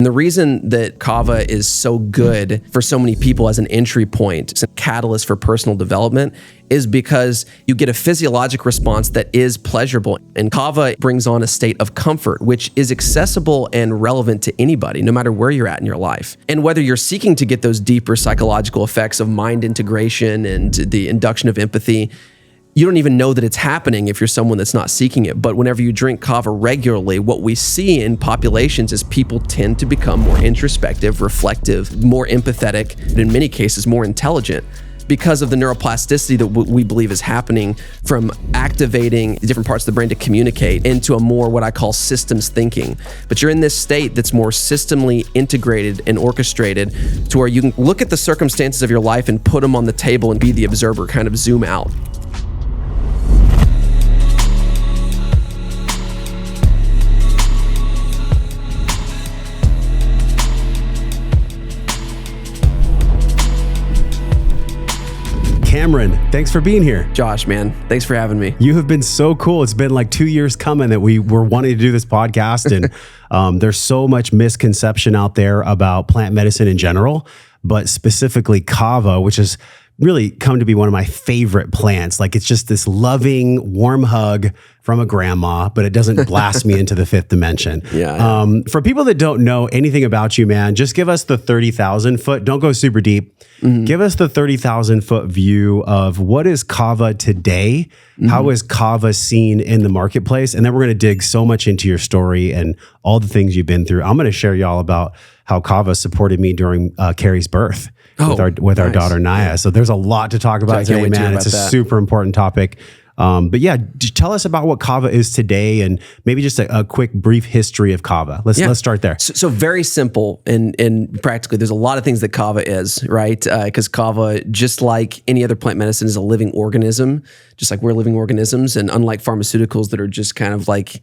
And the reason that kava is so good for so many people as an entry point, it's a catalyst for personal development, is because you get a physiologic response that is pleasurable. And kava brings on a state of comfort, which is accessible and relevant to anybody, no matter where you're at in your life. And whether you're seeking to get those deeper psychological effects of mind integration and the induction of empathy, you don't even know that it's happening if you're someone that's not seeking it. But whenever you drink kava regularly, what we see in populations is people tend to become more introspective, reflective, more empathetic, and in many cases more intelligent, because of the neuroplasticity that we believe is happening from activating different parts of the brain to communicate into a more what I call systems thinking. But you're in this state that's more systemly integrated and orchestrated to where you can look at the circumstances of your life and put them on the table and be the observer, kind of zoom out. Cameron, thanks for being here. Josh, man, thanks for having me. You have been so cool. It's been like 2 years coming that we were wanting to do this podcast, and there's so much misconception out there about plant medicine in general, but specifically kava, which has really come to be one of my favorite plants. Like, it's just this loving, warm hug from a grandma, but it doesn't blast me into the fifth dimension. Yeah. For people that don't know anything about you, man, just give us the 30,000 foot, don't go super deep. Mm-hmm. Give us the 30,000 foot view of what is kava today? Mm-hmm. How is kava seen in the marketplace? And then we're going to dig so much into your story and all the things you've been through. I'm going to share y'all about how kava supported me during Carrie's birth with our daughter Naya. Yeah. So there's a lot to talk about today, man. It's a super important topic. But yeah, tell us about what kava is today, and maybe just a quick, brief history of kava. Let's start there. So very simple and practically, there's a lot of things that kava is, right? Because kava, just like any other plant medicine, is a living organism, just like we're living organisms. And unlike pharmaceuticals that are just kind of like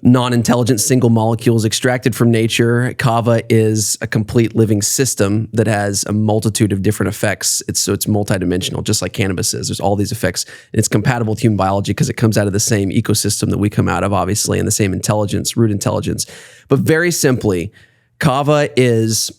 non-intelligent single molecules extracted from nature, kava is a complete living system that has a multitude of different effects. It's multidimensional, just like cannabis is. There's all these effects, and it's compatible with human biology because it comes out of the same ecosystem that we come out of, obviously, and the same intelligence, root intelligence. But very simply, kava is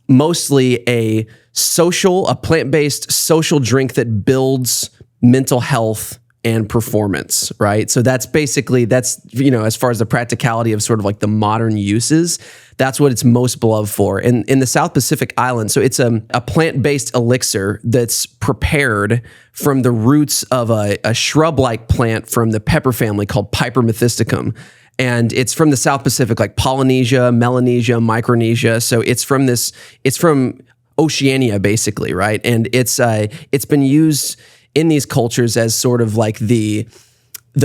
mostly a plant-based social drink that builds mental health and performance, right? So that's as far as the practicality of sort of like the modern uses, that's what it's most beloved for. And in the South Pacific Islands, so it's a plant-based elixir that's prepared from the roots of a shrub-like plant from the pepper family called Piper methysticum. And it's from the South Pacific, like Polynesia, Melanesia, Micronesia. So it's from Oceania, basically, right? And it's been used in these cultures as sort of like the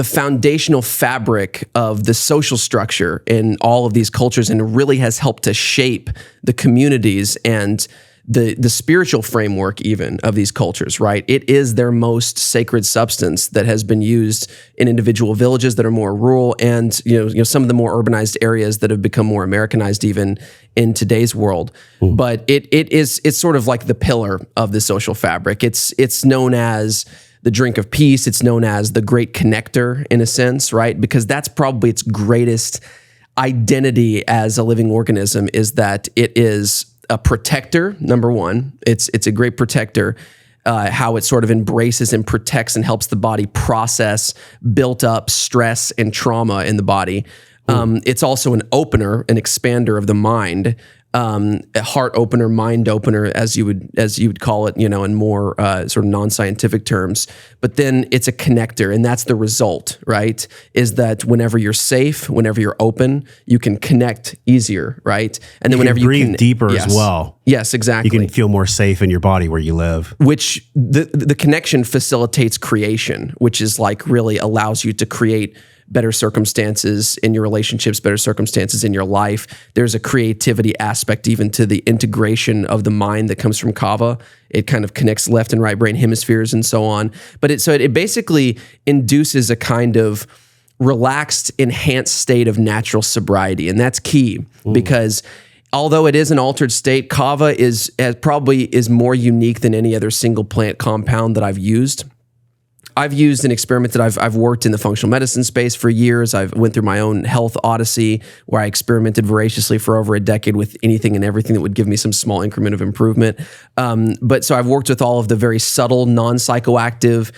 foundational fabric of the social structure in all of these cultures, and really has helped to shape the communities and the spiritual framework even of these cultures, right? It is their most sacred substance that has been used in individual villages that are more rural, and you know some of the more urbanized areas that have become more Americanized even in today's world. But it's sort of like the pillar of the social fabric. It's known as the drink of peace. It's known as the great connector in a sense, right? Because that's probably its greatest identity as a living organism, is that it is a protector, number one. It's a great protector, how it sort of embraces and protects and helps the body process built up stress and trauma in the body. It's also an opener, an expander of the mind, a heart opener, mind opener, as you would call it, in more sort of non-scientific terms. But then it's a connector, and that's the result, right? Is that whenever you're safe, whenever you're open, you can connect easier, right? And then whenever you breathe deeper as well. Yes, exactly. You can feel more safe in your body where you live. Which the connection facilitates creation, which is like really allows you to create better circumstances in your relationships, better circumstances in your life. There's a creativity aspect even to the integration of the mind that comes from kava. It kind of connects left and right brain hemispheres and so on. But it basically induces a kind of relaxed, enhanced state of natural sobriety. And that's key because although it is an altered state, kava is more unique than any other single plant compound that I've used. I've used and experimented. I've worked in the functional medicine space for years. I've went through my own health odyssey where I experimented voraciously for over a decade with anything and everything that would give me some small increment of improvement. But so I've worked with all of the very subtle, non-psychoactive,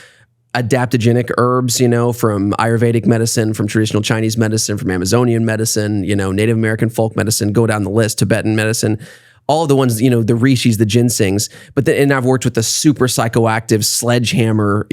adaptogenic herbs, from Ayurvedic medicine, from traditional Chinese medicine, from Amazonian medicine, Native American folk medicine, go down the list, Tibetan medicine, all of the ones, the rishis, the ginsengs, and I've worked with the super psychoactive sledgehammer,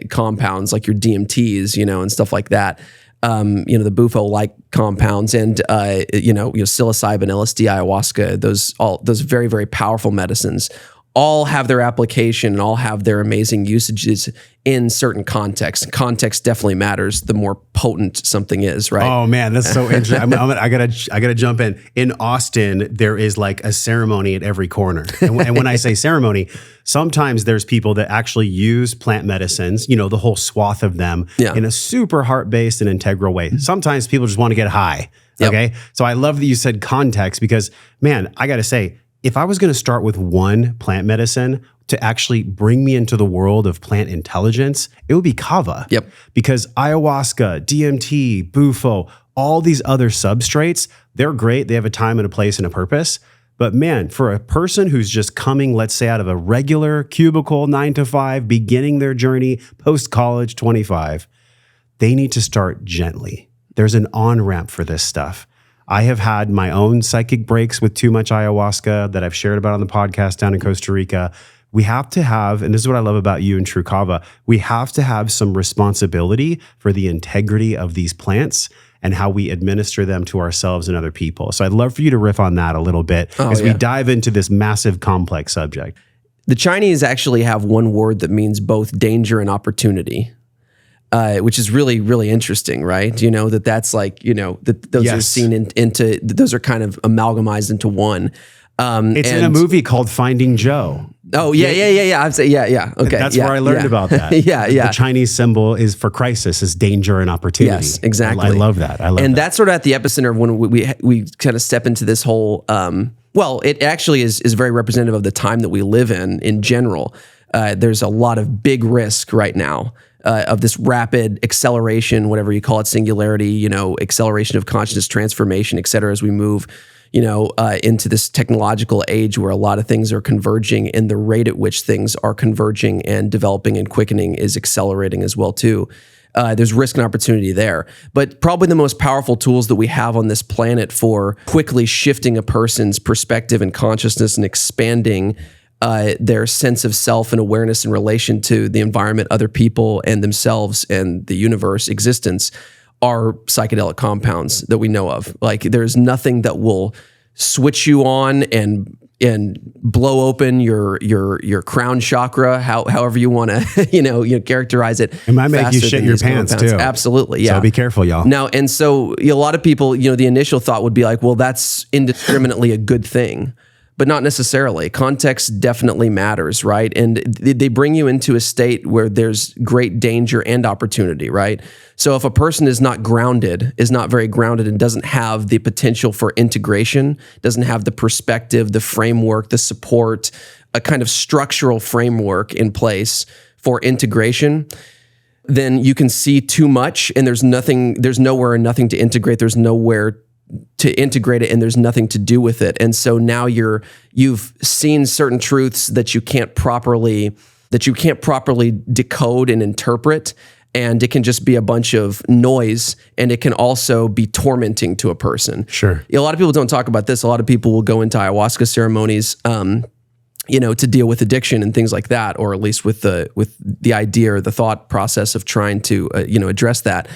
compounds like your DMTs, and stuff like that. The bufo-like compounds and, psilocybin, LSD, ayahuasca, those very, very powerful medicines all have their application and all have their amazing usages in certain contexts. Context definitely matters the more potent something is, right? Oh man, that's so interesting. I gotta jump in. In Austin, there is like a ceremony at every corner. And when I say ceremony, sometimes there's people that actually use plant medicines, the whole swath of them in a super heart-based and integral way. Sometimes people just want to get high. Okay. So I love that you said context because, man, I gotta say, if I was going to start with one plant medicine to actually bring me into the world of plant intelligence, it would be kava. Yep. Because ayahuasca, DMT, bufo, all these other substrates, they're great. They have a time and a place and a purpose. But man, for a person who's just coming, let's say, out of a regular cubicle, 9 to 5, beginning their journey post-college, 25, they need to start gently. There's an on-ramp for this stuff. I have had my own psychic breaks with too much ayahuasca that I've shared about on the podcast down in Costa Rica. We have to have, and this is what I love about you and Tru Kava, we have to have some responsibility for the integrity of these plants and how we administer them to ourselves and other people. So I'd love for you to riff on that a little bit as we dive into this massive, complex subject. The Chinese actually have one word that means both danger and opportunity. Which is really, really interesting, right? That's like, those are seen into, those are kind of amalgamized into one. It's in a movie called Finding Joe. Oh, yeah. I'd say, yeah. Okay. That's where I learned about that. Yeah. The Chinese symbol is for crisis, is danger and opportunity. Yes, exactly. I love that. And that's sort of at the epicenter of when we kind of step into this whole, it actually is very representative of the time that we live in general. There's a lot of big risk right now. Of this rapid acceleration, whatever you call it, singularity, acceleration of consciousness transformation, et cetera, as we move, into this technological age where a lot of things are converging and the rate at which things are converging and developing and quickening is accelerating as well too. There's risk and opportunity there. But probably the most powerful tools that we have on this planet for quickly shifting a person's perspective and consciousness and expanding their sense of self and awareness in relation to the environment, other people, and themselves and the universe, existence, are psychedelic compounds that we know of. Like there's nothing that will switch you on and blow open your crown chakra, however you want to characterize it. It might make you shit your pants compounds. too. Absolutely, yeah. So be careful, y'all. Now, and so a lot of people, the initial thought would be like, well, that's indiscriminately a good thing. But not necessarily. Context definitely matters, right? And they bring you into a state where there's great danger and opportunity, right? So if a person is not very grounded and doesn't have the potential for integration, doesn't have the perspective, the framework, the support, a kind of structural framework in place for integration, then you can see too much and there's nowhere and nothing to integrate. There's nowhere to integrate it and there's nothing to do with it. And so now you've seen certain truths that you can't properly decode and interpret, and it can just be a bunch of noise, and it can also be tormenting to a person. Sure. A lot of people don't talk about this. A lot of people will go into ayahuasca ceremonies to deal with addiction and things like that, or at least with the idea or the thought process of trying to address that.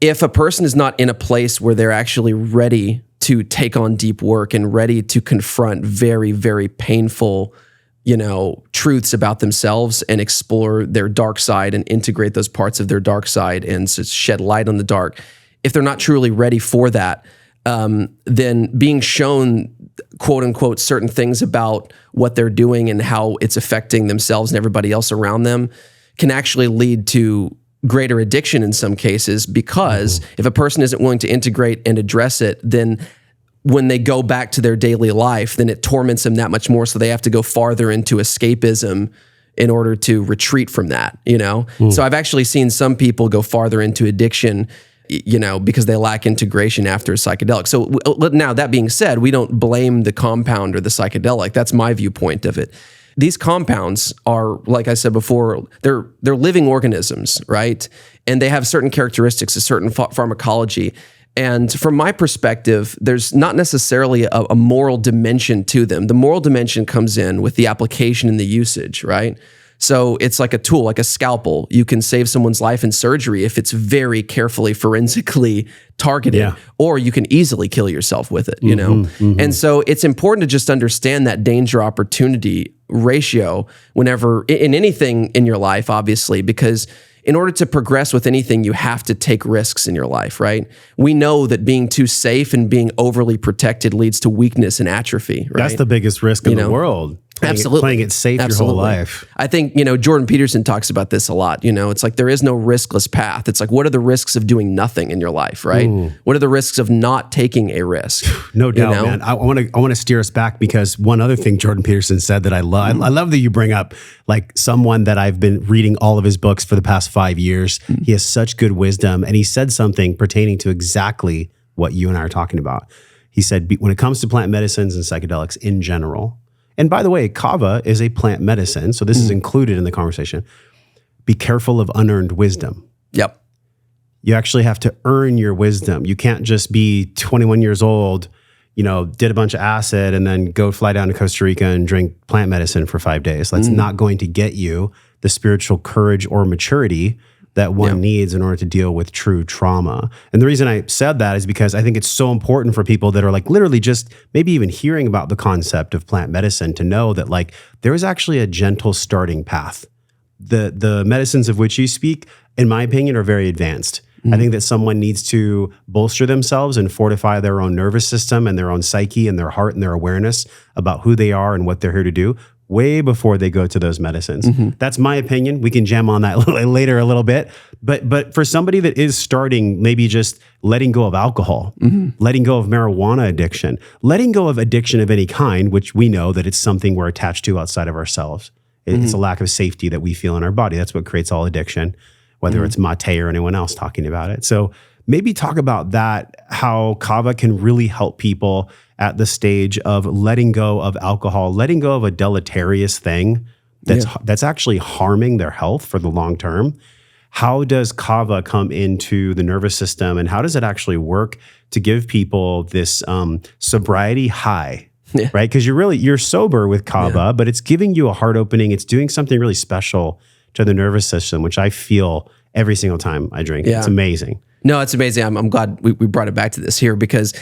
If a person is not in a place where they're actually ready to take on deep work and ready to confront very, very painful, truths about themselves and explore their dark side and integrate those parts of their dark side and shed light on the dark, if they're not truly ready for that, then being shown, quote unquote, certain things about what they're doing and how it's affecting themselves and everybody else around them can actually lead to greater addiction in some cases, because if a person isn't willing to integrate and address it, then when they go back to their daily life, then it torments them that much more. So they have to go farther into escapism, in order to retreat from that, you know? So I've actually seen some people go farther into addiction, you know, because they lack integration after a psychedelic. So now that being said, we don't blame the compound or the psychedelic. That's my viewpoint of it. These compounds are, like I said before, they're living organisms, right? And they have certain characteristics, a certain pharmacology. And from my perspective, there's not necessarily a moral dimension to them. The moral dimension comes in with the application and the usage, right? So it's like a tool, like a scalpel. You can save someone's life in surgery if it's very carefully, forensically targeted, or you can easily kill yourself with it, you know? And so it's important to just understand that danger opportunity ratio whenever, in anything in your life, obviously, because in order to progress with anything, you have to take risks in your life, right? We know that being too safe and being overly protected leads to weakness and atrophy, right? That's the biggest risk in the world. Playing it safe your whole life. I think, you know, Jordan Peterson talks about this a lot. You know, it's like there is no riskless path. It's like, what are the risks of doing nothing in your life, right? What are the risks of not taking a risk? No doubt, man. I want to steer us back because one other thing Jordan Peterson said that I love. I love that you bring up like someone that I've been reading all of his books for the past 5 years. He has such good wisdom, and he said something pertaining to exactly what you and I are talking about. He said, when it comes to plant medicines and psychedelics in general. And by the way, kava is a plant medicine, so this is included in the conversation. Be careful of unearned wisdom. Yep. You actually have to earn your wisdom. You can't just be 21 years old, you know, did a bunch of acid and then go fly down to Costa Rica and drink plant medicine for 5 days. That's not going to get you the spiritual courage or maturity that one needs in order to deal with true trauma. And the reason I said that is because I think it's so important for people that are like literally just maybe even hearing about the concept of plant medicine to know that like there is actually a gentle starting path. The medicines of which you speak, in my opinion, are very advanced. I think that someone needs to bolster themselves and fortify their own nervous system and their own psyche and their heart and their awareness about who they are and what they're here to do way before they go to those medicines. That's my opinion. We can jam on that later a little bit. But for somebody that is starting, maybe just letting go of alcohol, letting go of marijuana addiction, letting go of addiction of any kind, which we know that it's something we're attached to outside of ourselves. It's a lack of safety that we feel in our body. That's what creates all addiction, whether it's Mate or anyone else talking about it. So maybe talk about that, how kava can really help people at the stage of letting go of alcohol, letting go of a deleterious thing that's actually harming their health for the long term. How does kava come into the nervous system, and how does it actually work to give people this sobriety high, right? Because you're sober with kava, but it's giving you a heart opening. It's doing something really special to the nervous system, which I feel every single time I drink. It's amazing. No, it's amazing. I'm glad we brought it back to this here because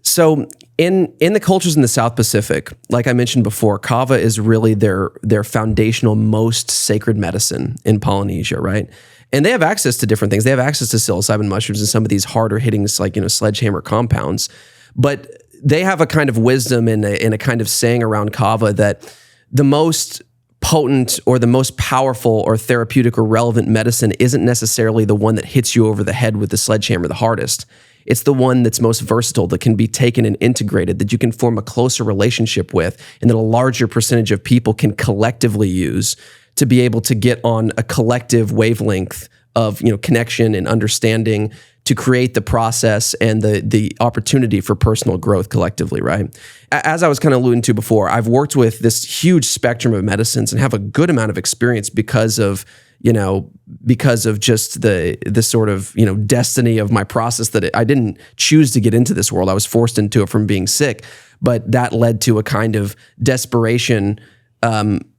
so in the cultures in the South Pacific, like I mentioned before, kava is really their foundational, most sacred medicine in Polynesia, right? And they have access to different things. They have access to psilocybin mushrooms and some of these harder hitting, like, you know, sledgehammer compounds. But they have a kind of wisdom and a kind of saying around kava that the most potent or the most powerful or therapeutic or relevant medicine isn't necessarily the one that hits you over the head with the sledgehammer the hardest. It's the one that's most versatile, that can be taken and integrated, that you can form a closer relationship with, and that a larger percentage of people can collectively use to be able to get on a collective wavelength of, you know, connection and understanding to create the process and the opportunity for personal growth collectively, right? As I was kind of alluding to before, I've worked with this huge spectrum of medicines and have a good amount of experience because of just the sort of, you know, destiny of my process that I didn't choose to get into this world. I was forced into it from being sick, but that led to a kind of desperation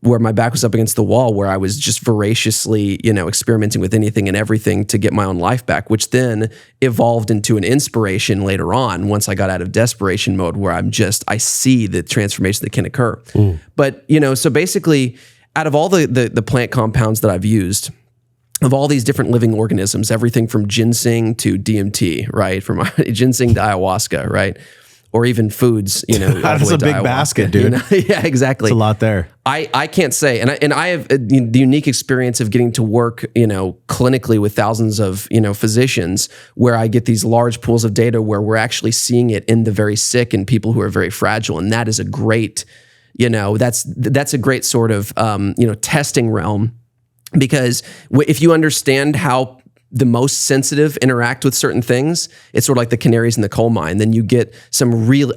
where my back was up against the wall, where I was just voraciously, you know, experimenting with anything and everything to get my own life back, which then evolved into an inspiration later on once I got out of desperation mode, where I see the transformation that can occur. But, you know, so basically, out of all the plant compounds that I've used, of all these different living organisms, everything from ginseng to DMT, right? From ginseng to ayahuasca, right? Or even foods, you know. That's a big basket, dude. You know? Yeah, exactly. It's a lot there. I can't say, and I have the unique experience of getting to work, you know, clinically with thousands of, you know, physicians, where I get these large pools of data where we're actually seeing it in the very sick and people who are very fragile, and that is a great That's a great sort of, testing realm, because if you understand how the most sensitive interact with certain things, it's sort of like the canaries in the coal mine. Then you get a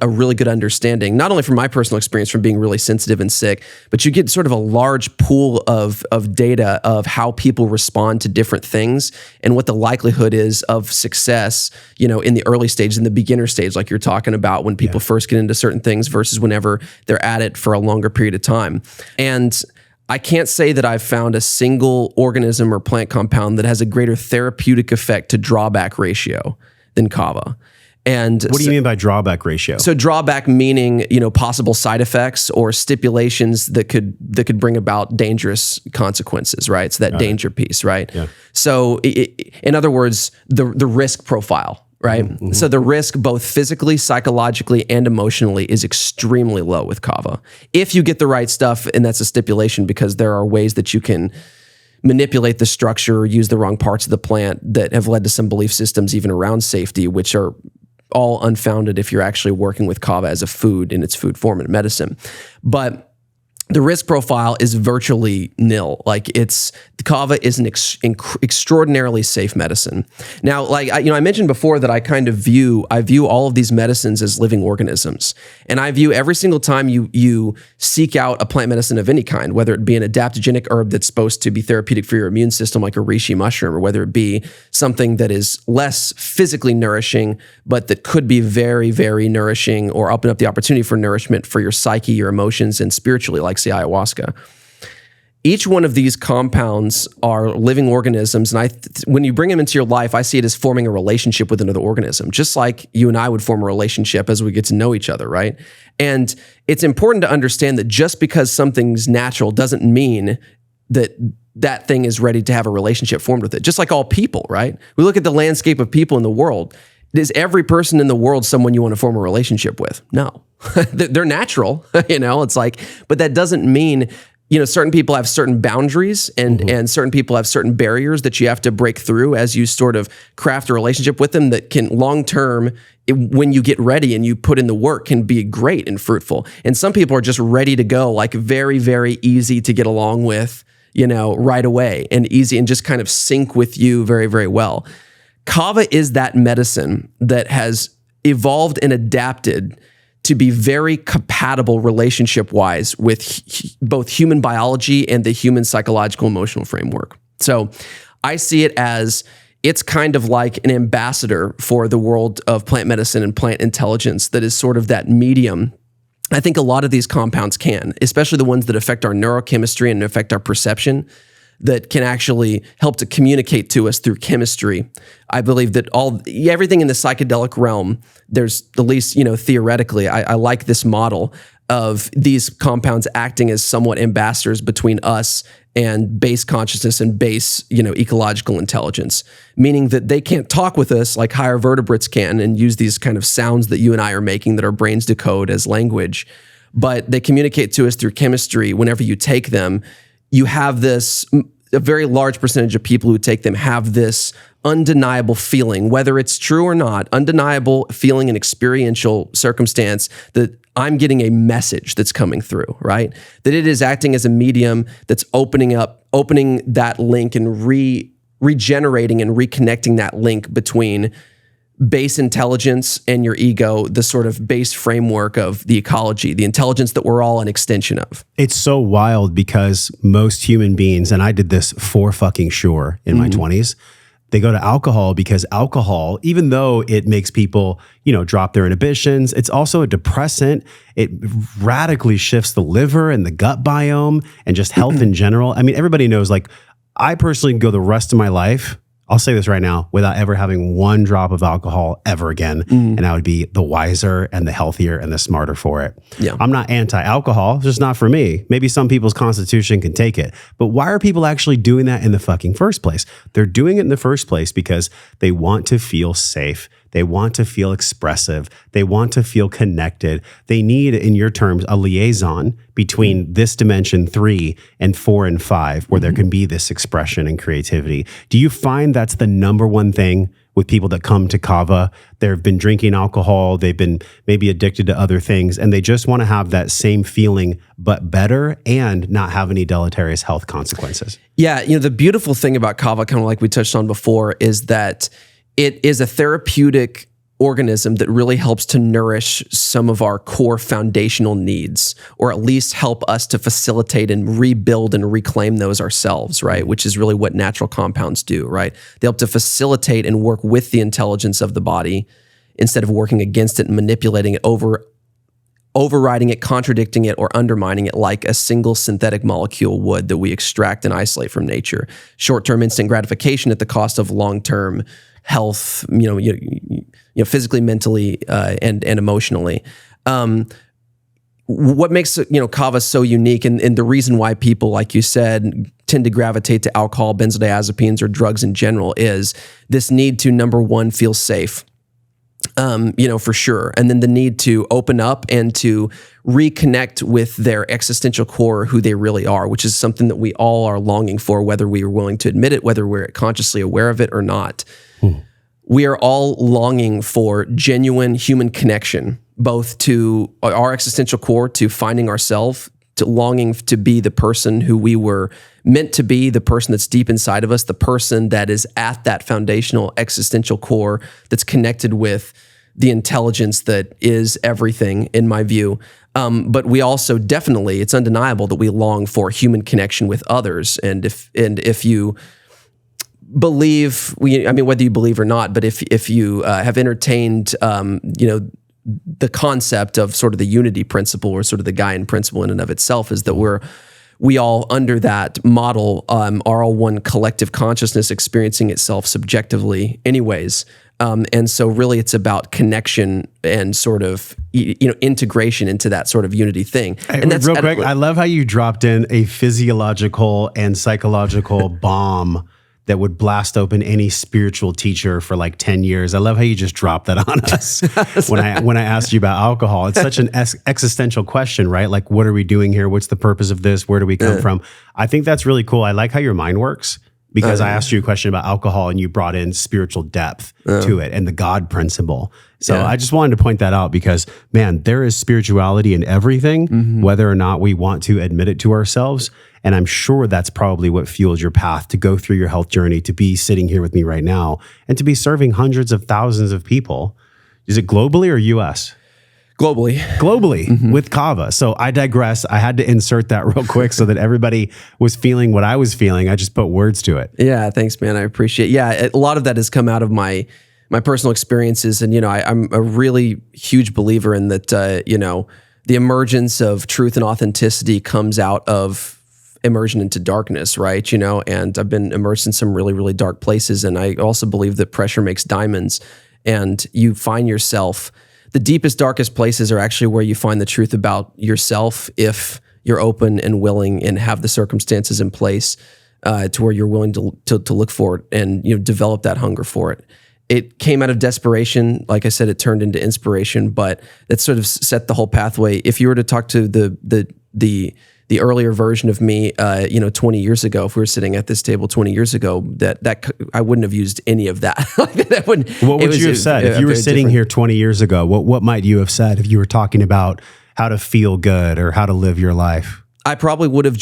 really good understanding, not only from my personal experience from being really sensitive and sick, but you get sort of a large pool of data of how people respond to different things and what the likelihood is of success, in the early stage, in the beginner stage, like you're talking about, when people first get into certain things versus whenever they're at it for a longer period of time. And I can't say that I've found a single organism or plant compound that has a greater therapeutic effect to drawback ratio than kava. And what do you mean by drawback ratio? So drawback meaning, possible side effects or stipulations that could bring about dangerous consequences, right? So that danger piece, right? Yeah. So in other words, the risk profile. Right. Mm-hmm. So the risk, both physically, psychologically, and emotionally, is extremely low with kava. If you get the right stuff, and that's a stipulation, because there are ways that you can manipulate the structure or use the wrong parts of the plant that have led to some belief systems even around safety, which are all unfounded if you're actually working with kava as a food in its food form and medicine. But the risk profile is virtually nil. Kava is an extraordinarily safe medicine. Now, I mentioned before that I view all of these medicines as living organisms, and I view every single time you seek out a plant medicine of any kind, whether it be an adaptogenic herb that's supposed to be therapeutic for your immune system, like a reishi mushroom, or whether it be something that is less physically nourishing, but that could be very, very nourishing or open up the opportunity for nourishment for your psyche, your emotions, and spiritually, like say ayahuasca. Each one of these compounds are living organisms, and when you bring them into your life, I see it as forming a relationship with another organism, just like you and I would form a relationship as we get to know each other, right? And it's important to understand that just because something's natural doesn't mean that thing is ready to have a relationship formed with it. Just like all people, right? We look at the landscape of people in the world. Is every person in the world someone you want to form a relationship with? No. They're natural, it's like, but that doesn't mean, certain people have certain boundaries and certain people have certain barriers that you have to break through as you sort of craft a relationship with them that can long-term, when you get ready and you put in the work, can be great and fruitful. And some people are just ready to go, like very, very easy to get along with, right away, and easy and just kind of sync with you very, very well. Kava is that medicine that has evolved and adapted to be very compatible relationship-wise with both human biology and the human psychological emotional framework. So I see it as it's kind of like an ambassador for the world of plant medicine and plant intelligence that is sort of that medium. I think a lot of these compounds can, especially the ones that affect our neurochemistry and affect our perception, that can actually help to communicate to us through chemistry. I believe that everything in the psychedelic realm, there's at least, theoretically, I like this model of these compounds acting as somewhat ambassadors between us and base consciousness and base, ecological intelligence, meaning that they can't talk with us like higher vertebrates can and use these kind of sounds that you and I are making that our brains decode as language, but they communicate to us through chemistry. Whenever you take them, you have a very large percentage of people who take them have this undeniable feeling, whether it's true or not, undeniable feeling and experiential circumstance that I'm getting a message that's coming through, right? That it is acting as a medium that's opening that link and regenerating and reconnecting that link between base intelligence and your ego, the sort of base framework of the ecology, the intelligence that we're all an extension of. It's so wild because most human beings, and I did this for fucking sure in my 20s, they go to alcohol because alcohol, even though it makes people, drop their inhibitions, it's also a depressant. It radically shifts the liver and the gut biome and just health in general. I mean, everybody knows, I personally can go the rest of my life, I'll say this right now, without ever having one drop of alcohol ever again. And I would be the wiser and the healthier and the smarter for it. Yeah. I'm not anti-alcohol, it's just not for me. Maybe some people's constitution can take it. But why are people actually doing that in the fucking first place? They're doing it in the first place because they want to feel safe. They want to feel expressive. They want to feel connected. They need, in your terms, a liaison between this dimension 3 and 4 and 5, where there can be this expression and creativity. Do you find that's the number one thing with people that come to Kava. They've been drinking alcohol, they've been maybe addicted to other things, and they just want to have that same feeling, but better, and not have any deleterious health consequences. Yeah, the beautiful thing about Kava, kind of like we touched on before, is that it is a therapeutic organism that really helps to nourish some of our core foundational needs, or at least help us to facilitate and rebuild and reclaim those ourselves, right? Which is really what natural compounds do, right? They help to facilitate and work with the intelligence of the body instead of working against it and manipulating it, overriding it, contradicting it, or undermining it like a single synthetic molecule would that we extract and isolate from nature. Short-term instant gratification at the cost of long-term health, physically, mentally, and emotionally. What makes Kava so unique, and the reason why people, like you said, tend to gravitate to alcohol, benzodiazepines, or drugs in general, is this need to, number one, feel safe. For sure. And then the need to open up and to reconnect with their existential core, who they really are, which is something that we all are longing for, whether we are willing to admit it, whether we're consciously aware of it or not. We are all longing for genuine human connection, both to our existential core, to finding ourselves, to longing to be the person who we were meant to be, the person that's deep inside of us, the person that is at that foundational existential core that's connected with the intelligence that is everything, in my view. But we also definitely, it's undeniable that we long for human connection with others. And if you believe, whether you believe or not, but if you have entertained, the concept of sort of the unity principle, or sort of the Gaian principle in and of itself, is that we all, under that model, are all one collective consciousness experiencing itself subjectively anyways. And so really it's about connection and sort of, integration into that sort of unity thing. And that's real quick. I love how you dropped in a physiological and psychological bomb that would blast open any spiritual teacher for like 10 years. I love how you just dropped that on us when I asked you about alcohol. It's such an existential question, right? Like, what are we doing here? What's the purpose of this? Where do we come from? I think that's really cool. I like how your mind works, because I asked you a question about alcohol and you brought in spiritual depth to it and the God principle. So I just wanted to point that out, because, man, there is spirituality in everything, whether or not we want to admit it to ourselves. And I'm sure that's probably what fueled your path to go through your health journey, to be sitting here with me right now, and to be serving hundreds of thousands of people. Is it globally or US? Globally with Kava. So I digress. I had to insert that real quick so that everybody was feeling what I was feeling. I just put words to it. Yeah, thanks, man. I appreciate it. Yeah, a lot of that has come out of my personal experiences. And, I'm a really huge believer in that, the emergence of truth and authenticity comes out of immersion into darkness, right? And I've been immersed in some really, really dark places. And I also believe that pressure makes diamonds, and you find yourself, the deepest, darkest places are actually where you find the truth about yourself, if you're open and willing and have the circumstances in place to where you're willing to look for it and develop that hunger for it. It came out of desperation. Like I said, it turned into inspiration, but it sort of set the whole pathway. If you were to talk to the earlier version of me, 20 years ago, if we were sitting at this table 20 years ago, that I wouldn't have used any of that. What would you have said if you were sitting here 20 years ago? What might you have said if you were talking about how to feel good or how to live your life? I probably would have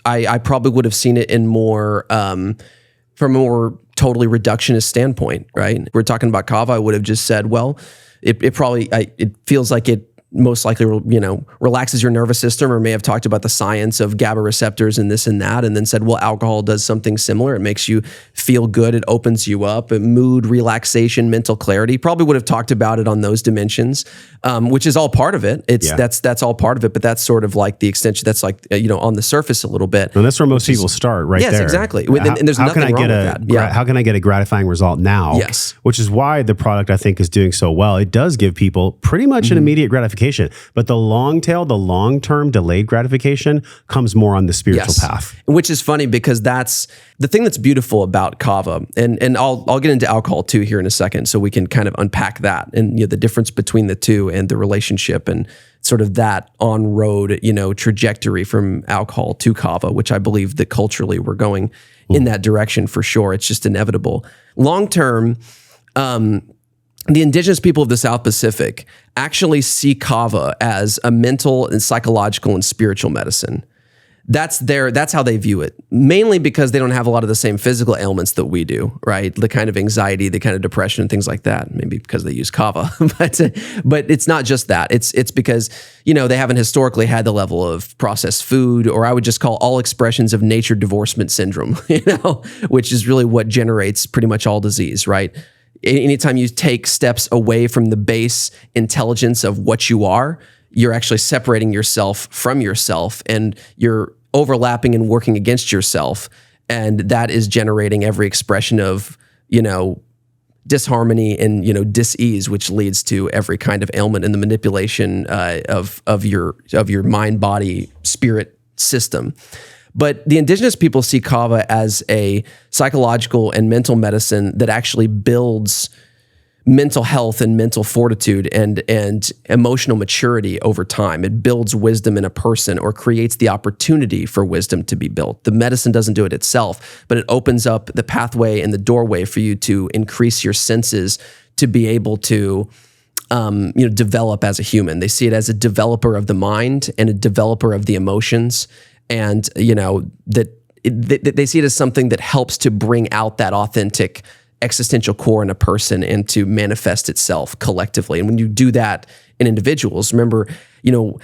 I probably would have seen it in more, from a more totally reductionist standpoint, right? If we're talking about Kava, I would have just said, well, it feels like it most likely, relaxes your nervous system, or may have talked about the science of GABA receptors and this and that, and then said, well, alcohol does something similar. It makes you feel good. It opens you up. Mood, relaxation, mental clarity. Probably would have talked about it on those dimensions, which is all part of it. That's all part of it, but that's sort of like the extension. That's like, on the surface a little bit. And that's where most people start, right? Yes, there. Exactly. And there's nothing wrong with that. Yeah. How can I get a gratifying result now? Yes. Which is why the product, I think, is doing so well. It does give people pretty much an immediate gratification. But the long tail, the long-term delayed gratification comes more on the spiritual path. Which is funny, because that's the thing that's beautiful about Kava. And I'll get into alcohol too here in a second, so we can kind of unpack that and the difference between the two and the relationship and sort of that on-road, trajectory from alcohol to Kava, which I believe that culturally we're going in that direction for sure. It's just inevitable. Long-term, The indigenous people of the South Pacific actually see kava as a mental and psychological and spiritual medicine. That's how they view it, mainly because they don't have a lot of the same physical ailments that we do, right? The kind of anxiety, the kind of depression and things like that, maybe because they use kava, but it's not just that. It's because, they haven't historically had the level of processed food, or I would just call all expressions of nature divorcement syndrome, which is really what generates pretty much all disease, right? Anytime you take steps away from the base intelligence of what you are, you're actually separating yourself from yourself, and you're overlapping and working against yourself. And that is generating every expression of, disharmony and, dis-ease, which leads to every kind of ailment and the manipulation of your mind, body, spirit system. But the indigenous people see kava as a psychological and mental medicine that actually builds mental health and mental fortitude and emotional maturity over time. It builds wisdom in a person, or creates the opportunity for wisdom to be built. The medicine doesn't do it itself, but it opens up the pathway and the doorway for you to increase your senses to be able to develop as a human. They see it as a developer of the mind and a developer of the emotions, and they see it as something that helps to bring out that authentic existential core in a person and to manifest itself collectively. And when you do that in individuals, remember,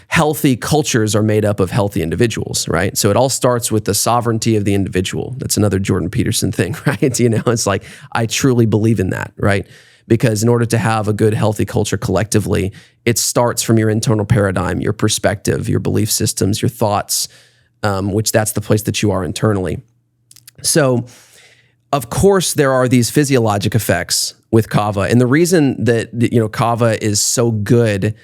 healthy cultures are made up of healthy individuals, right? So it all starts with the sovereignty of the individual. That's another Jordan Peterson thing, right? It's like, I truly believe in that, right? Because in order to have a good, healthy culture collectively, it starts from your internal paradigm, your perspective, your belief systems, your thoughts, which that's the place that you are internally. So, of course, there are these physiologic effects with kava. And the reason that kava is so good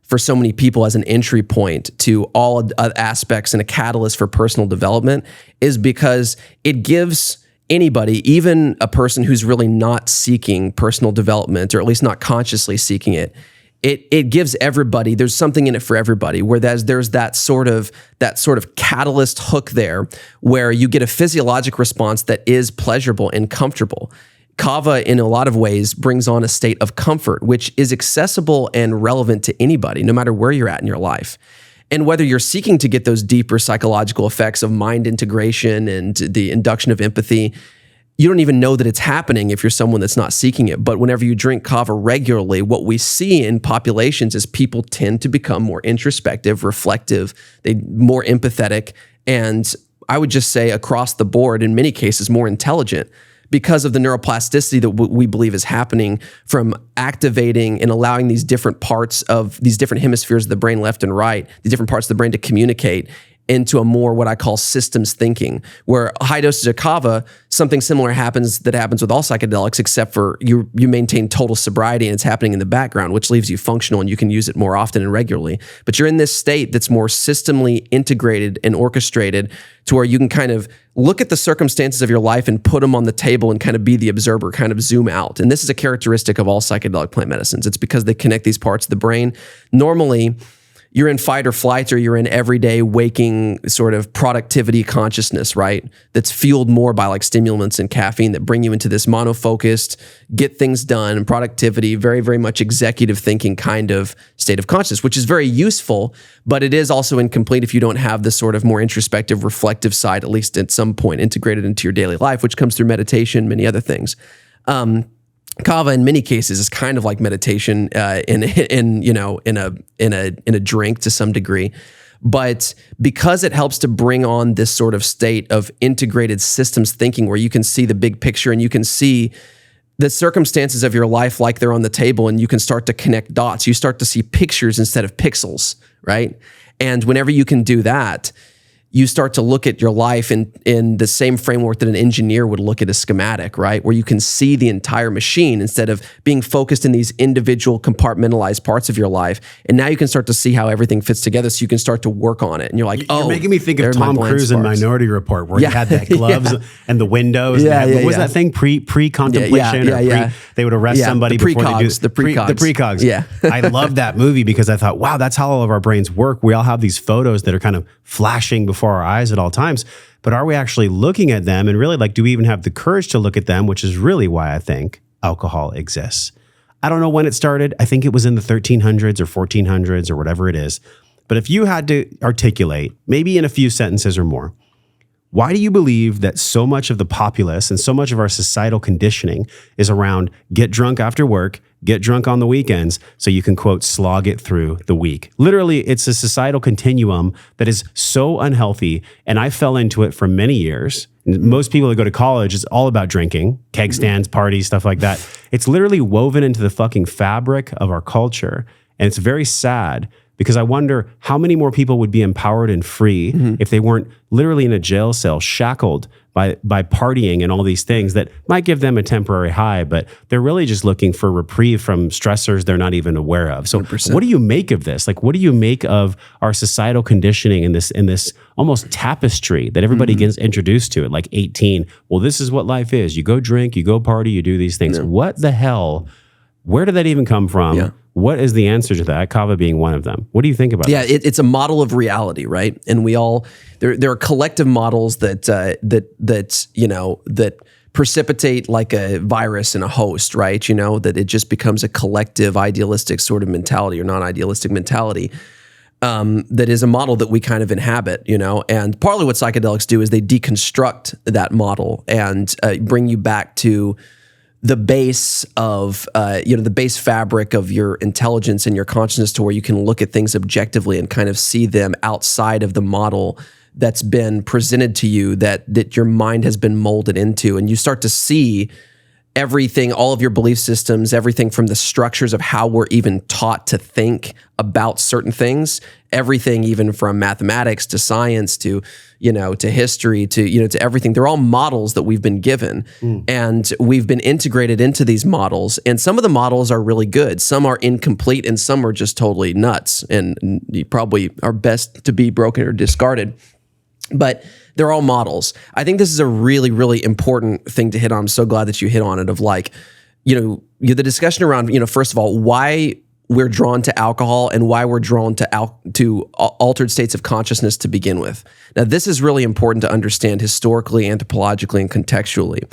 for so many people as an entry point to all aspects and a catalyst for personal development is because it gives anybody, even a person who's really not seeking personal development, or at least not consciously seeking it, it gives everybody, there's something in it for everybody, where there's that sort of catalyst hook there where you get a physiologic response that is pleasurable and comfortable. Kava, in a lot of ways, brings on a state of comfort, which is accessible and relevant to anybody, no matter where you're at in your life. And whether you're seeking to get those deeper psychological effects of mind integration and the induction of empathy, you don't even know that it's happening if you're someone that's not seeking it. But whenever you drink kava regularly, what we see in populations is people tend to become more introspective, reflective, more empathetic, and I would just say across the board, in many cases, more intelligent, because of the neuroplasticity that we believe is happening from activating and allowing these different parts of these different hemispheres of the brain, left and right, the different parts of the brain to communicate into a more what I call systems thinking, where high doses of kava, something similar happens with all psychedelics, except for you maintain total sobriety and it's happening in the background, which leaves you functional and you can use it more often and regularly. But you're in this state that's more systemly integrated and orchestrated to where you can kind of look at the circumstances of your life and put them on the table and kind of be the observer, kind of zoom out. And this is a characteristic of all psychedelic plant medicines. It's because they connect these parts of the brain. Normally, you're in fight or flight, or you're in everyday waking sort of productivity consciousness, right? That's fueled more by like stimulants and caffeine that bring you into this monofocused, get things done, productivity, very, very much executive thinking kind of state of consciousness, which is very useful, but it is also incomplete if you don't have this sort of more introspective, reflective side, at least at some point integrated into your daily life, which comes through meditation, many other things. Kava, in many cases, is kind of like meditation in a drink to some degree, but because it helps to bring on this sort of state of integrated systems thinking, where you can see the big picture and you can see the circumstances of your life like they're on the table, and you can start to connect dots. You start to see pictures instead of pixels, right? And whenever you can do that, you start to look at your life in the same framework that an engineer would look at a schematic, right? Where you can see the entire machine instead of being focused in these individual compartmentalized parts of your life. And now you can start to see how everything fits together, so you can start to work on it. And you're like, you're making me think of Tom Cruise in Minority Report, where he had that gloves and the windows. What was that thing? Pre-contemplation? They would arrest somebody before they do the precogs. The precogs. Yeah. I love that movie because I thought, wow, that's how all of our brains work. We all have these photos that are kind of flashing before our eyes at all times, but are we actually looking at them? And really, like, do we even have the courage to look at them? Which is really why I think alcohol exists. I don't know when it started. I think it was in the 1300s or 1400s or whatever it is. But if you had to articulate, maybe in a few sentences or more, why do you believe that so much of the populace and so much of our societal conditioning is around get drunk after work, get drunk on the weekends, so you can, quote, slog it through the week? Literally, it's a societal continuum that is so unhealthy, and I fell into it for many years. Most people that go to college, it's all about drinking, keg stands, parties, stuff like that. It's literally woven into the fucking fabric of our culture, and it's very sad. Because I wonder how many more people would be empowered and free if they weren't literally in a jail cell, shackled by partying and all these things that might give them a temporary high, but they're really just looking for reprieve from stressors they're not even aware of. So 100%. What do you make of this? Like, what do you make of our societal conditioning in this almost tapestry that everybody gets introduced to at like 18? Well, this is what life is. You go drink, you go party, you do these things. What the hell? Where did that even come from? Yeah. What is the answer to that? Kava being one of them. What do you think about that? Yeah, it's a model of reality, right? And we all there are collective models that precipitate like a virus in a host, right? You know, that it just becomes a collective idealistic sort of mentality or non-idealistic mentality. That is a model that we kind of inhabit, you know, and partly what psychedelics do is they deconstruct that model and bring you back to the base of, the base fabric of your intelligence and your consciousness, to where you can look at things objectively and kind of see them outside of the model that's been presented to you, that your mind has been molded into. And you start to see everything, all of your belief systems, everything from the structures of how we're even taught to think about certain things, everything even from mathematics to science to history to everything. They're all models that we've been given, and we've been integrated into these models. And some of the models are really good. Some are incomplete and some are just totally nuts and probably are best to be broken or discarded. But they're all models. I think this is a really, really important thing to hit on. I'm so glad that you hit on it, of like, the discussion around, first of all, why we're drawn to alcohol and why we're drawn to altered states of consciousness to begin with. Now, this is really important to understand historically, anthropologically, and contextually.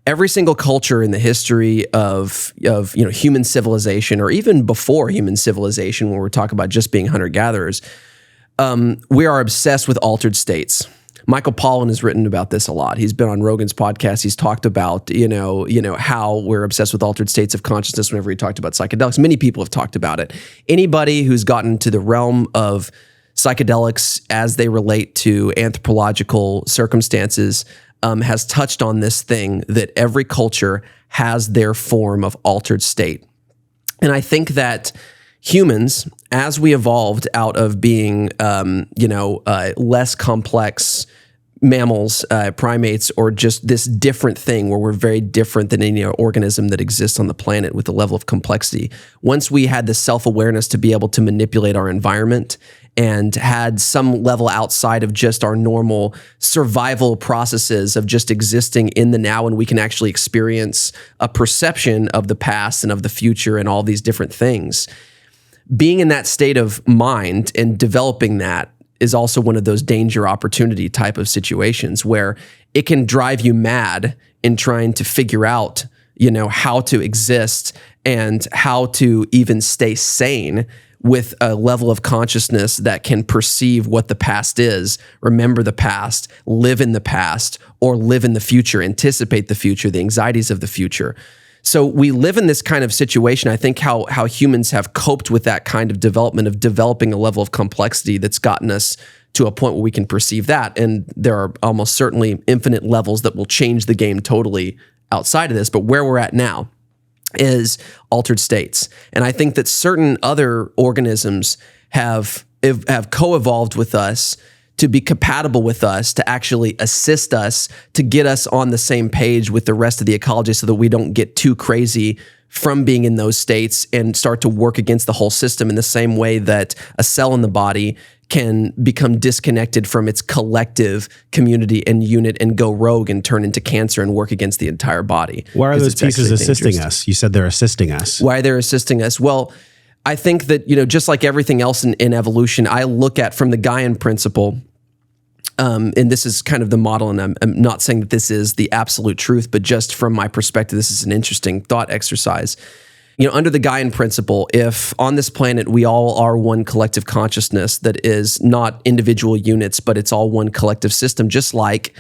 Every single culture in the history of human civilization, or even before human civilization, when we're talking about just being hunter-gatherers, we are obsessed with altered states. Michael Pollan has written about this a lot. He's been on Rogan's podcast. He's talked about, how we're obsessed with altered states of consciousness whenever he talked about psychedelics. Many people have talked about it. Anybody who's gotten to the realm of psychedelics as they relate to anthropological circumstances has touched on this thing, that every culture has their form of altered state. And I think that humans, as we evolved out of being, less complex mammals, primates, or just this different thing where we're very different than any organism that exists on the planet with the level of complexity. Once we had the self-awareness to be able to manipulate our environment and had some level outside of just our normal survival processes of just existing in the now, and we can actually experience a perception of the past and of the future and all these different things. Being in that state of mind and developing that is also one of those danger opportunity type of situations where it can drive you mad in trying to figure out, how to exist and how to even stay sane with a level of consciousness that can perceive what the past is, remember the past, live in the past, or live in the future, anticipate the future, the anxieties of the future. So we live in this kind of situation. I think how humans have coped with that kind of development, of developing a level of complexity that's gotten us to a point where we can perceive that. And there are almost certainly infinite levels that will change the game totally outside of this. But where we're at now is altered states. And I think that certain other organisms have co-evolved with us to be compatible with us, to actually assist us, to get us on the same page with the rest of the ecology so that we don't get too crazy from being in those states and start to work against the whole system in the same way that a cell in the body can become disconnected from its collective community and unit and go rogue and turn into cancer and work against the entire body. Why are those pieces assisting us? You said they're assisting us. Why they're assisting us? Well, I think that, just like everything else in evolution, I look at from the Gaian principle, and this is kind of the model, and I'm not saying that this is the absolute truth, but just from my perspective, this is an interesting thought exercise. Under the Gaian principle, if on this planet we all are one collective consciousness that is not individual units, but it's all one collective system, just like,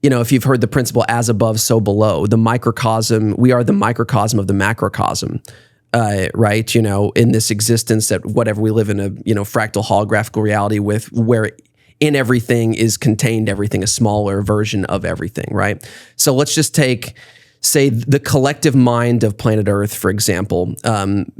if you've heard the principle as above, so below, the microcosm, we are the microcosm of the macrocosm, right? In this existence that whatever we live in a, fractal holographical reality with where in everything is contained everything, a smaller version of everything, right? So let's just say the collective mind of planet Earth, for example,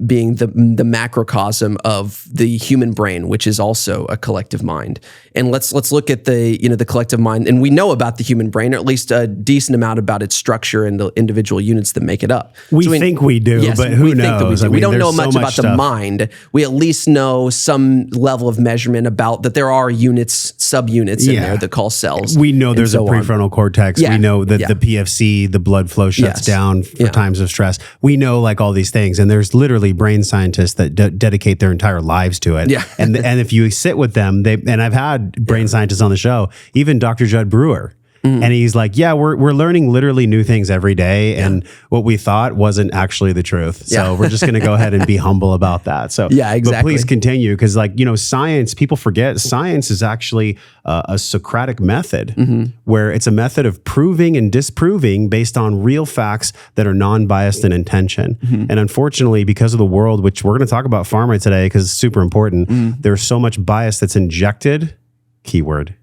being the macrocosm of the human brain, which is also a collective mind. And let's look at the collective mind, and we know about the human brain, or at least a decent amount about its structure and the individual units that make it up. We think we do, yes, but who knows? We don't know much about the mind. We at least know some level of measurement about that there are units, subunits in there that call cells. We know there's a prefrontal cortex. We know that the PFC, the blood flow shuts down for times of stress. We know all these things, and there's literally brain scientists that dedicate their entire lives to it. Yeah. and if you sit with them, and I've had brain scientists on the show, even Dr. Judd Brewer. And he's like, we're learning literally new things every day. And what we thought wasn't actually the truth. So we're just going to go ahead and be humble about that. So exactly. But please continue. Because science, people forget science is actually a Socratic method where it's a method of proving and disproving based on real facts that are non-biased in intention. And unfortunately, because of the world, which we're going to talk about pharma today because it's super important, there's so much bias that's injected, keyword,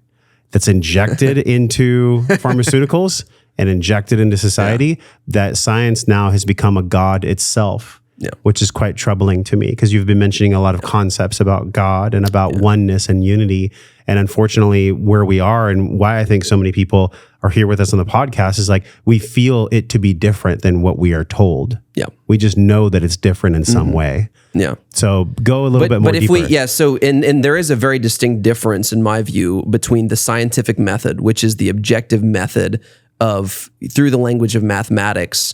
that's injected into pharmaceuticals and injected into society that science now has become a god itself, which is quite troubling to me because you've been mentioning a lot of concepts about God and about oneness and unity. And unfortunately, where we are and why I think so many people are here with us on the podcast is we feel it to be different than what we are told. Yeah. We just know that it's different in some way. Yeah. So go a little bit more deeper. So there is a very distinct difference in my view between the scientific method, which is the objective method of through the language of mathematics,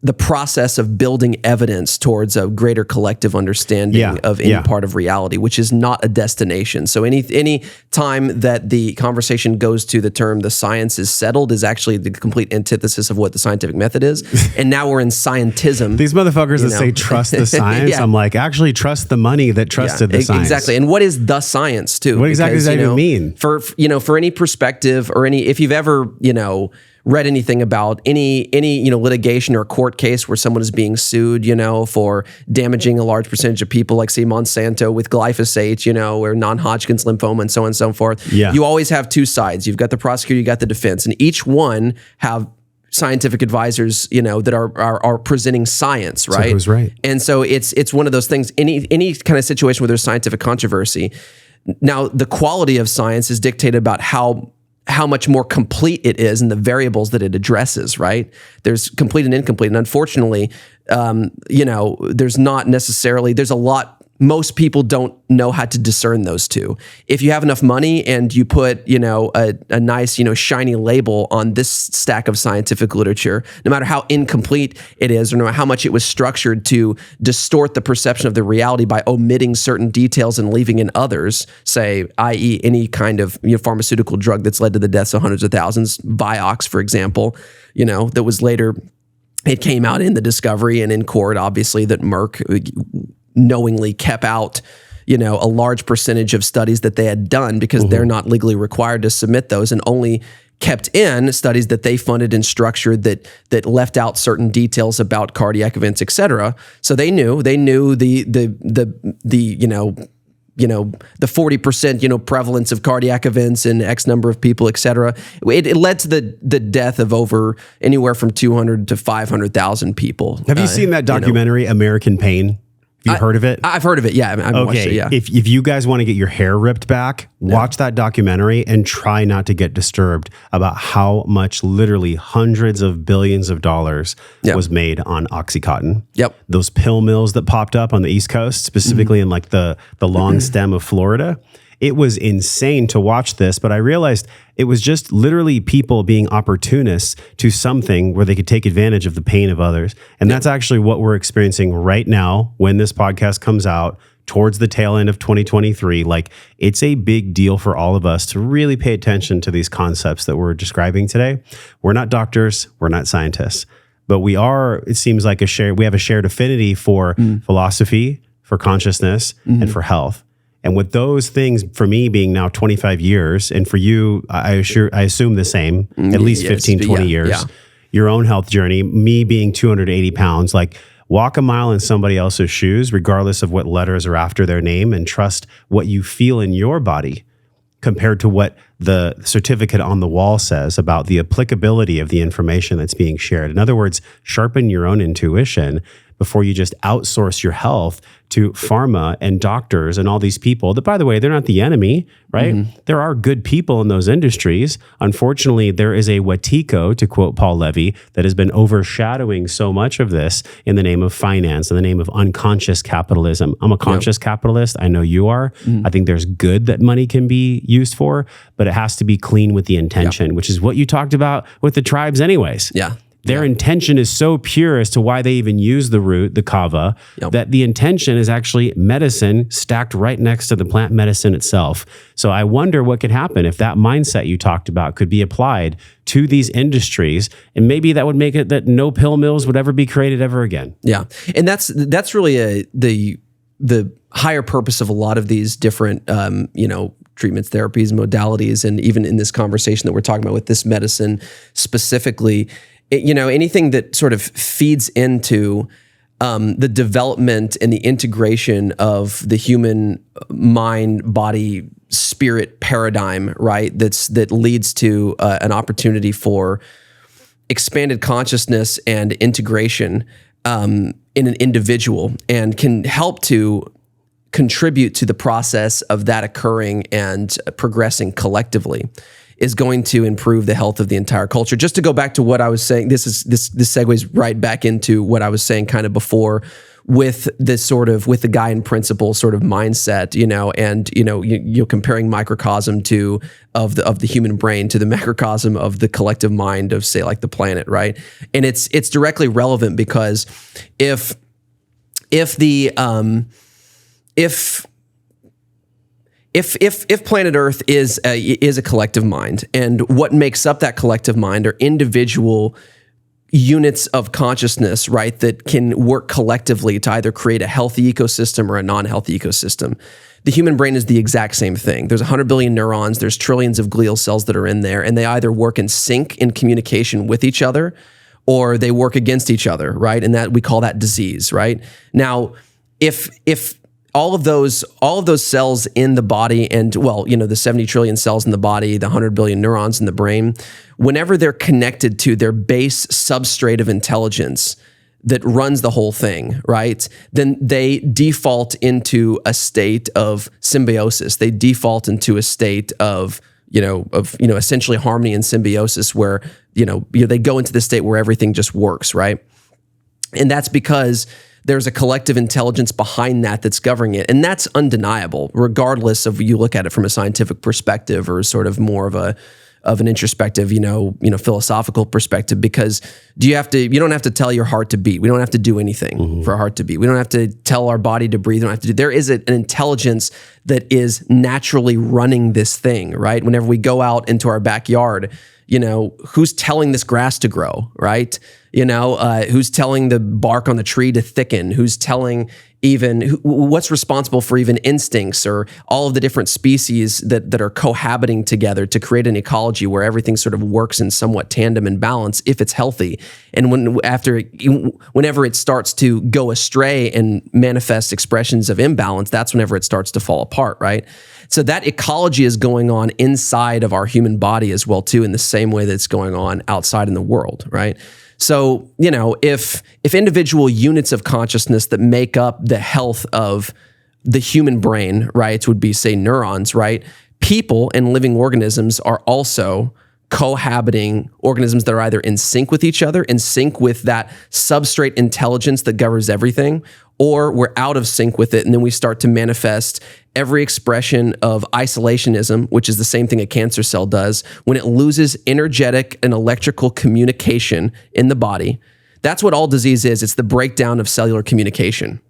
the process of building evidence towards a greater collective understanding of any part of reality, which is not a destination. So any time that the conversation goes to the term the science is settled is actually the complete antithesis of what the scientific method is. And now we're in scientism. These motherfuckers that say trust the science, I'm like, actually trust the money that trusted the science. Exactly. And what is the science too? What exactly does that even mean? For any perspective or if you've ever, read anything about any litigation or court case where someone is being sued, for damaging a large percentage of people, like say Monsanto with glyphosate, or non-Hodgkin's lymphoma and so on and so forth. Yeah. You always have two sides. You've got the prosecutor, you got the defense, and each one have scientific advisors, that are presenting science, right? So who's right? And so it's one of those things. Any kind of situation where there's scientific controversy. Now, the quality of science is dictated about how much more complete it is and the variables that it addresses, right? There's complete and incomplete. And unfortunately, there's not necessarily, there's a lot, most people don't know how to discern those two. If you have enough money and you put, a nice, shiny label on this stack of scientific literature, no matter how incomplete it is, or no matter how much it was structured to distort the perception of the reality by omitting certain details and leaving in others, say, i.e. any kind of pharmaceutical drug that's led to the deaths of hundreds of thousands, Vioxx, for example, that was later, it came out in the discovery and in court, obviously, that Merck knowingly kept out, a large percentage of studies that they had done because they're not legally required to submit those, and only kept in studies that they funded and structured that left out certain details about cardiac events, et cetera. So they knew the 40%, prevalence of cardiac events in X number of people, et cetera. It led to the death of over anywhere from 200 to 500,000 people. Have you seen that documentary, American Pain? Have you heard of it? I've heard of it. Yeah. I've watched it. Yeah. If you guys want to get your hair ripped back, watch that documentary and try not to get disturbed about how much, literally hundreds of billions of dollars was made on Oxycontin. Yep. Those pill mills that popped up on the East Coast, specifically in the long stem of Florida. It was insane to watch this, but I realized it was just literally people being opportunists to something where they could take advantage of the pain of others. And that's actually what we're experiencing right now when this podcast comes out, towards the tail end of 2023. Like, it's a big deal for all of us to really pay attention to these concepts that we're describing today. We're not doctors, we're not scientists, but we are, it seems like we have a shared affinity for philosophy, for consciousness, and for health. And with those things, for me being now 25 years, and for you, I assume the same, at least 15, 20 years, your own health journey, me being 280 pounds, like, walk a mile in somebody else's shoes, regardless of what letters are after their name, and trust what you feel in your body compared to what the certificate on the wall says about the applicability of the information that's being shared. In other words, sharpen your own intuition before you just outsource your health to pharma and doctors and all these people that, by the way, they're not the enemy, right? There are good people in those industries. Unfortunately, there is a Wetiko, to quote Paul Levy, that has been overshadowing so much of this in the name of finance, in the name of unconscious capitalism. I'm a conscious capitalist. I know you are. I think there's good that money can be used for, but it has to be clean with the intention, which is what you talked about with the tribes anyways. Their intention is so pure as to why they even use the root, the kava, that the intention is actually medicine stacked right next to the plant medicine itself. So I wonder what could happen if that mindset you talked about could be applied to these industries, and maybe that would make it that no pill mills would ever be created ever again. Yeah, and that's really the higher purpose of a lot of these different treatments, therapies, modalities, and even in this conversation that we're talking about with this medicine specifically. Anything that sort of feeds into the development and the integration of the human mind, body, spirit paradigm, right? That leads to an opportunity for expanded consciousness and integration in an individual, and can help to contribute to the process of that occurring and progressing collectively, is going to improve the health of the entire culture. Just to go back to what I was saying, this segues right back into what I was saying kind of before, with the guy in principle sort of mindset, and you're comparing microcosm of the human brain to the macrocosm of the collective mind of, say, like the planet, right? And it's directly relevant because if planet Earth is a collective mind, and what makes up that collective mind are individual units of consciousness, right, that can work collectively to either create a healthy ecosystem or a non-healthy ecosystem. The human brain is the exact same thing. There's 100 billion neurons, there's trillions of glial cells that are in there, and they either work in sync in communication with each other, or they work against each other, right? And that we call that disease, right? Now, if all of those cells in the body, and the 70 trillion cells in the body, the 100 billion neurons in the brain, whenever they're connected to their base substrate of intelligence that runs the whole thing, right? Then they default into a state of symbiosis. They default into a state of essentially harmony and symbiosis, where they go into the state where everything just works, right? And that's because there's a collective intelligence behind that that's governing it. And that's undeniable, regardless of you look at it from a scientific perspective or sort of more of an introspective, philosophical perspective, because you don't have to tell your heart to beat. We don't have to do anything for a heart to beat. We don't have to tell our body to breathe. There is an intelligence that is naturally running this thing, right? Whenever we go out into our backyard, who's telling this grass to grow, right? Who's telling the bark on the tree to thicken? Who's telling what's responsible for even instincts, or all of the different species that are cohabiting together to create an ecology where everything sort of works in somewhat tandem and balance if it's healthy. And whenever it starts to go astray and manifest expressions of imbalance, that's whenever it starts to fall apart, right? So that ecology is going on inside of our human body as well too, in the same way that it's going on outside in the world, right? So, if individual units of consciousness that make up the health of the human brain, right, would be, say, neurons, right? People and living organisms are also cohabiting organisms that are either in sync with each other, in sync with that substrate intelligence that governs everything, or we're out of sync with it, and then we start to manifest every expression of isolationism, which is the same thing a cancer cell does, when it loses energetic and electrical communication in the body. That's what all disease is. It's the breakdown of cellular communication.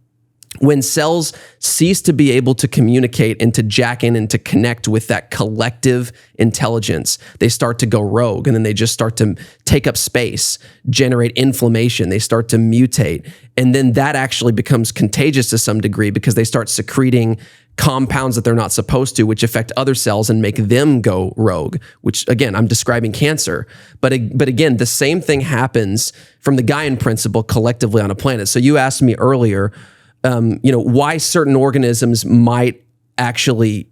When cells cease to be able to communicate and to jack in and to connect with that collective intelligence, they start to go rogue, and then they just start to take up space, generate inflammation. They start to mutate. And then that actually becomes contagious to some degree because they start secreting compounds that they're not supposed to, which affect other cells and make them go rogue, which again, I'm describing cancer. But again, the same thing happens from the Gaian principle collectively on a planet. So you asked me earlier, why certain organisms might actually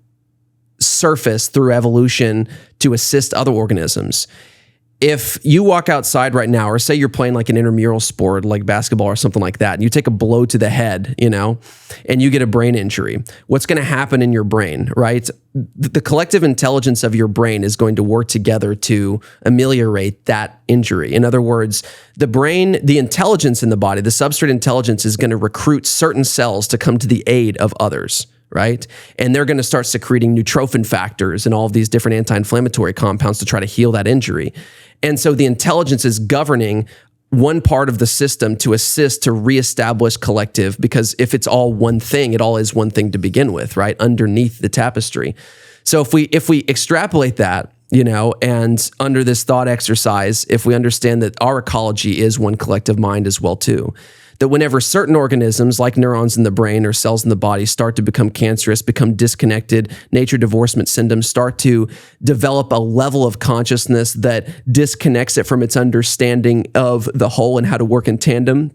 surface through evolution to assist other organisms. If you walk outside right now, or say you're playing like an intramural sport, like basketball or something like that, and you take a blow to the head, and you get a brain injury, what's going to happen in your brain, right? The collective intelligence of your brain is going to work together to ameliorate that injury. In other words, the brain, the intelligence in the body, the substrate intelligence is going to recruit certain cells to come to the aid of others, right? And they're going to start secreting neutrophin factors and all of these different anti-inflammatory compounds to try to heal that injury. And so the intelligence is governing one part of the system to assist to reestablish collective, because if it's all one thing, it all is one thing to begin with, right? Underneath the tapestry. So if we extrapolate that, and under this thought exercise, if we understand that our ecology is one collective mind as well too, that whenever certain organisms like neurons in the brain or cells in the body start to become cancerous, become disconnected, nature divorcement syndromes start to develop a level of consciousness that disconnects it from its understanding of the whole and how to work in tandem,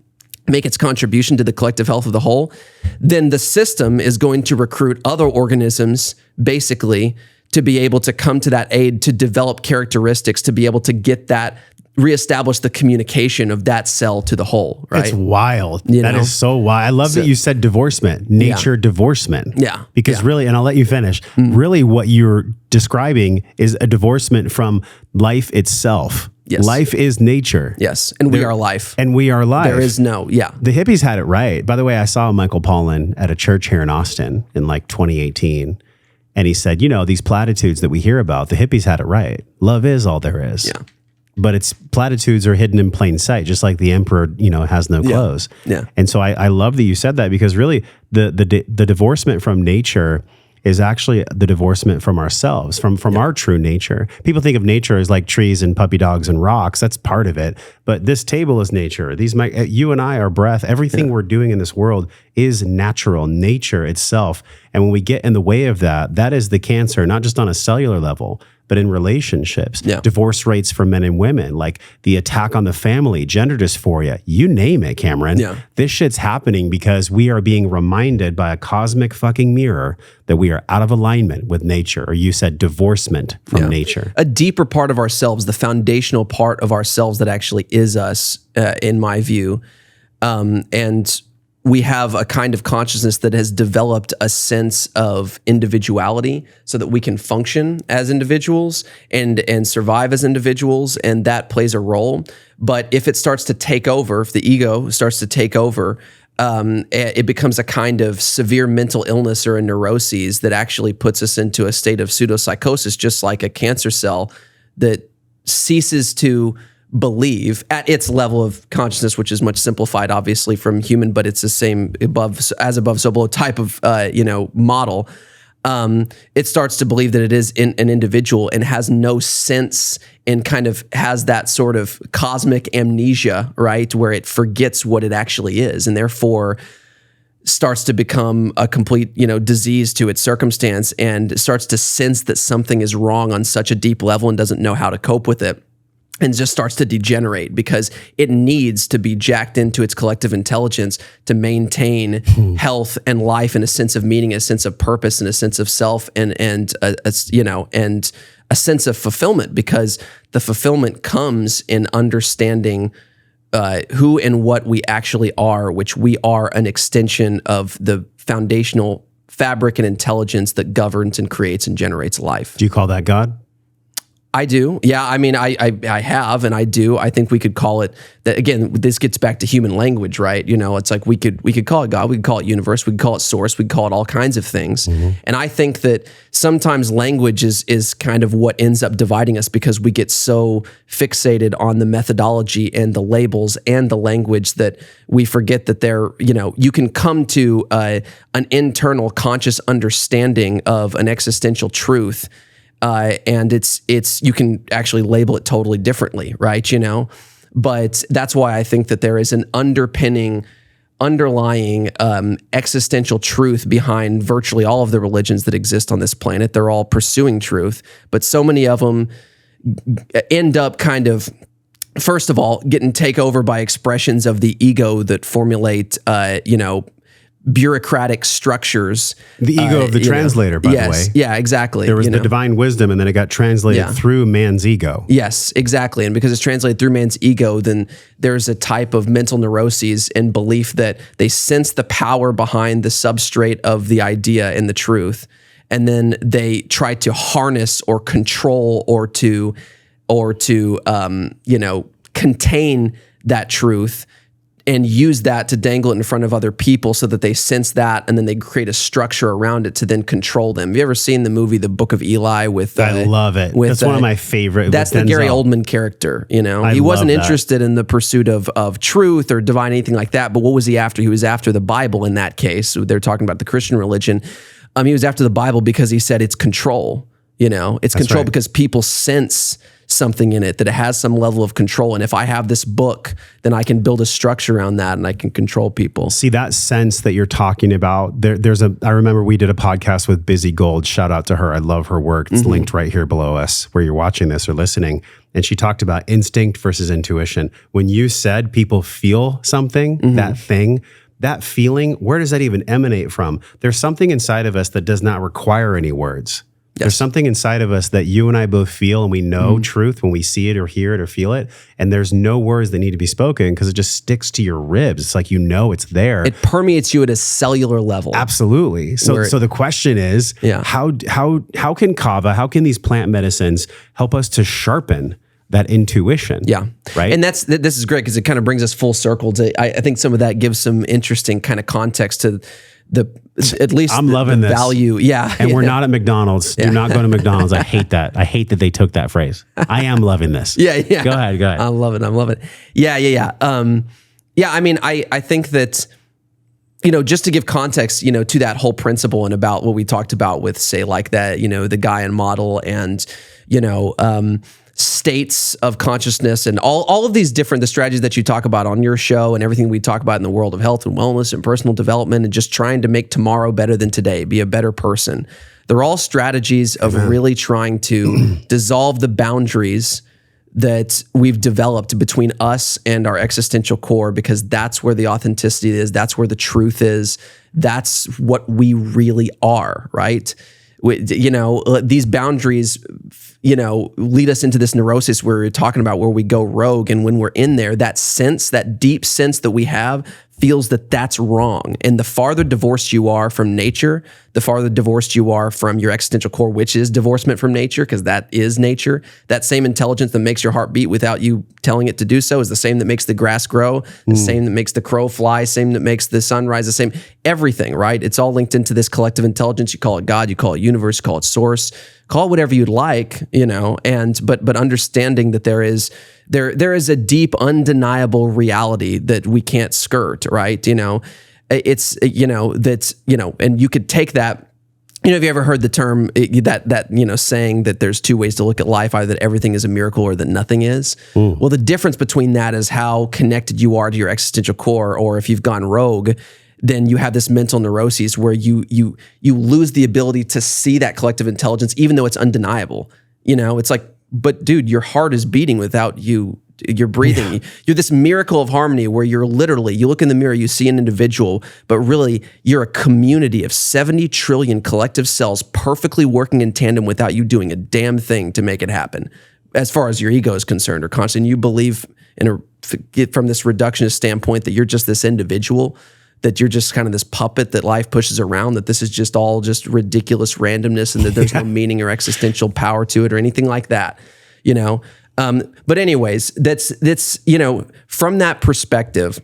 make its contribution to the collective health of the whole, then the system is going to recruit other organisms basically to be able to come to that aid, to develop characteristics, to be able to get that, reestablish the communication of that cell to the whole, right? It's wild. That is so wild. I love that you said divorcement, nature divorcement. Yeah. Because really, and I'll let you finish, really what you're describing is a divorcement from life itself. Yes. Life is nature. Yes. And we are life. And we are life. There is no, The hippies had it right. By the way, I saw Michael Pollan at a church here in Austin in like 2018. And he said, these platitudes that we hear about, the hippies had it right. Love is all there is. Yeah. But its platitudes are hidden in plain sight, just like the emperor, has no clothes. Yeah. And so I love that you said that, because really the divorcement from nature is actually the divorcement from ourselves, from our true nature. People think of nature as like trees and puppy dogs and rocks. That's part of it. But this table is nature. You and I, our breath, everything we're doing in this world is natural, nature itself. And when we get in the way of that, that is the cancer, not just on a cellular level, but in relationships, divorce rates for men and women, like the attack on the family, gender dysphoria, you name it, Cameron. Yeah. This shit's happening because we are being reminded by a cosmic fucking mirror that we are out of alignment with nature, or you said divorcement from nature. A deeper part of ourselves, the foundational part of ourselves that actually is us, in my view. And we have a kind of consciousness that has developed a sense of individuality so that we can function as individuals and survive as individuals, and that plays a role. But if it starts to take over, if the ego starts to take over, it becomes a kind of severe mental illness or a neuroses that actually puts us into a state of pseudopsychosis, just like a cancer cell that ceases to believe at its level of consciousness, which is much simplified, obviously, from human, but it's the same above, so below type of, model. It starts to believe that it is an individual and has no sense and kind of has that sort of cosmic amnesia, right? Where it forgets what it actually is, and therefore starts to become a complete, disease to its circumstance, and starts to sense that something is wrong on such a deep level and doesn't know how to cope with it. And just starts to degenerate because it needs to be jacked into its collective intelligence to maintain health and life and a sense of meaning, a sense of purpose, and a sense of self, and a sense of fulfillment. Because the fulfillment comes in understanding who and what we actually are, which we are an extension of the foundational fabric and intelligence that governs and creates and generates life. Do you call that God? I do. Yeah. I mean, I have, and I do. I think we could call it that again. This gets back to human language, right? You know, it's like we could call it God, we could call it universe, we could call it source, we could call it all kinds of things. And I think that sometimes language is kind of what ends up dividing us because we get so fixated on the methodology and the labels and the language that we forget that you can come to an internal conscious understanding of an existential truth. And it's you can actually label it totally differently, right? You know, but that's why I think that there is an underlying existential truth behind virtually all of the religions that exist on this planet. They're all pursuing truth, but so many of them end up kind of, first of all, getting taken over by expressions of the ego that formulate, bureaucratic structures. The ego of the translator, by the way. Yeah, exactly. There was the divine wisdom, and then it got translated through man's ego. Yes, exactly. And because it's translated through man's ego, then there's a type of mental neuroses and belief that they sense the power behind the substrate of the idea and the truth. And then they try to harness or control or to contain that truth and use that to dangle it in front of other people so that they sense that, and then they create a structure around it to then control them. Have you ever seen the movie The Book of Eli with I love it. That's one of my favorite. That's the Gary Oldman character, you know. He wasn't interested in the pursuit of truth or divine anything like that, but what was he after? He was after the Bible in that case. They're talking about the Christian religion. He was after the Bible because he said it's control, you know. It's control because people sense something in it, that it has some level of control. And if I have this book, then I can build a structure around that and I can control people. See, that sense that you're talking about, I remember we did a podcast with Busy Gold. Shout out to her. I love her work. It's linked right here below us where you're watching this or listening. And she talked about instinct versus intuition. When you said people feel something, that thing, that feeling, where does that even emanate from? There's something inside of us that does not require any words. Yes. There's something inside of us that you and I both feel, and we know truth when we see it or hear it or feel it. And there's no words that need to be spoken because it just sticks to your ribs. It's like, it's there. It permeates you at a cellular level. Absolutely. So the question is, how can Kava, how can these plant medicines help us to sharpen that intuition? Yeah. Right. And this is great because it kind of brings us full circle to, I think some of that gives some interesting kind of context to at least I'm loving this value. Yeah. And we're not at McDonald's. Do not go to McDonald's. I hate that. I hate that they took that phrase. I am loving this. Yeah. Go ahead. I'm loving it. Yeah. I mean, I think that, just to give context, to that whole principle and about what we talked about with, say, like that, the Gaian model and, states of consciousness and all of these the strategies that you talk about on your show and everything we talk about in the world of health and wellness and personal development and just trying to make tomorrow better than today, be a better person. They're all strategies of really trying to dissolve the boundaries that we've developed between us and our existential core, because that's where the authenticity is. That's where the truth is. That's what we really are, right? These boundaries, lead us into this neurosis where we're talking about where we go rogue. And when we're in there, that deep sense that we have feels that that's wrong. And the farther divorced you are from nature, the farther divorced you are from your existential core, which is divorcement from nature, because that is nature. That same intelligence that makes your heart beat without you telling it to do so is the same that makes the grass grow, the same that makes the crow fly, same that makes the sun rise, the same, everything, right? It's all linked into this collective intelligence. You call it God, you call it universe, call it source, call it whatever you'd like, but understanding that there is a deep, undeniable reality that we can't skirt, right? It's, and you could take that, have you ever heard the term, saying that there's two ways to look at life, either that everything is a miracle or that nothing is? Well, the difference between that is how connected you are to your existential core, or if you've gone rogue, then you have this mental neuroses where you lose the ability to see that collective intelligence, even though it's undeniable. It's like, but dude, your heart is beating without you. You're breathing. Yeah. You're this miracle of harmony where you're literally, you look in the mirror, you see an individual, but really you're a community of 70 trillion collective cells perfectly working in tandem without you doing a damn thing to make it happen. As far as your ego is concerned or constant, you believe from this reductionist standpoint that you're just this individual, that you're just kind of this puppet that life pushes around, that this is just all just ridiculous randomness and that there's no meaning or existential power to it or anything like that. But anyways, that's, from that perspective,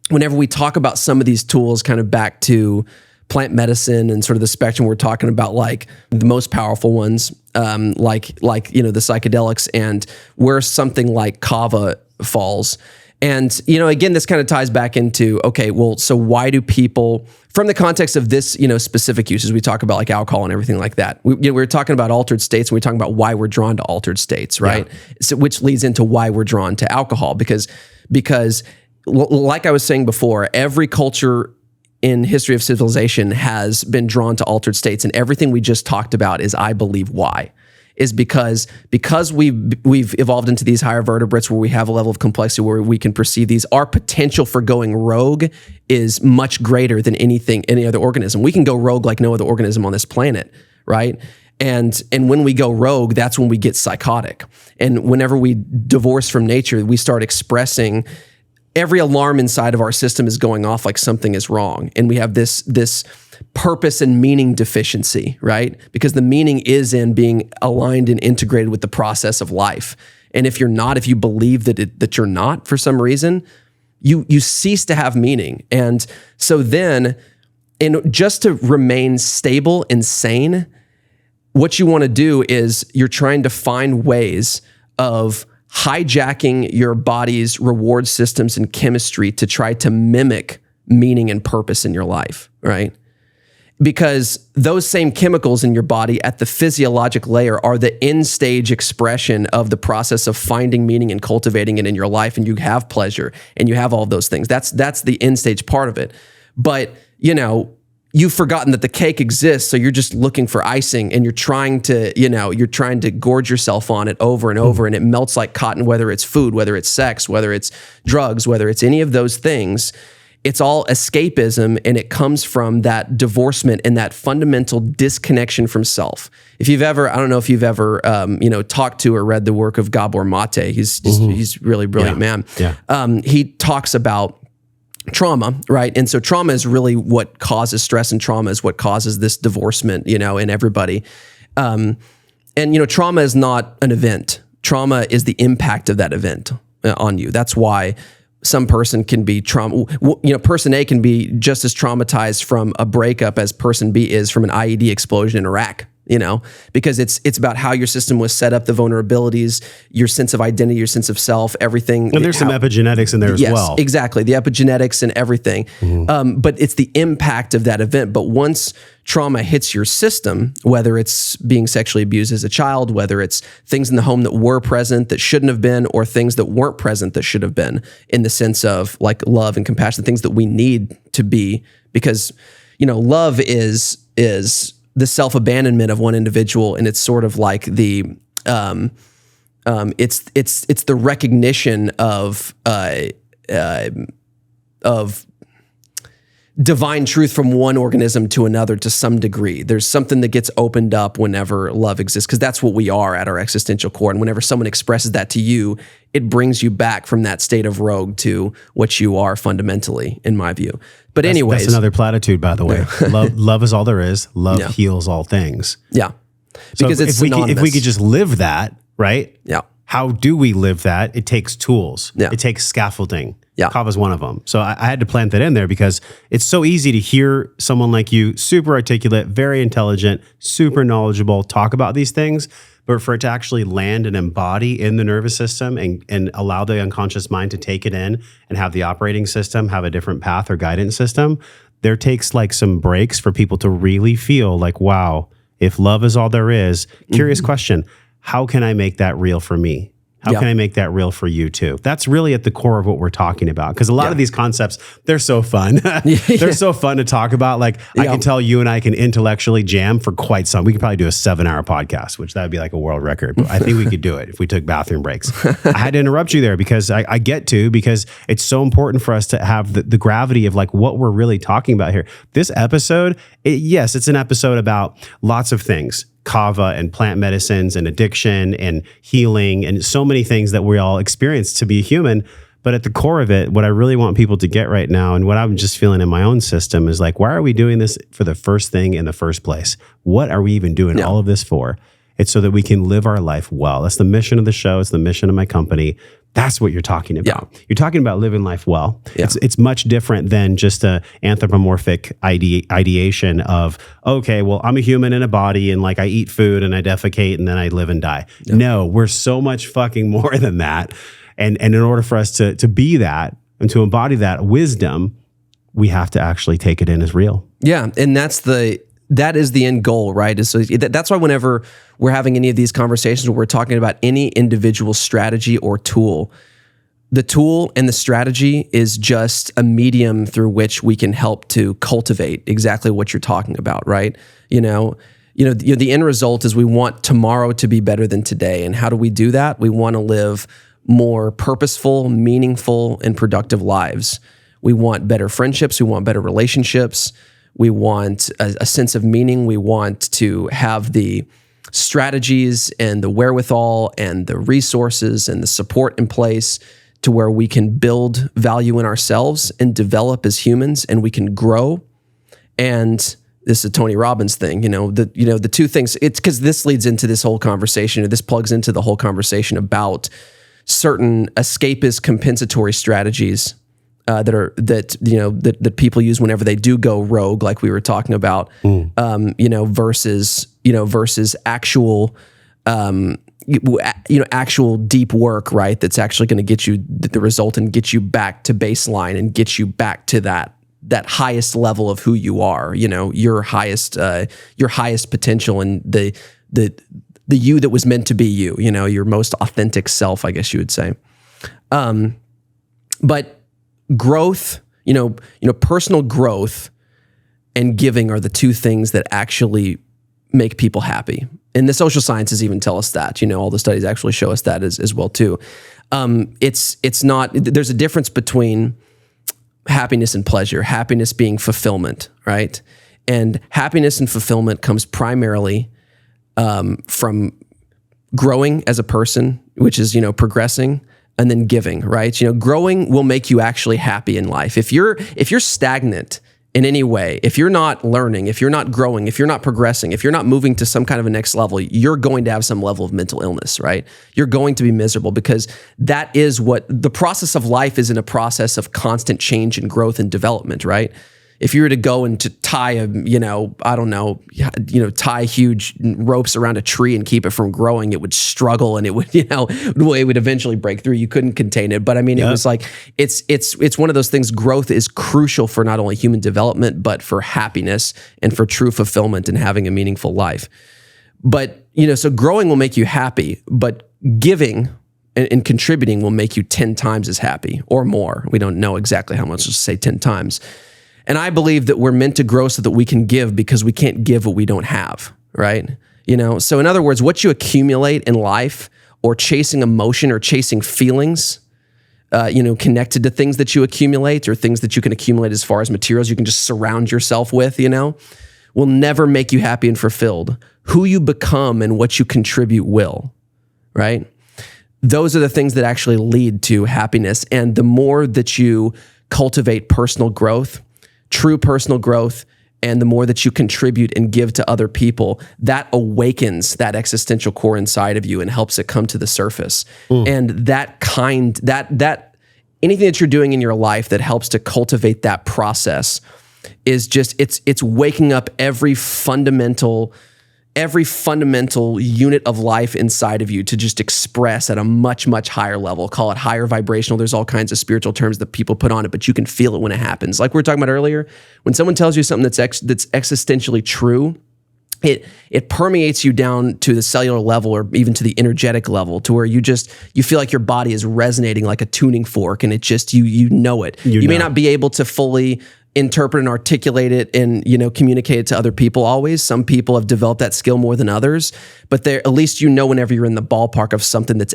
whenever we talk about some of these tools kind of back to plant medicine and sort of the spectrum, we're talking about like the most powerful ones, like the psychedelics, and where something like kava falls. And, again, this kind of ties back into, okay, well, so why do people, from the context of this, specific uses, we talk about like alcohol and everything like that. We're talking about altered states, and we're talking about why we're drawn to altered states, right? Yeah. So, which leads into why we're drawn to alcohol, because like I was saying before, every culture in history of civilization has been drawn to altered states, and everything we just talked about is, I believe, why. Is because we've evolved into these higher vertebrates where we have a level of complexity where we can perceive these. Our potential for going rogue is much greater than any other organism. We can go rogue like no other organism on this planet, right? And when we go rogue, that's when we get psychotic. And whenever we divorce from nature, we start expressing, every alarm inside of our system is going off like something is wrong. And we have this purpose and meaning deficiency, right? Because the meaning is in being aligned and integrated with the process of life. And if you believe that you're not for some reason, you cease to have meaning. And so then, just to remain stable and sane, what you want to do is you're trying to find ways of hijacking your body's reward systems and chemistry to try to mimic meaning and purpose in your life, right? Because those same chemicals in your body at the physiologic layer are the end stage expression of the process of finding meaning and cultivating it in your life. And you have pleasure and you have all those things. That's the end stage part of it. But, you've forgotten that the cake exists. So you're just looking for icing, and you're trying to gorge yourself on it over and over. And it melts like cotton, whether it's food, whether it's sex, whether it's drugs, whether it's any of those things. It's all escapism, and it comes from that divorcement and that fundamental disconnection from self. I don't know if you've ever, talked to or read the work of Gabor Mate. He's really brilliant man. Yeah. He talks about trauma, right? And so trauma is really what causes stress, and trauma is what causes this divorcement, in everybody. And trauma is not an event. Trauma is the impact of that event on you. That's why some person can be person A can be just as traumatized from a breakup as person B is from an IED explosion in Iraq, because it's about how your system was set up, the vulnerabilities, your sense of identity, your sense of self, everything. And there's some epigenetics in there as well. Yes, exactly. The epigenetics and everything. Mm-hmm. But it's the impact of that event. But once trauma hits your system, whether it's being sexually abused as a child, whether it's things in the home that were present that shouldn't have been, or things that weren't present that should have been, in the sense of like love and compassion, things that we need to be, because, love is the self-abandonment of one individual, and it's sort of like the it's the recognition of divine truth from one organism to another to some degree. There's something that gets opened up whenever love exists, because that's what we are at our existential core. And whenever someone expresses that to you, it brings you back from that state of rogue to what you are fundamentally, in my view. But anyways, that's another platitude, by the way. Love is all there is. Love heals all things. Yeah, so because if we could just live that, right? Yeah. How do we live that? It takes tools. Yeah. It takes scaffolding. Yeah. Kava's one of them. So I had to plant that in there, because it's so easy to hear someone like you, super articulate, very intelligent, super knowledgeable, talk about these things, but for it to actually land and embody in the nervous system and allow the unconscious mind to take it in and have the operating system have a different path or guidance system, there takes like some breaks for people to really feel like, wow, if love is all there is, curious question, how can I make that real for me? How can I make that real for you too? That's really at the core of what we're talking about. Because a lot of these concepts, they're so fun. They're so fun to talk about. Like I can tell you and I can intellectually jam for quite some. We could probably do a 7-hour podcast, which that would be like a world record. But I think we could do it if we took bathroom breaks. I had to interrupt you there because because it's so important for us to have the gravity of like what we're really talking about here. This episode, it's an episode about lots of things. Kava and plant medicines and addiction and healing and so many things that we all experience to be human. But at the core of it, what I really want people to get right now, and what I'm just feeling in my own system, is like, why are we doing this for the first thing in the first place? What are we even doing all of this for? It's so that we can live our life well. That's the mission of the show. It's the mission of my company. That's what you're talking about. Yeah. You're talking about living life well. Yeah. It's much different than just a anthropomorphic ideation of, okay, well, I'm a human in a body and like I eat food and I defecate and then I live and die. Yeah. No, we're so much fucking more than that. And in order for us to be that and to embody that wisdom, we have to actually take it in as real. Yeah, and that is the end goal, right? So that's why whenever we're having any of these conversations where we're talking about any individual strategy or tool, the tool and the strategy is just a medium through which we can help to cultivate exactly what you're talking about, right? The end result is we want tomorrow to be better than today. And how do we do that? We want to live more purposeful, meaningful, and productive lives. We want better friendships. We want better relationships. We want a sense of meaning. We want to have the strategies and the wherewithal and the resources and the support in place to where we can build value in ourselves and develop as humans, and we can grow. And this is a Tony Robbins thing, the two things. It's because this leads into this whole conversation, or this plugs into the whole conversation about certain escapist compensatory strategies that people use whenever they do go rogue, like we were talking about, versus actual, actual deep work, right? That's actually going to get you the result and get you back to baseline and get you back to that highest level of who you are, your highest potential and the you that was meant to be you, your most authentic self, I guess you would say. But growth, personal growth and giving are the two things that actually make people happy. And the social sciences even tell us that, all the studies actually show us that as well too. It's not, there's a difference between happiness and pleasure, happiness being fulfillment, right? And happiness and fulfillment comes primarily from growing as a person, which is, progressing, and then giving, right? Growing will make you actually happy in life. If you're stagnant in any way, if you're not learning, if you're not growing, if you're not progressing, if you're not moving to some kind of a next level, you're going to have some level of mental illness, right? You're going to be miserable, because that is what the process of life is, in a process of constant change and growth and development, right? If you were to go and to tie tie huge ropes around a tree and keep it from growing, it would struggle and it would, it would eventually break through. You couldn't contain it. But I mean, It was like, it's one of those things. Growth is crucial for not only human development, but for happiness and for true fulfillment and having a meaningful life. But, so growing will make you happy, but giving and contributing will make you 10 times as happy or more. We don't know exactly how much, let's say 10 times. And I believe that we're meant to grow so that we can give, because we can't give what we don't have, right? So in other words, what you accumulate in life, or chasing emotion or chasing feelings, connected to things that you accumulate, or things that you can accumulate as far as materials you can just surround yourself with, will never make you happy and fulfilled. Who you become and what you contribute will, right? Those are the things that actually lead to happiness. And the more that you cultivate personal growth, true personal growth, and the more that you contribute and give to other people, that awakens that existential core inside of you and helps it come to the surface. And that anything that you're doing in your life that helps to cultivate that process is just, it's waking up every fundamental unit of life inside of you to just express at a much, much higher level. Call it higher vibrational. There's all kinds of spiritual terms that people put on it, but you can feel it when it happens. Like we were talking about earlier, when someone tells you something that's existentially true, it permeates you down to the cellular level, or even to the energetic level, to where you feel like your body is resonating like a tuning fork, and it just, you know it. You may not be able to fully interpret and articulate it and, communicate it to other people always. Some people have developed that skill more than others, but at least whenever you're in the ballpark of something that's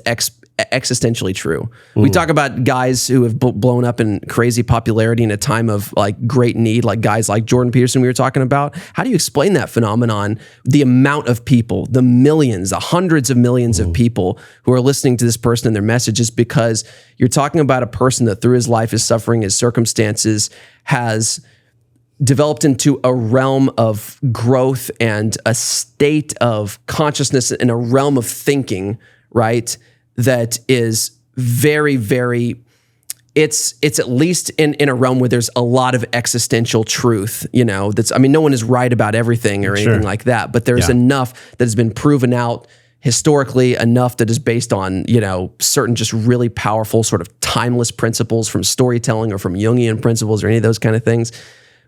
existentially true. We talk about guys who have blown up in crazy popularity in a time of like great need, like guys like Jordan Peterson we were talking about. How do you explain that phenomenon? The amount of people, the millions, the hundreds of millions of people who are listening to this person and their messages, because you're talking about a person that through his life, his suffering, his circumstances, has developed into a realm of growth and a state of consciousness and a realm of thinking, right? That is very, very, it's at least in a realm where there's a lot of existential truth, no one is right about everything or anything like that, but there's enough that has been proven out historically, enough that is based on, certain just really powerful sort of timeless principles from storytelling or from Jungian principles or any of those kind of things,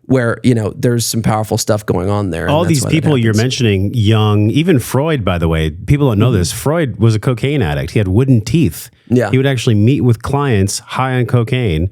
where, there's some powerful stuff going on there. All these people you're mentioning, Jung, even Freud, by the way, people don't know this. Freud was a cocaine addict. He had wooden teeth. Yeah. He would actually meet with clients high on cocaine.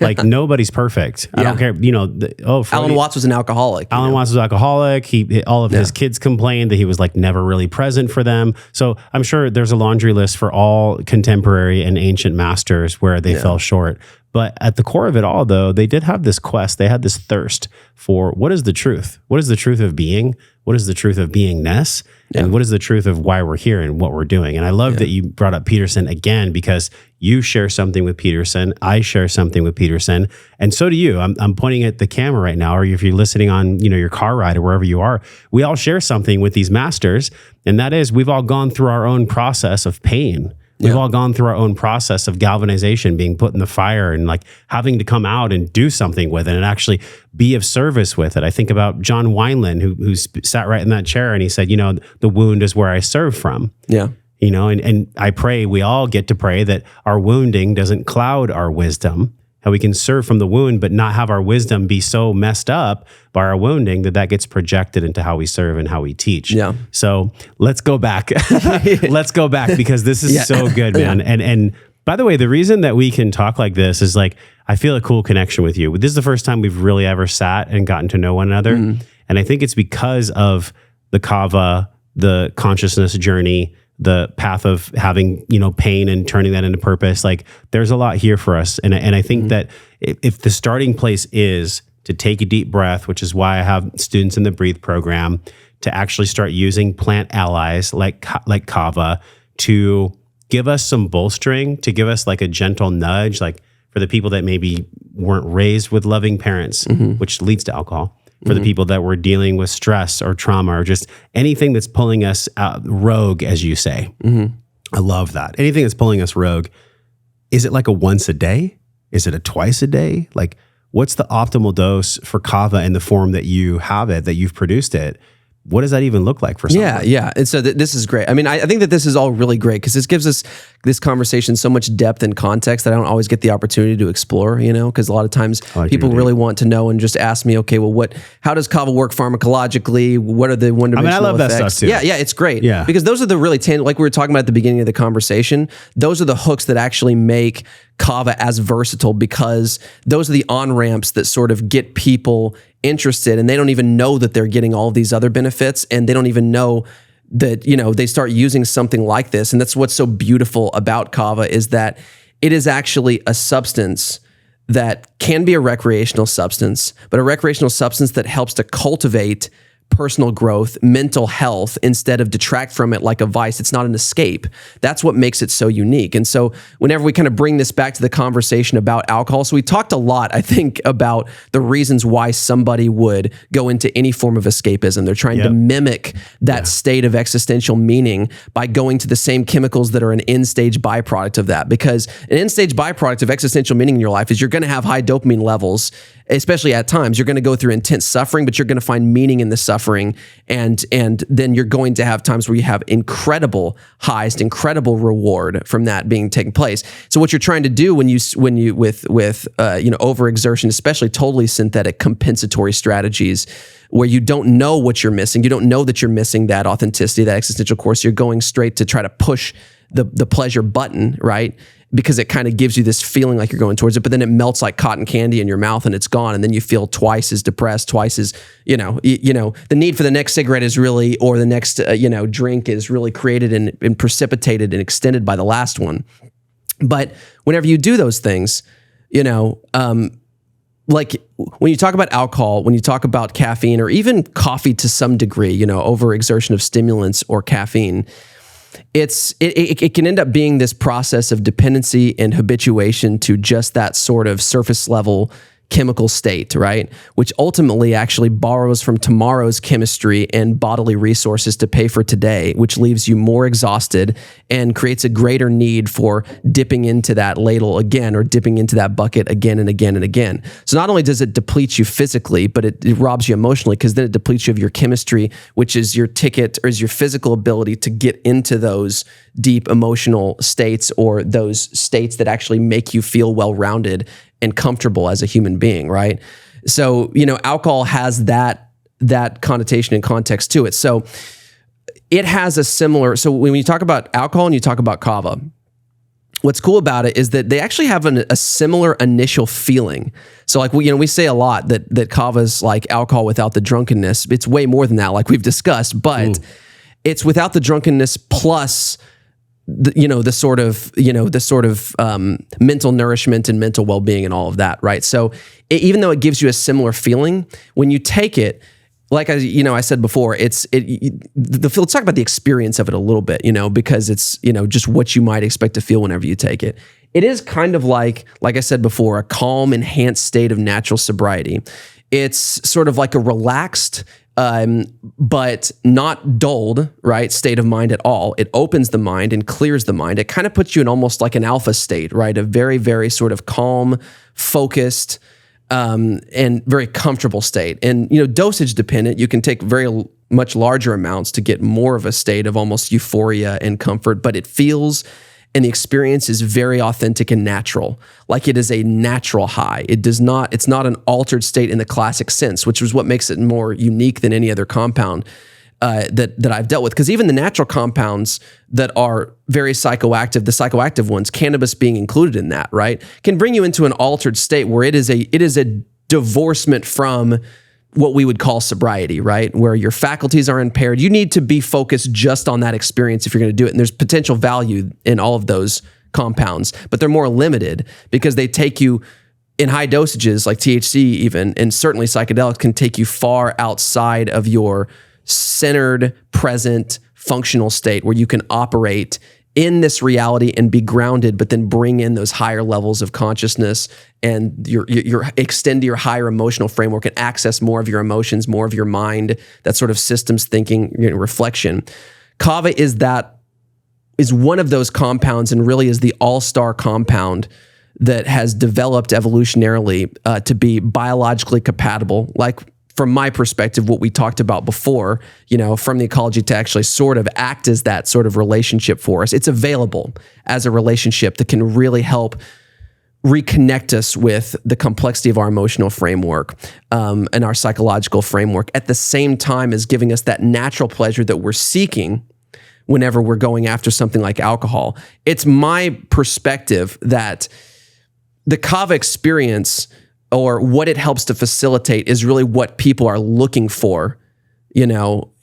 Like, nobody's perfect. I don't care. Freud, Alan Watts was an alcoholic. Alan Watts was alcoholic. All of his kids complained that he was like never really present for them. So I'm sure there's a laundry list for all contemporary and ancient masters where they fell short. But at the core of it all, though, they did have this quest. They had this thirst for what is the truth? What is the truth of being? What is the truth of beingness? And what is the truth of why we're here and what we're doing? And I love that you brought up Peterson again, because you share something with Peterson. I share something with Peterson. And so do you. I'm pointing at the camera right now, or if you're listening on your car ride or wherever you are, we all share something with these masters. And that is, we've all gone through our own process of pain. We've all gone through our own process of galvanization, being put in the fire and like having to come out and do something with it and actually be of service with it. I think about John Wineland, who sat right in that chair, and he said, the wound is where I serve from. Yeah. And I pray, we all get to pray that our wounding doesn't cloud our wisdom, how we can serve from the wound, but not have our wisdom be so messed up by our wounding that gets projected into how we serve and how we teach. Yeah. So let's go back. Let's go back, because this is so good, man. And by the way, the reason that we can talk like this is like, I feel a cool connection with you. This is the first time we've really ever sat and gotten to know one another. Mm-hmm. And I think it's because of the Kava, the consciousness journey, the path of having, pain and turning that into purpose. Like, there's a lot here for us. And I think that if the starting place is to take a deep breath, which is why I have students in the Breathe program, to actually start using plant allies like Kava to give us some bolstering, to give us like a gentle nudge, like for the people that maybe weren't raised with loving parents, which leads to alcohol. For the people that were dealing with stress or trauma or just anything that's pulling us rogue, as you say. I love that. Anything that's pulling us rogue. Is it like a once a day? Is it a twice a day? Like, what's the optimal dose for Kava in the form that you have it, that you've produced it? What does that even look like for someone? Yeah. And so this is great. I mean, I think that this is all really great because this gives us this conversation so much depth and context that I don't always get the opportunity to explore, because a lot of times people really want to know and just ask me, okay, well, how does Kava work pharmacologically? What are the one-dimensional effects? I love that stuff too. Yeah, it's great. Yeah. Because those are the really like we were talking about at the beginning of the conversation, those are the hooks that actually make Kava as versatile, because those are the on-ramps that sort of get people interested, and they don't even know that they're getting all these other benefits, and they don't even know that, they start using something like this. And that's what's so beautiful about Kava, is that it is actually a substance that can be a recreational substance, but a recreational substance that helps to cultivate personal growth, mental health, instead of detract from it like a vice. It's not an escape. That's what makes it so unique. And so whenever we kind of bring this back to the conversation about alcohol, so we talked a lot, I think, about the reasons why somebody would go into any form of escapism. They're trying to mimic that state of existential meaning by going to the same chemicals that are an end-stage byproduct of that. Because an end-stage byproduct of existential meaning in your life is you're going to have high dopamine levels, especially at times. You're going to go through intense suffering, but you're going to find meaning in the suffering. And then you're going to have times where you have incredible highs, incredible reward from that being taking place. So what you're trying to do when you with overexertion, especially totally synthetic compensatory strategies, where you don't know what you're missing, you don't know that you're missing that authenticity, that existential course, you're going straight to try to push the pleasure button, right? Because it kind of gives you this feeling like you're going towards it, but then it melts like cotton candy in your mouth and it's gone. And then you feel twice as depressed, twice as, the need for the next cigarette is really, or the next, drink is really created and precipitated and extended by the last one. But whenever you do those things, like when you talk about alcohol, when you talk about caffeine, or even coffee to some degree, overexertion of stimulants or caffeine, it can end up being this process of dependency and habituation to just that sort of surface level chemical state, right? Which ultimately actually borrows from tomorrow's chemistry and bodily resources to pay for today, which leaves you more exhausted and creates a greater need for dipping into that ladle again or dipping into that bucket again and again and again. So not only does it deplete you physically, but it robs you emotionally, because then it depletes you of your chemistry, which is your ticket or is your physical ability to get into those deep emotional states or those states that actually make you feel well-rounded and comfortable as a human being, right? So, alcohol has that connotation and context to it. So it has a similar, so when you talk about alcohol and you talk about kava, what's cool about it is that they actually have a similar initial feeling. So like, we say a lot that kava is like alcohol without the drunkenness. It's way more than that, like we've discussed, but it's without the drunkenness plus the sort of mental nourishment and mental well-being and all of that, right? So even though it gives you a similar feeling, when you take it, like I said before, let's talk about the experience of it a little bit, because it's just what you might expect to feel whenever you take it. It is kind of like I said before, a calm, enhanced state of natural sobriety. It's sort of like a relaxed, but not dulled, right, state of mind at all. It opens the mind and clears the mind. It kind of puts you in almost like an alpha state, right? A very, very sort of calm, focused, and very comfortable state. And, dosage dependent, you can take very much larger amounts to get more of a state of almost euphoria and comfort, but it feels and the experience is very authentic and natural. Like it is a natural high. It's not an altered state in the classic sense, which is what makes it more unique than any other compound that I've dealt with. Because even the natural compounds that are very psychoactive, the psychoactive ones, cannabis being included in that, right, can bring you into an altered state where it is a divorcement from what we would call sobriety, right? Where your faculties are impaired. You need to be focused just on that experience if you're going to do it. And there's potential value in all of those compounds, but they're more limited because they take you in high dosages, like THC even, and certainly psychedelics can take you far outside of your centered, present, functional state where you can operate in this reality and be grounded, but then bring in those higher levels of consciousness and your extend to your higher emotional framework and access more of your emotions, more of your mind, that sort of systems thinking, reflection. Kava is one of those compounds and really is the all-star compound that has developed evolutionarily to be biologically compatible. Like from my perspective, what we talked about before, from the ecology to actually sort of act as that sort of relationship for us. It's available as a relationship that can really help reconnect us with the complexity of our emotional framework and our psychological framework at the same time as giving us that natural pleasure that we're seeking whenever we're going after something like alcohol. It's my perspective that the kava experience, or what it helps to facilitate, is really what people are looking for,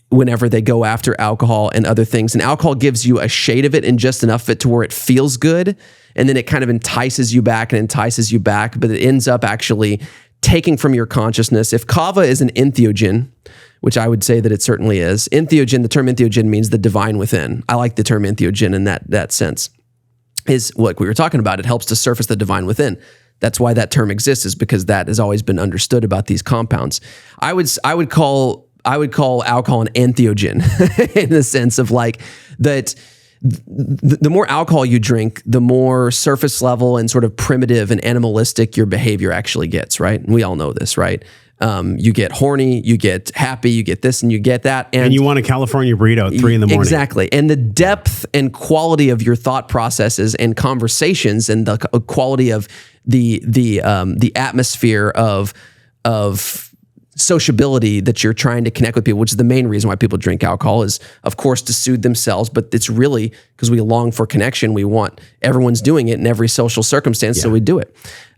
whenever they go after alcohol and other things. And alcohol gives you a shade of it and just enough of it to where it feels good. And then it kind of entices you back, but it ends up actually taking from your consciousness. If kava is an entheogen, which I would say that it certainly is, the term entheogen means the divine within. I like the term entheogen in that sense. Is what we were talking about. It helps to surface the divine within. That's why that term exists, is because that has always been understood about these compounds. I would call alcohol an entheogen in the sense of like that. The more alcohol you drink, the more surface level and sort of primitive and animalistic your behavior actually gets, right? And we all know this, right? You get horny, you get happy, you get this and you get that. And you want a California burrito at 3 a.m. Exactly. And the depth and quality of your thought processes and conversations and the quality of the atmosphere of sociability that you're trying to connect with people, which is the main reason why people drink alcohol, is of course to soothe themselves, but it's really because we long for connection. We want everyone's doing it in every social circumstance, so we do it.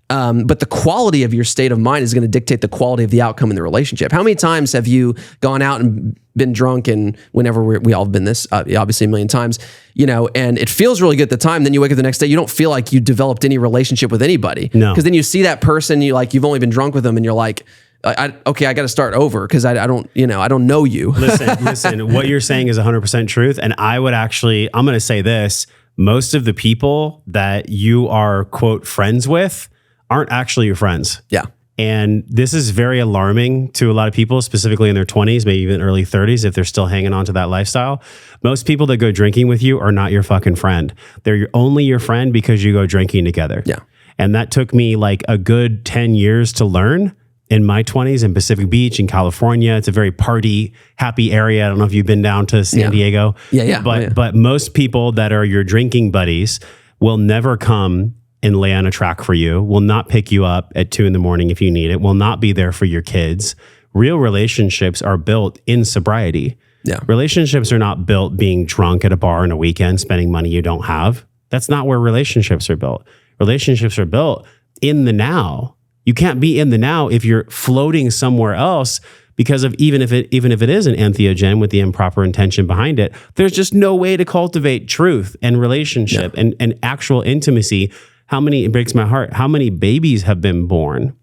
But the quality of your state of mind is going to dictate the quality of the outcome in the relationship. How many times have you gone out and been drunk, and whenever we all have been this, obviously a million times, and it feels really good at the time, then you wake up the next day, you don't feel like you developed any relationship with anybody. No. Because then you see that person, you've only been drunk with them, and you're like, I got to start over because I don't know you. Listen, what you're saying is 100% truth. And I'm going to say this, most of the people that you are, quote, friends with aren't actually your friends. Yeah. And this is very alarming to a lot of people, specifically in their 20s, maybe even early 30s, if they're still hanging on to that lifestyle. Most people that go drinking with you are not your fucking friend. They're only your friend because you go drinking together. Yeah. And that took me like a good 10 years to learn in my 20s in Pacific Beach in California. It's a very party, happy area. I don't know if you've been down to San Diego. Yeah. But most people that are your drinking buddies will never come and lay on a track for you, will not pick you up at 2 a.m. if you need it, will not be there for your kids. Real relationships are built in sobriety. Yeah. Relationships are not built being drunk at a bar on a weekend, spending money you don't have. That's not where relationships are built. Relationships are built in the now. You can't be in the now if you're floating somewhere else because of even if it is an entheogen with the improper intention behind it, there's just no way to cultivate truth and relationship and actual intimacy. It breaks my heart, how many babies have been born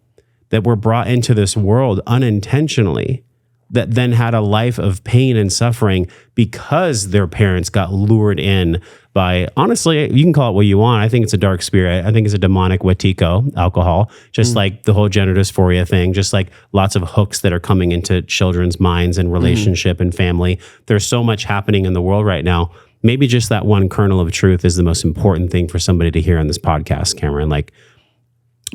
that were brought into this world unintentionally that then had a life of pain and suffering because their parents got lured in by, honestly, you can call it what you want. I think it's a dark spirit. I think it's a demonic Wetiko, alcohol, just like the whole gender dysphoria thing, just like lots of hooks that are coming into children's minds and relationship and family. There's so much happening in the world right now. Maybe just that one kernel of truth is the most important thing for somebody to hear on this podcast, Cameron. Like,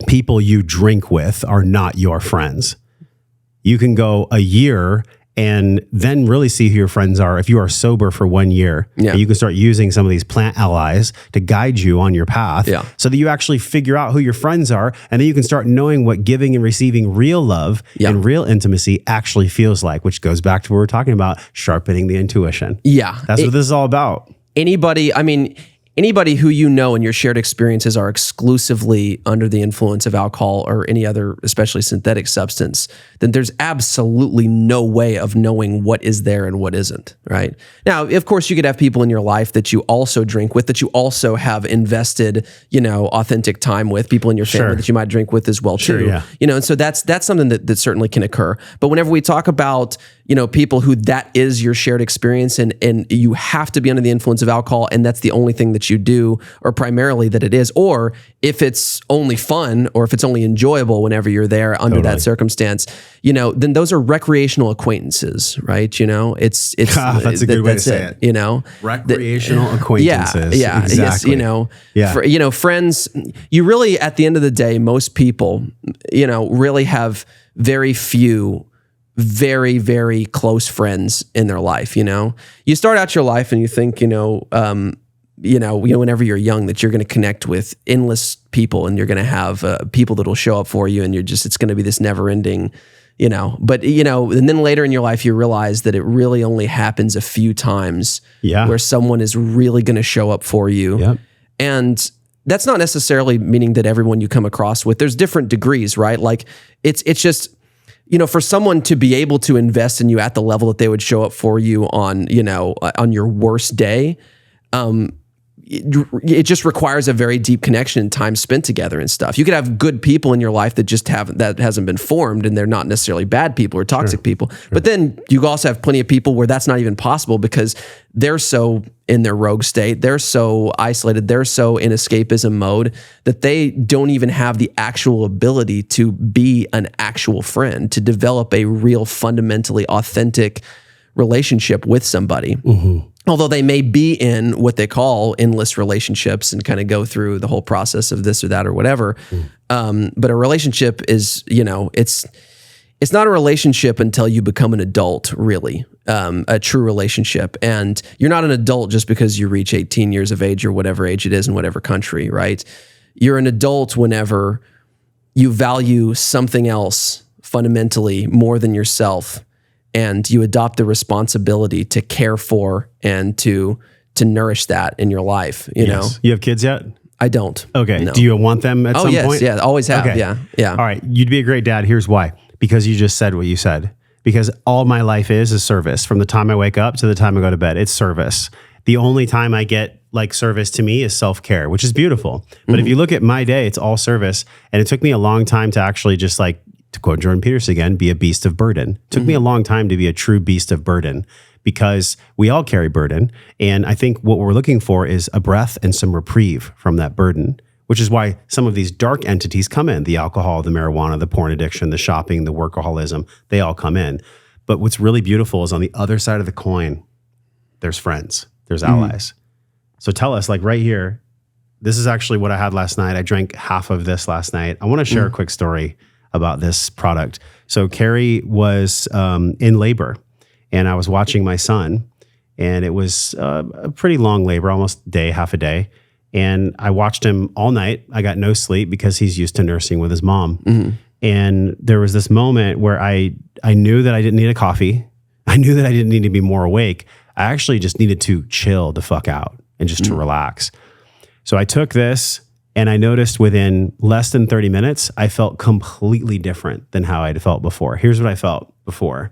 people you drink with are not your friends. You can go a year and then really see who your friends are if you are sober for 1 year. Yeah. And you can start using some of these plant allies to guide you on your path so that you actually figure out who your friends are. And then you can start knowing what giving and receiving real love and real intimacy actually feels like, which goes back to what we're talking about, sharpening the intuition. Yeah. That's what this is all about. Anybody who you know and your shared experiences are exclusively under the influence of alcohol or any other, especially synthetic substance, then there's absolutely no way of knowing what is there and what isn't, right? Now, of course, you could have people in your life that you also drink with, that you also have invested, authentic time with, people in your family that you might drink with as well too. Yeah. And so that's something that certainly can occur. But whenever we talk about, people who that is your shared experience and you have to be under the influence of alcohol and that's the only thing that you do, or primarily that it is, or if it's only fun or if it's only enjoyable whenever you're there under that circumstance, then those are recreational acquaintances, right? It's that's a good way to say it. Recreational acquaintances. Yeah. Exactly. Yes, friends, you really, at the end of the day, most people, really have very few very, very close friends in their life. You start out your life and you think, whenever you're young, that you're going to connect with endless people and you're going to have people that'll show up for you, and it's going to be this never ending, but and then later in your life, you realize that it really only happens a few times where someone is really going to show up for you. Yep. And that's not necessarily meaning that everyone you come across with, there's different degrees, right? Like it's just, for someone to be able to invest in you at the level that they would show up for you on, on your worst day, it just requires a very deep connection and time spent together and stuff. You could have good people in your life that hasn't been formed, and they're not necessarily bad people or toxic people. But then you also have plenty of people where that's not even possible because they're so in their rogue state, they're so isolated, they're so in escapism mode that they don't even have the actual ability to be an actual friend, to develop a real, fundamentally authentic relationship with somebody. Mm-hmm. Although they may be in what they call endless relationships and kind of go through the whole process of this or that or whatever. But a relationship is, it's not a relationship until you become an adult, really, a true relationship. And you're not an adult just because you reach 18 years of age or whatever age it is in whatever country, right? You're an adult whenever you value something else fundamentally more than yourself, and you adopt the responsibility to care for and to nourish that in your life. You know, you have kids yet? I don't. Okay. No. Do you want them at some point? Yeah, always have. Okay. Yeah. All right. You'd be a great dad. Here's why. Because you just said what you said. Because all my life is service. From the time I wake up to the time I go to bed, it's service. The only time I get like service to me is self-care, which is beautiful. But if you look at my day, it's all service. And it took me a long time to actually just like, to quote Jordan Peterson again, be a beast of burden. It took me a long time to be a true beast of burden, because we all carry burden. And I think what we're looking for is a breath and some reprieve from that burden. which is why some of these dark entities come in. The alcohol, the marijuana, the porn addiction, the shopping, the workaholism, they all come in. But what's really beautiful is on the other side of the coin, there's friends, there's allies. So tell us, like right here, this is actually what I had last night. I drank half of this last night. I want to share a quick story about this product. So Carrie was in labor, and I was watching my son, and it was a pretty long labor, almost day, half a day. And I watched him all night. I got no sleep because he's used to nursing with his mom. And there was this moment where I knew that I didn't need a coffee. I knew that I didn't need to be more awake. I actually just needed to chill the fuck out and just to relax. So I took this, and I noticed within less than 30 minutes, I felt completely different than how I'd felt before. Here's what I felt before: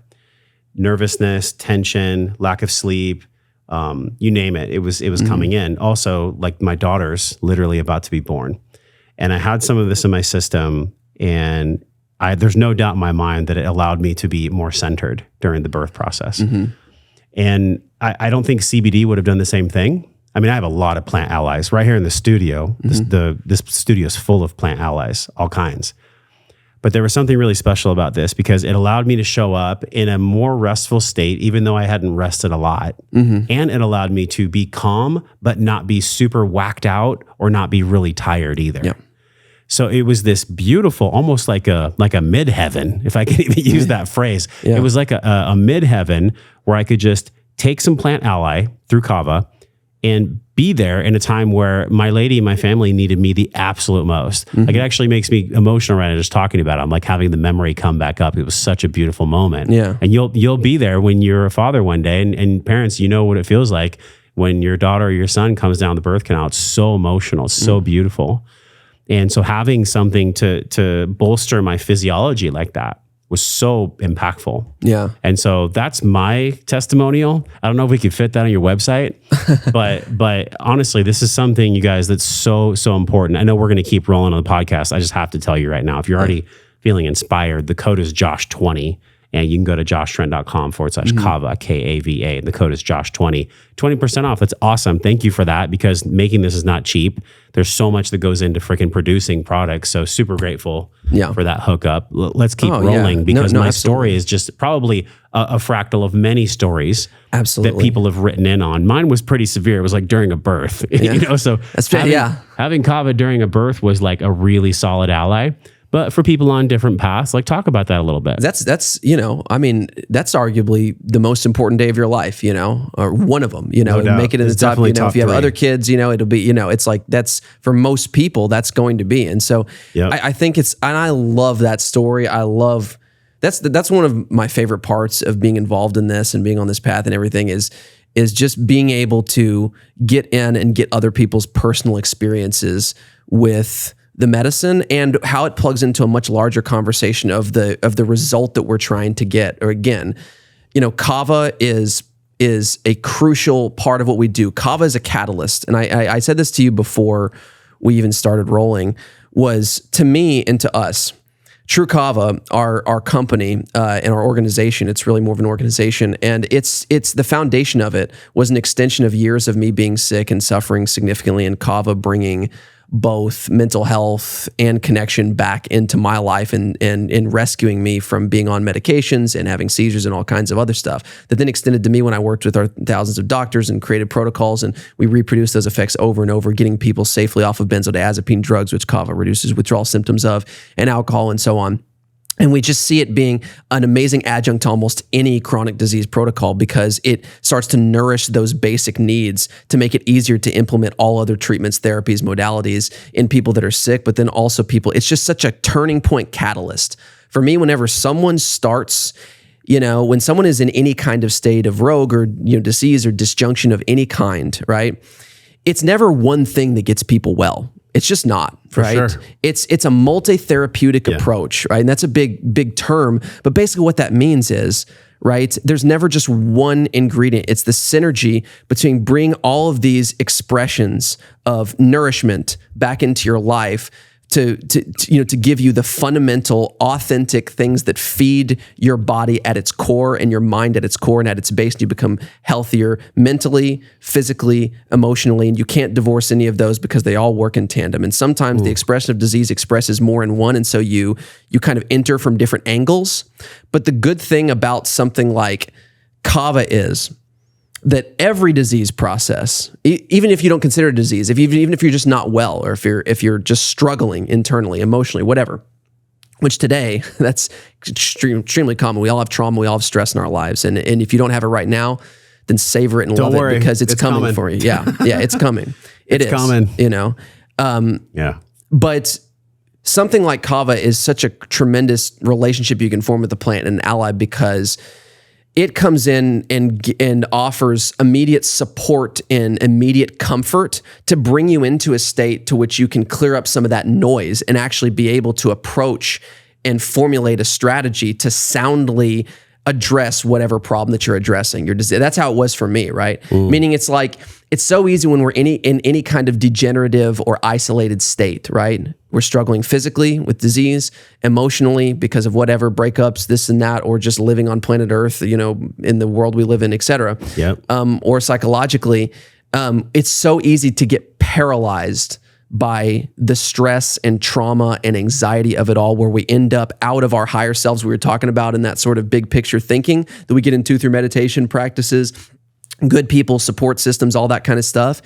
nervousness, tension, lack of sleep, you name it. It was coming in. Also, like my daughter's literally about to be born. And I had some of this in my system, and there's no doubt in my mind that it allowed me to be more centered during the birth process. And I don't think CBD would have done the same thing. I mean, I have a lot of plant allies right here in the studio. This studio is full of plant allies, all kinds. But there was something really special about this because it allowed me to show up in a more restful state, even though I hadn't rested a lot. And it allowed me to be calm, but not be super whacked out or not be really tired either. So it was this beautiful, almost like a midheaven, if I can even use that phrase. It was like a midheaven where I could just take some plant ally through Kava and be there in a time where my lady and my family needed me the absolute most. Like, it actually makes me emotional right now just talking about it. I'm like having the memory come back up. It was such a beautiful moment. And you'll be there when you're a father one day, and parents, you know what it feels like when your daughter or your son comes down the birth canal. It's so emotional, it's so beautiful. And so having something to bolster my physiology like that was so impactful. And so that's my testimonial. I don't know if we could fit that on your website, but honestly, this is something, you guys, that's so important. I know we're going to keep rolling on the podcast. I just have to tell you right now, if you're already feeling inspired, the code is Josh20, and you can go to joshtrent.com/Kava, Kava. The code is Josh20, 20% off. That's awesome. Thank you for that, because making this is not cheap. There's so much that goes into freaking producing products. So super grateful for that hookup. Let's keep rolling because my story is just probably a fractal of many stories that people have written in on. Mine was pretty severe. It was like during a birth, you know, so having Kava during a birth was like a really solid ally. But for people on different paths, like, talk about that a little bit. That's you know, I mean, that's arguably the most important day of your life, you know, or one of them, you know, and make it in the top, you know, if you have other kids, you know, it'll be, you know, it's like, that's for most people, that's going to be. And so I think and I love that story. I love, that's one of my favorite parts of being involved in this and being on this path and everything is just being able to get in and get other people's personal experiences with the medicine and how it plugs into a much larger conversation of the result that we're trying to get. Or again, you know, Kava is a crucial part of what we do. Kava is a catalyst. And I said this to you before we even started rolling, was to me and to us, Tru Kava, our company and our organization, it's really more of an organization, and it's the foundation of it was an extension of years of me being sick and suffering significantly, and Kava bringing both mental health and connection back into my life and rescuing me from being on medications and having seizures and all kinds of other stuff that then extended to me when I worked with our thousands of doctors and created protocols, and we reproduced those effects over and over, getting people safely off of benzodiazepine drugs, which Kava reduces withdrawal symptoms of, and alcohol and so on. And we just see it being an amazing adjunct to almost any chronic disease protocol because it starts to nourish those basic needs to make it easier to implement all other treatments, therapies, modalities in people that are sick, but then also people, it's just such a turning point catalyst. For me, whenever someone starts, you know, when someone is in any kind of state of rogue or, you know, disease or disjunction of any kind, right? It's never one thing that gets people well. It's just not, right? Sure. It's a multi-therapeutic approach, right? And that's a big term, but basically what that means is, right, there's never just one ingredient. It's the synergy between bringing all of these expressions of nourishment back into your life to give you the fundamental, authentic things that feed your body at its core and your mind at its core and at its base. And you become healthier mentally, physically, emotionally, and you can't divorce any of those because they all work in tandem. And sometimes the expression of disease expresses more in one, and so you kind of enter from different angles. But the good thing about something like Kava is that every disease process, even if you don't consider it a disease, even if you're just not well, or if you're just struggling internally, emotionally, whatever, which today, that's extremely common. We all have trauma, we all have stress in our lives. And if you don't have it right now, then savor it and love it, because it's coming for you. Yeah, it's coming. It's coming. But something like Kava is such a tremendous relationship you can form with the plant and an ally, because it comes in and offers immediate support and immediate comfort to bring you into a state to which you can clear up some of that noise and actually be able to approach and formulate a strategy to soundly address whatever problem that you're addressing. That's how it was for me, right? Meaning it's like, it's so easy when we're in any kind of degenerative or isolated state, right? We're struggling physically with disease, emotionally because of whatever breakups, this and that, or just living on planet Earth, in the world we live in, et cetera. Or psychologically, it's so easy to get paralyzed by the stress and trauma and anxiety of it all, where we end up out of our higher selves we were talking about in that sort of big picture thinking that we get into through meditation practices, good people, support systems, all that kind of stuff.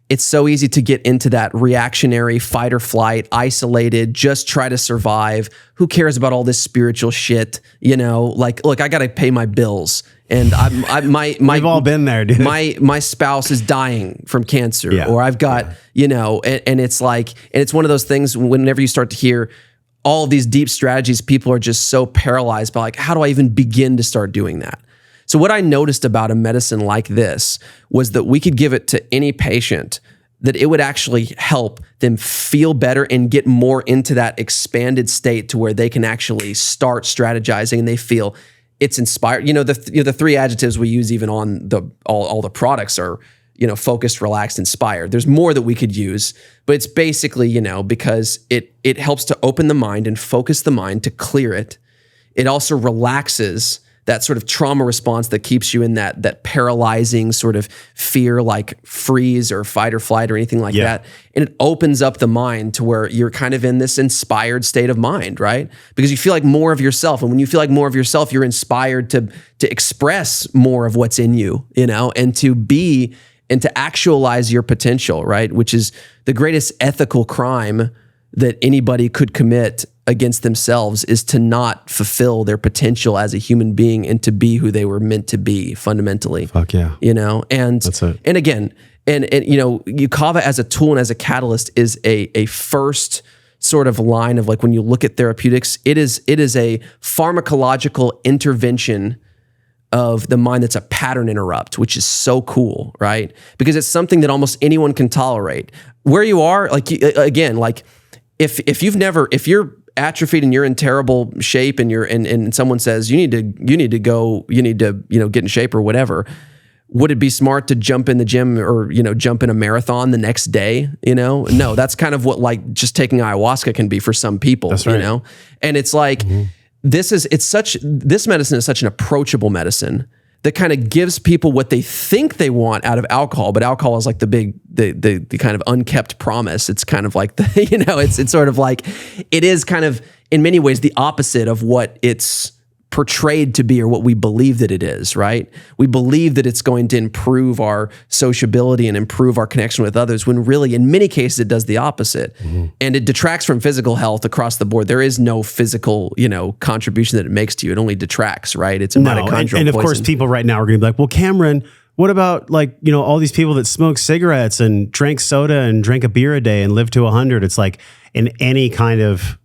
It's so easy to get into that reactionary fight or flight, isolated, just try to survive. Who cares about all this spiritual shit? Like, look, I got to pay my bills. And we've all been there, dude. My spouse is dying from cancer, or I've got, and it's like, and it's one of those things whenever you start to hear all of these deep strategies, people are just so paralyzed by like, how do I even begin to start doing that? So what I noticed about a medicine like this was that we could give it to any patient, that it would actually help them feel better and get more into that expanded state to where they can actually start strategizing and they feel it's inspired. The three adjectives we use even on all the products are, focused, relaxed, inspired. There's more that we could use, but it's basically, because it helps to open the mind and focus the mind to clear it. It also relaxes that sort of trauma response that keeps you in that paralyzing sort of fear, like freeze or fight or flight or anything like that. And it opens up the mind to where you're kind of in this inspired state of mind, right? Because you feel like more of yourself. And when you feel like more of yourself, you're inspired to express more of what's in you, and to be and to actualize your potential, right? Which is the greatest ethical crime that anybody could commit against themselves, is to not fulfill their potential as a human being and to be who they were meant to be fundamentally. Fuck yeah. And that's it. And again, Kava as a tool and as a catalyst is a first sort of line of like, when you look at therapeutics, it is a pharmacological intervention of the mind that's a pattern interrupt, which is so cool, right? Because it's something that almost anyone can tolerate. Where you are, if you're atrophied and you're in terrible shape and and someone says you need to get in shape or whatever, would it be smart to jump in the gym or jump in a marathon the next day? No, that's kind of what like just taking ayahuasca can be for some people. That's right. And it's like this medicine is such an approachable medicine that kind of gives people what they think they want out of alcohol, but alcohol is like the kind of unkept promise. It's kind of like it's sort of like, it is kind of in many ways the opposite of what it's portrayed to be or what we believe that it is, right? We believe that it's going to improve our sociability and improve our connection with others, when really in many cases it does the opposite. And it detracts from physical health across the board. There is no physical, contribution that it makes to you. It only detracts, right? It's a mitochondrial and of course people right now are going to be like, well, Cameron, what about like, all these people that smoke cigarettes and drank soda and drank a beer a day and lived to 100? It's like, in any kind of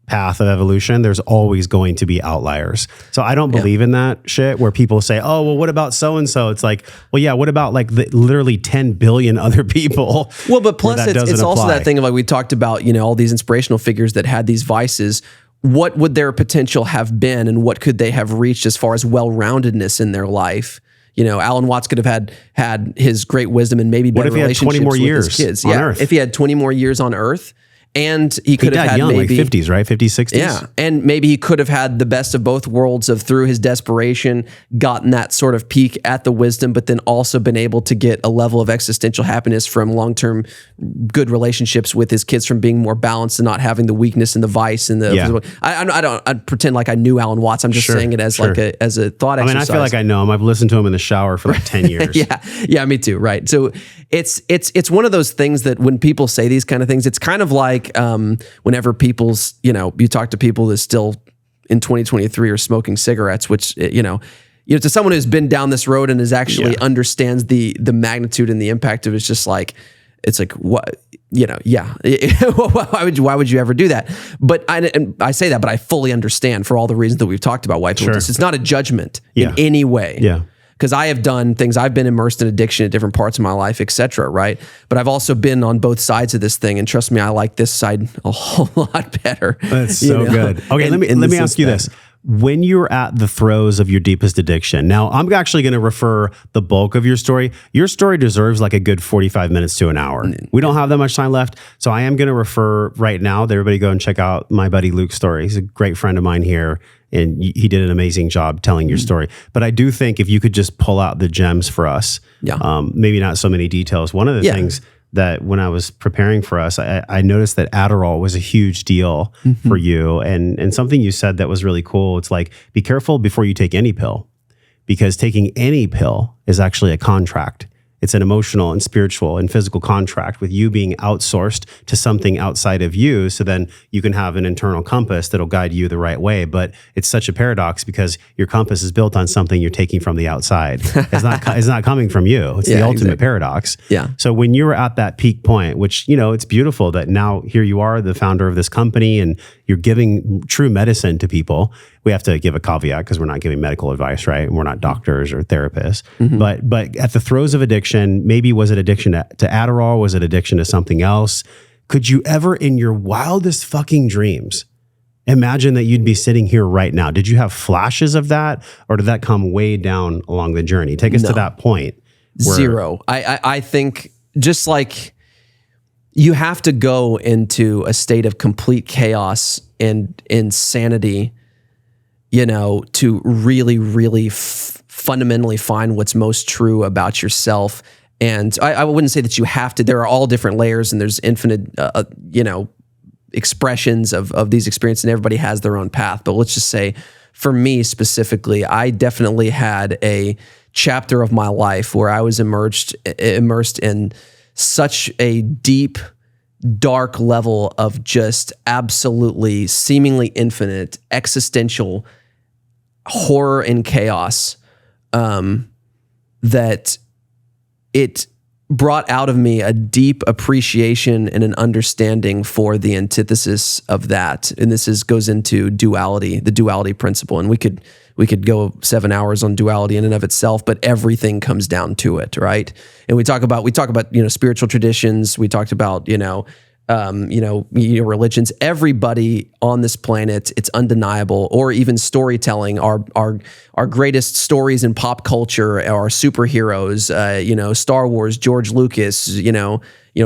path of evolution, there's always going to be outliers. So I don't believe in that shit where people say, oh, well, what about so-and-so? It's like, well, yeah, what about like literally 10 billion other people? Well, but plus it's also that thing of like, we talked about, all these inspirational figures that had these vices. What would their potential have been and what could they have reached as far as well-roundedness in their life? Alan Watts could have had his great wisdom and maybe better relationships with his kids. On Earth? If he had 20 more years on Earth, And he could have died had young, maybe like 50s, right? 50s, 60s? Yeah. And maybe he could have had the best of both worlds of through his desperation, gotten that sort of peak at the wisdom, but then also been able to get a level of existential happiness from long-term good relationships with his kids, from being more balanced and not having the weakness and the vice and the, Yeah. I pretend like I knew Alan Watts. I'm just saying it as like as a thought exercise. I mean, I feel like I know him. I've listened to him in the shower for like 10 years. Yeah, me too. Right. So it's one of those things that when people say these kind of things, it's kind of like whenever people's, you talk to people that still in 2023 are smoking cigarettes, which, to someone who's been down this road and is actually understands the magnitude and the impact of it, it's just like, it's like, what, why would you ever do that? But I say that, but I fully understand for all the reasons that we've talked about why people do this. It's not a judgment in any way. Yeah. Because I have done things, I've been immersed in addiction at different parts of my life, et cetera, right? But I've also been on both sides of this thing. And trust me, I like this side a whole lot better. That's so good. Okay, let me ask you this. When you're at the throes of your deepest addiction, now I'm actually going to refer the bulk of your story. Your story deserves like a good 45 minutes to an hour. We don't have that much time left. So I am going to refer right now that everybody go and check out my buddy Luke's story. He's a great friend of mine here, and he did an amazing job telling your story. But I do think if you could just pull out the gems for us, maybe not so many details. One of the things that when I was preparing for us, I noticed that Adderall was a huge deal for you. And something you said that was really cool. It's like, be careful before you take any pill, because taking any pill is actually a contract. It's an emotional and spiritual and physical contract with you being outsourced to something outside of you. So then you can have an internal compass that'll guide you the right way. But it's such a paradox because your compass is built on something you're taking from the outside. It's not coming from you. It's the ultimate paradox. Yeah. So when you were at that peak point, which, it's beautiful that now here you are, the founder of this company, and you're giving true medicine to people. We have to give a caveat because we're not giving medical advice, right? And we're not doctors or therapists. But at the throes of addiction, maybe was it addiction to Adderall? Was it addiction to something else? Could you ever in your wildest fucking dreams imagine that you'd be sitting here right now? Did you have flashes of that, or did that come way down along the journey? Take us to that point. Zero. I think just like you have to go into a state of complete chaos and insanity, to really, really fundamentally find what's most true about yourself. And I wouldn't say that you have to. There are all different layers, and there's infinite, expressions of these experiences, and everybody has their own path. But let's just say, for me specifically, I definitely had a chapter of my life where I was immersed in such a deep, dark level of just absolutely seemingly infinite existential horror and chaos, that it brought out of me a deep appreciation and an understanding for the antithesis of that. And this goes into duality, the duality principle. And we could go 7 hours on duality in and of itself, but everything comes down to it, right? And we talk about spiritual traditions. We talked about religions. Everybody on this planet, it's undeniable, or even storytelling. Our greatest stories in pop culture are superheroes. Star Wars, George Lucas.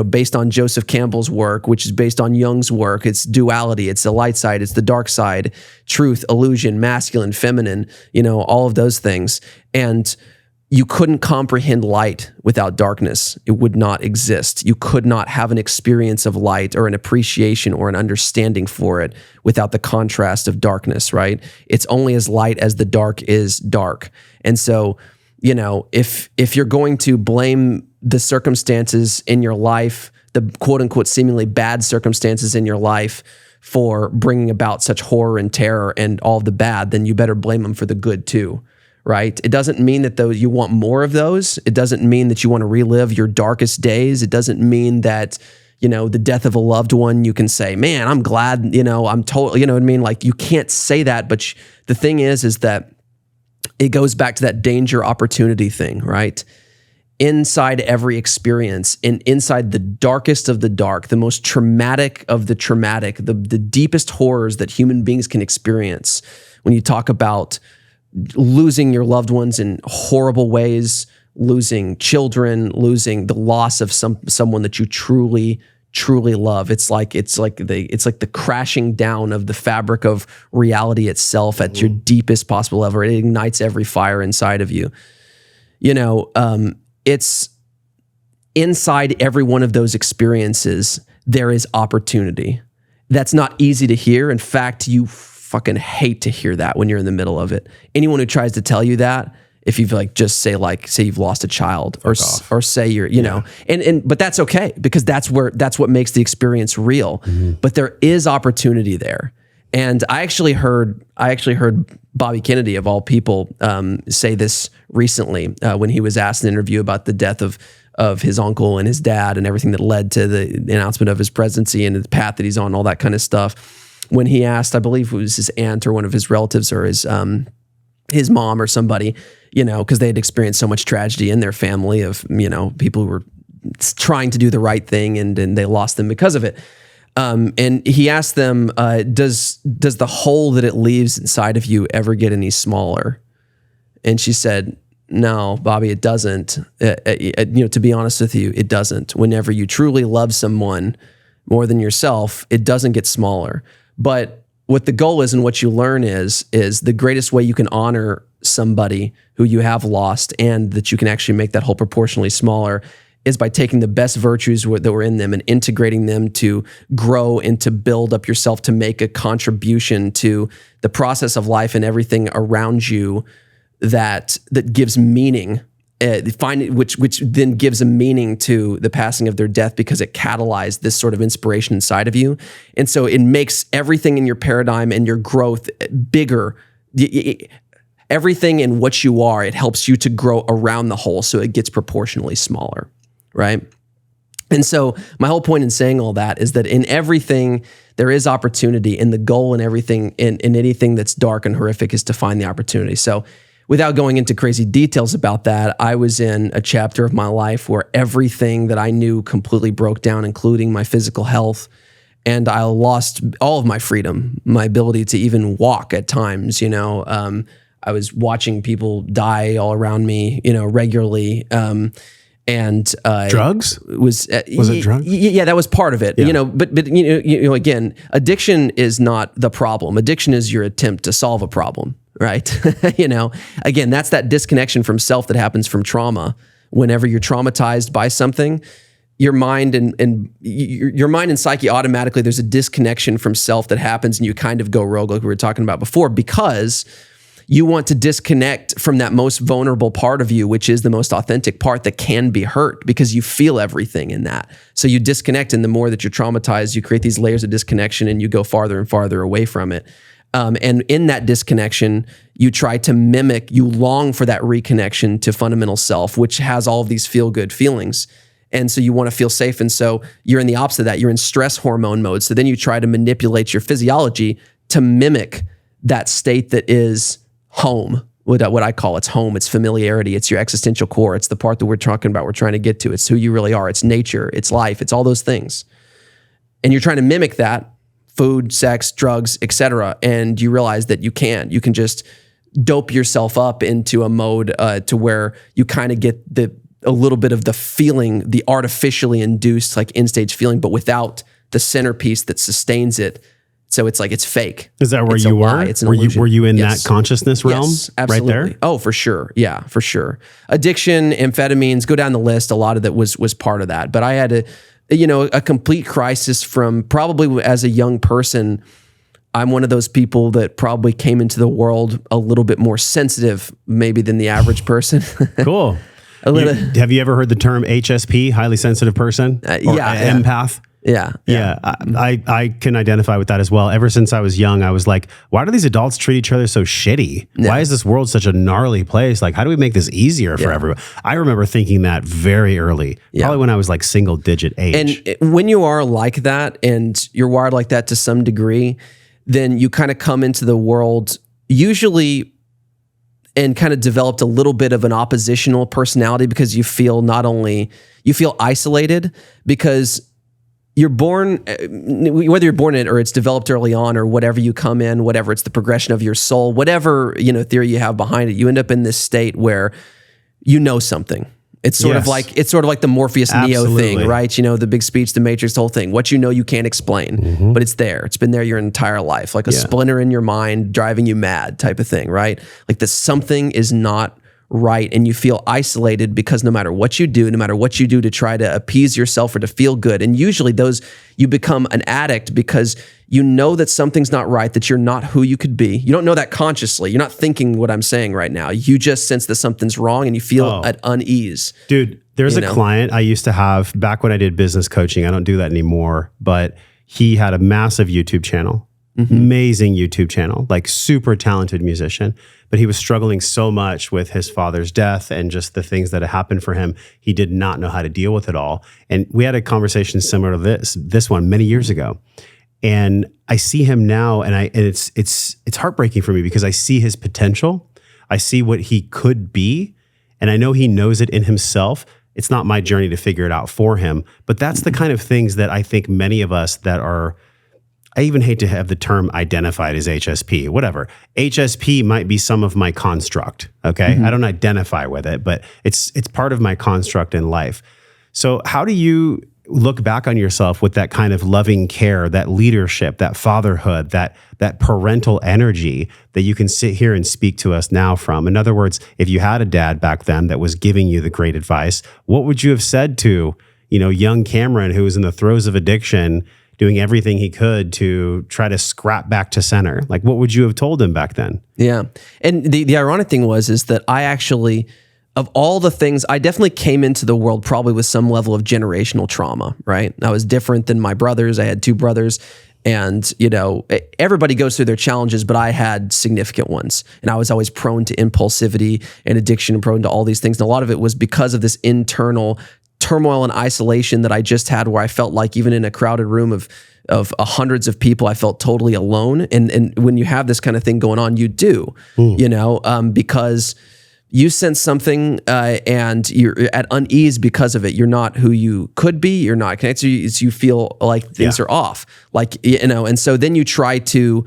Based on Joseph Campbell's work, which is based on Jung's work. It's duality. It's the light side. It's the dark side. Truth, illusion, masculine, feminine. All of those things. And you couldn't comprehend light without darkness. It would not exist. You could not have an experience of light or an appreciation or an understanding for it without the contrast of darkness, right? It's only as light as the dark is dark. And so, if you're going to blame the circumstances in your life, the quote unquote seemingly bad circumstances in your life for bringing about such horror and terror and all of the bad, then you better blame them for the good too. Right? It doesn't mean that you want more of those. It doesn't mean that you want to relive your darkest days. It doesn't mean that, the death of a loved one, you can say, man, I'm glad, I'm totally, what I mean? Like, you can't say that, but the thing is that it goes back to that danger opportunity thing, right? Inside every experience, and inside the darkest of the dark, the most traumatic of the traumatic, the deepest horrors that human beings can experience, when you talk about losing your loved ones in horrible ways, losing children, losing the loss of someone that you truly, truly love. It's like the crashing down of the fabric of reality itself at your deepest possible level. It ignites every fire inside of you. It's inside every one of those experiences, there is opportunity. That's not easy to hear. In fact, you fucking hate to hear that when you're in the middle of it. Anyone who tries to tell you that, if you've say you've lost a child or say you're, but that's okay, because that's what makes the experience real. But there is opportunity there. And I actually heard Bobby Kennedy, of all people, say this recently when he was asked in an interview about the death of his uncle and his dad and everything that led to the announcement of his presidency and the path that he's on, all that kind of stuff. When he asked, I believe it was his aunt or one of his relatives or his mom or somebody, because they had experienced so much tragedy in their family of, people who were trying to do the right thing and they lost them because of it. And he asked them, does the hole that it leaves inside of you ever get any smaller? And she said, no, Bobby, it doesn't. To be honest with you, it doesn't. Whenever you truly love someone more than yourself, it doesn't get smaller. But what the goal is and what you learn is the greatest way you can honor somebody who you have lost and that you can actually make that hole proportionally smaller is by taking the best virtues that were in them and integrating them to grow and to build up yourself, to make a contribution to the process of life and everything around you that gives meaning, which then gives a meaning to the passing of their death, because it catalyzed this sort of inspiration inside of you. And so it makes everything in your paradigm and your growth bigger. Everything in what you are, it helps you to grow around the hole so it gets proportionally smaller, right? And so my whole point in saying all that is that in everything, there is opportunity, and the goal in everything, in anything that's dark and horrific, is to find the opportunity. So without going into crazy details about that, I was in a chapter of my life where everything that I knew completely broke down, including my physical health. And I lost all of my freedom, my ability to even walk at times. I was watching people die all around me, regularly. And drugs was it drugs? Yeah, that was part of it. Yeah. But again, addiction is not the problem. Addiction is your attempt to solve a problem, right? Again, that's that disconnection from self that happens from trauma. Whenever you're traumatized by something, your mind and your mind and psyche automatically, there's a disconnection from self that happens, and you kind of go rogue, like we were talking about before, because you want to disconnect from that most vulnerable part of you, which is the most authentic part that can be hurt, because you feel everything in that. So you disconnect, and the more that you're traumatized, you create these layers of disconnection, and you go farther and farther away from it. And in that disconnection, you try to mimic, you long for that reconnection to fundamental self, which has all of these feel-good feelings. And so you want to feel safe. And so you're in the opposite of that. You're in stress hormone mode. So then you try to manipulate your physiology to mimic that state that is home, what I call it's home. It's familiarity. It's your existential core. It's the part that we're talking about, we're trying to get to. It's who you really are. It's nature. It's life. It's all those things. And you're trying to mimic that, food, sex, drugs, etc. And you realize that you can just dope yourself up into a mode to where you kind of get a little bit of the feeling, the artificially induced like end-stage feeling, but without the centerpiece that sustains it. So it's like, it's fake. Is that where you were? It's an illusion. Were you in that consciousness realm? Yes, absolutely. Right there? Oh, for sure. Yeah, for sure. Addiction, amphetamines, go down the list. A lot of that was part of that. But I had a complete crisis from probably as a young person. I'm one of those people that probably came into the world a little bit more sensitive maybe than the average person. Cool. Have you ever heard the term HSP, highly sensitive person? Empath? Yeah. I can identify with that as well. Ever since I was young, I was like, why do these adults treat each other so shitty? Yeah. Why is this world such a gnarly place? Like, how do we make this easier for everyone? I remember thinking that very early, probably when I was like single digit age. And when you are like that and you're wired like that to some degree, then you kind of come into the world usually and kind of developed a little bit of an oppositional personality, because you feel isolated because you're born, whether you're born in it or it's developed early on or whatever you come in, whatever, it's the progression of your soul, whatever, theory you have behind it, you end up in this state where you know something. It's sort of like the Morpheus Neo Absolutely. thing, right? You know, the big speech, the Matrix, the whole thing. What you know you can't explain, but it's there. It's been there your entire life, like a splinter in your mind driving you mad type of thing, right? Like the something is not right, and you feel isolated because no matter what you do to try to appease yourself or to feel good, and usually you become an addict because you know that something's not right, that you're not who you could be. You don't know that consciously. You're not thinking what I'm saying right now. You just sense that something's wrong and you feel at unease. Dude, there's a client I used to have back when I did business coaching. I don't do that anymore, but he had a massive YouTube channel. Amazing YouTube channel, like super talented musician, but he was struggling so much with his father's death and just the things that had happened for him. He did not know how to deal with it all. And we had a conversation similar to this one many years ago. And I see him now, and it's heartbreaking for me because I see his potential. I see what he could be, and I know he knows it in himself. It's not my journey to figure it out for him, but that's the kind of things that I think many of us that are, I even hate to have the term identified as HSP, whatever. HSP might be some of my construct, okay? I don't identify with it, but it's part of my construct in life. So how do you look back on yourself with that kind of loving care, that leadership, that fatherhood, that parental energy that you can sit here and speak to us now from? In other words, if you had a dad back then that was giving you the great advice, what would you have said to, young Cameron who was in the throes of addiction, doing everything he could to try to scrap back to center? Like, what would you have told him back then? Yeah. And the ironic thing is that I actually, of all the things, I definitely came into the world probably with some level of generational trauma, right? I was different than my brothers. I had two brothers, and, everybody goes through their challenges, but I had significant ones. And I was always prone to impulsivity and addiction and prone to all these things. And a lot of it was because of this internal turmoil and isolation that I just had, where I felt like even in a crowded room of hundreds of people, I felt totally alone. And when you have this kind of thing going on, you do, because you sense something and you're at unease because of it. You're not who you could be. You're not connected. You feel like things are off. And so then you try to,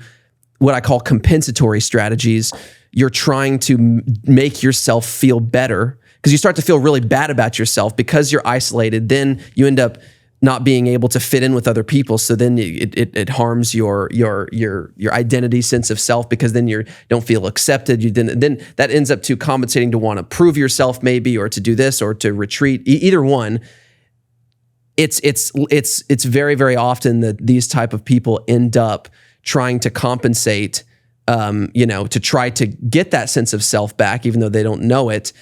what I call compensatory strategies. You're trying to make yourself feel better, because you start to feel really bad about yourself because you're isolated. Then you end up not being able to fit in with other people. So then it harms your identity, sense of self, because then you don't feel accepted. Then that ends up to compensating to want to prove yourself maybe, or to do this, or to retreat. Either one. It's very, very often that these type of people end up trying to compensate, to try to get that sense of self back, even though they don't know it.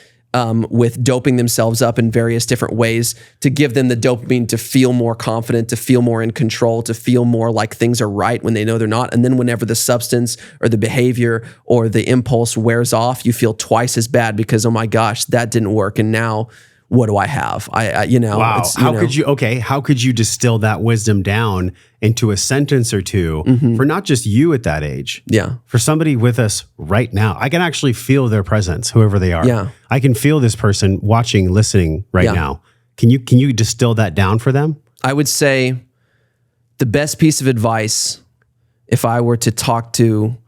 With doping themselves up in various different ways to give them the dopamine to feel more confident, to feel more in control, to feel more like things are right when they know they're not. And then whenever the substance or the behavior or the impulse wears off, you feel twice as bad because, oh my gosh, that didn't work. And now what do I have? Wow. How could you distill that wisdom down into a sentence or two for not just you at that age? Yeah. For somebody with us right now. I can actually feel their presence, whoever they are. Yeah. I can feel this person watching, listening right now. Can you distill that down for them? I would say the best piece of advice, if I were to talk to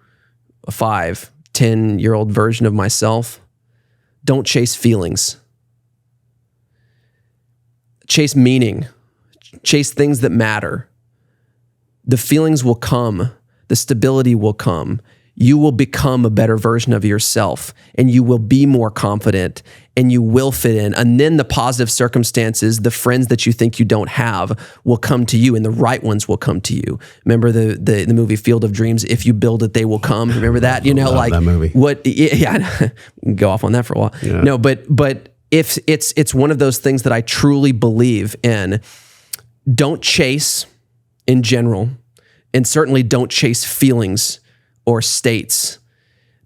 a 5-10-year-old version of myself, don't chase feelings. Chase meaning, chase things that matter. The feelings will come, the stability will come. You will become a better version of yourself, and you will be more confident, and you will fit in. And then the positive circumstances, the friends that you think you don't have, will come to you, and the right ones will come to you. Remember the movie Field of Dreams? If you build it, they will come. Remember that? Love that movie. What? Yeah, go off on that for a while. Yeah. No, but. If it's one of those things that I truly believe in, don't chase in general, and certainly don't chase feelings or states.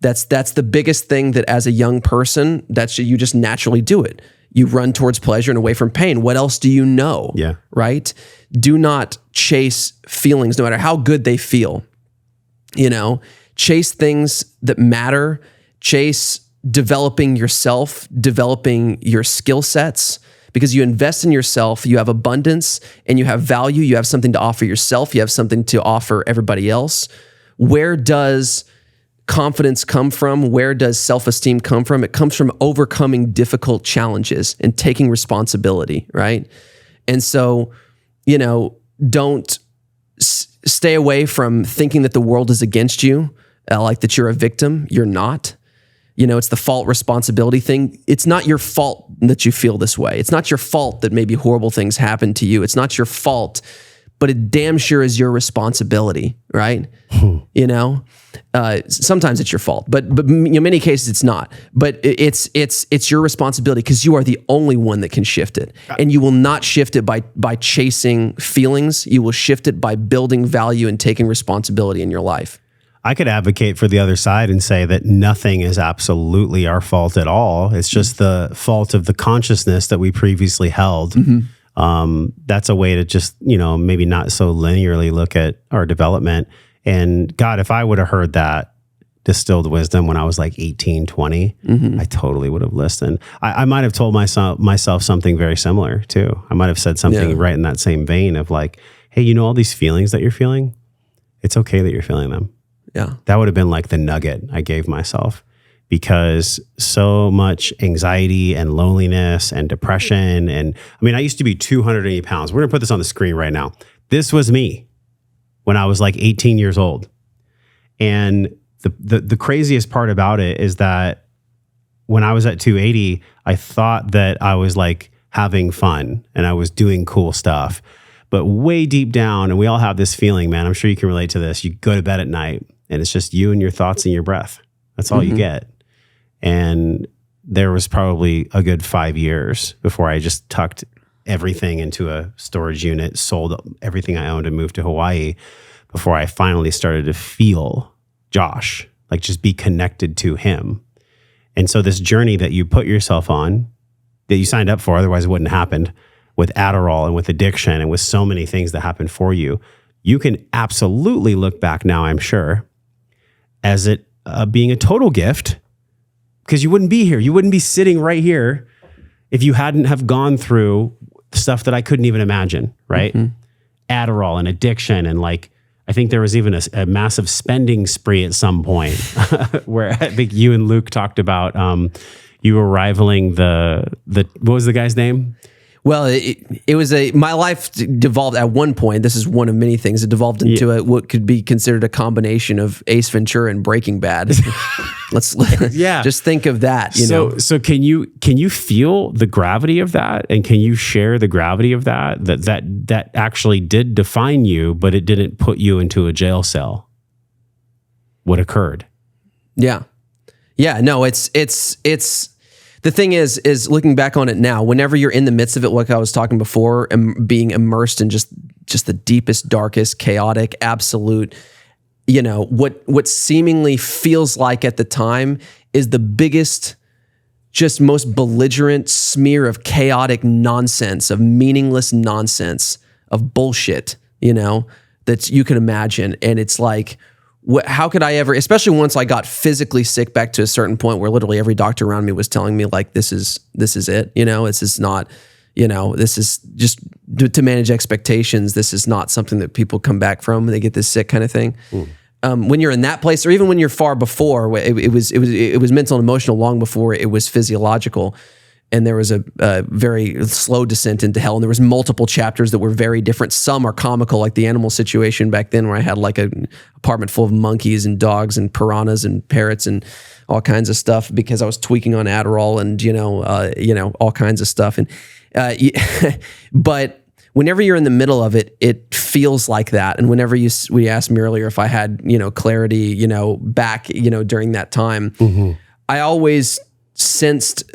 That's the biggest thing that as a young person, you just naturally do it. You run towards pleasure and away from pain. What else do you know? Yeah. Right? Do not chase feelings, no matter how good they feel. Chase things that matter. Chase developing yourself, developing your skill sets, because you invest in yourself, you have abundance and you have value, you have something to offer yourself, you have something to offer everybody else. Where does confidence come from? Where does self-esteem come from? It comes from overcoming difficult challenges and taking responsibility, right? And so, don't stay away from thinking that the world is against you, like that you're a victim. You're not. It's the fault responsibility thing. It's not your fault that you feel this way. It's not your fault that maybe horrible things happen to you. It's not your fault, but it damn sure is your responsibility, right? Sometimes it's your fault, but in many cases it's not. But it's your responsibility because you are the only one that can shift it, and you will not shift it by chasing feelings. You will shift it by building value and taking responsibility in your life. I could advocate for the other side and say that nothing is absolutely our fault at all. It's just the fault of the consciousness that we previously held. Mm-hmm. That's a way to just, maybe not so linearly look at our development. And God, if I would have heard that distilled wisdom when I was like 18, 20, mm-hmm. I totally would have listened. I might have told myself something very similar too. I might have said something right in that same vein of like, hey, all these feelings that you're feeling, it's okay that you're feeling them. Yeah. That would have been like the nugget I gave myself, because so much anxiety and loneliness and depression. And I used to be 280 pounds. We're going to put this on the screen right now. This was me when I was like 18 years old. And the craziest part about it is that when I was at 280, I thought that I was like having fun and I was doing cool stuff. But way deep down, and we all have this feeling, man, I'm sure you can relate to this. You go to bed at night and it's just you and your thoughts and your breath. That's all you get. And there was probably a good 5 years before I just tucked everything into a storage unit, sold everything I owned and moved to Hawaii, before I finally started to feel Josh, like just be connected to him. And so this journey that you put yourself on, that you signed up for, otherwise it wouldn't have happened, with Adderall and with addiction and with so many things that happen for you, you can absolutely look back now, I'm sure, as it being a total gift, because you wouldn't be here. You wouldn't be sitting right here if you hadn't have gone through stuff that I couldn't even imagine, right? Mm-hmm. Adderall and addiction. And like, I think there was even a massive spending spree at some point where I think you and Luke talked about you were rivaling the what was the guy's name? Well, it was my life devolved at one point. This is one of many things. It devolved into what could be considered a combination of Ace Ventura and Breaking Bad. Let's just think of that. So can you feel the gravity of that, and can you share the gravity of that actually did define you, but it didn't put you into a jail cell? What occurred? Yeah. No, it's. The thing is looking back on it now, whenever you're in the midst of it, like I was talking before, and being immersed in just the deepest, darkest, chaotic, absolute, what seemingly feels like at the time is the biggest, just most belligerent smear of chaotic nonsense, of meaningless nonsense, of bullshit, that you can imagine. And it's like, how could I ever, especially once I got physically sick back to a certain point where literally every doctor around me was telling me like, this is it, this is not, this is just to manage expectations. This is not something that people come back from when they get this sick kind of thing. When you're in that place, or even when you're far before, it was mental and emotional long before it was physiological. And there was a very slow descent into hell. And there was multiple chapters that were very different. Some are comical, like the animal situation back then, where I had like an apartment full of monkeys and dogs and piranhas and parrots and all kinds of stuff because I was tweaking on Adderall and, all kinds of stuff. And but whenever you're in the middle of it, it feels like that. And whenever we asked me earlier if I had, clarity, back, during that time, mm-hmm. I always sensed,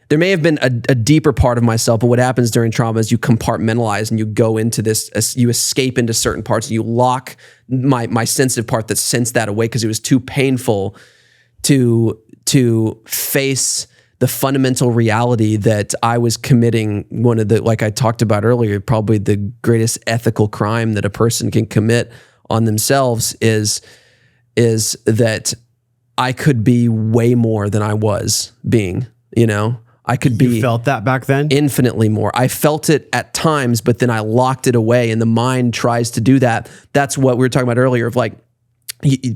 there may have been a deeper part of myself, but what happens during trauma is you compartmentalize and you go into this, you escape into certain parts and you lock my sensitive part that sensed that away because it was too painful to face the fundamental reality that I was committing one of the, like I talked about earlier, probably the greatest ethical crime that a person can commit on themselves is that I could be way more than I was being, I could be. You felt that back then? Infinitely more. I felt it at times, but then I locked it away and the mind tries to do that. That's what we were talking about earlier of like,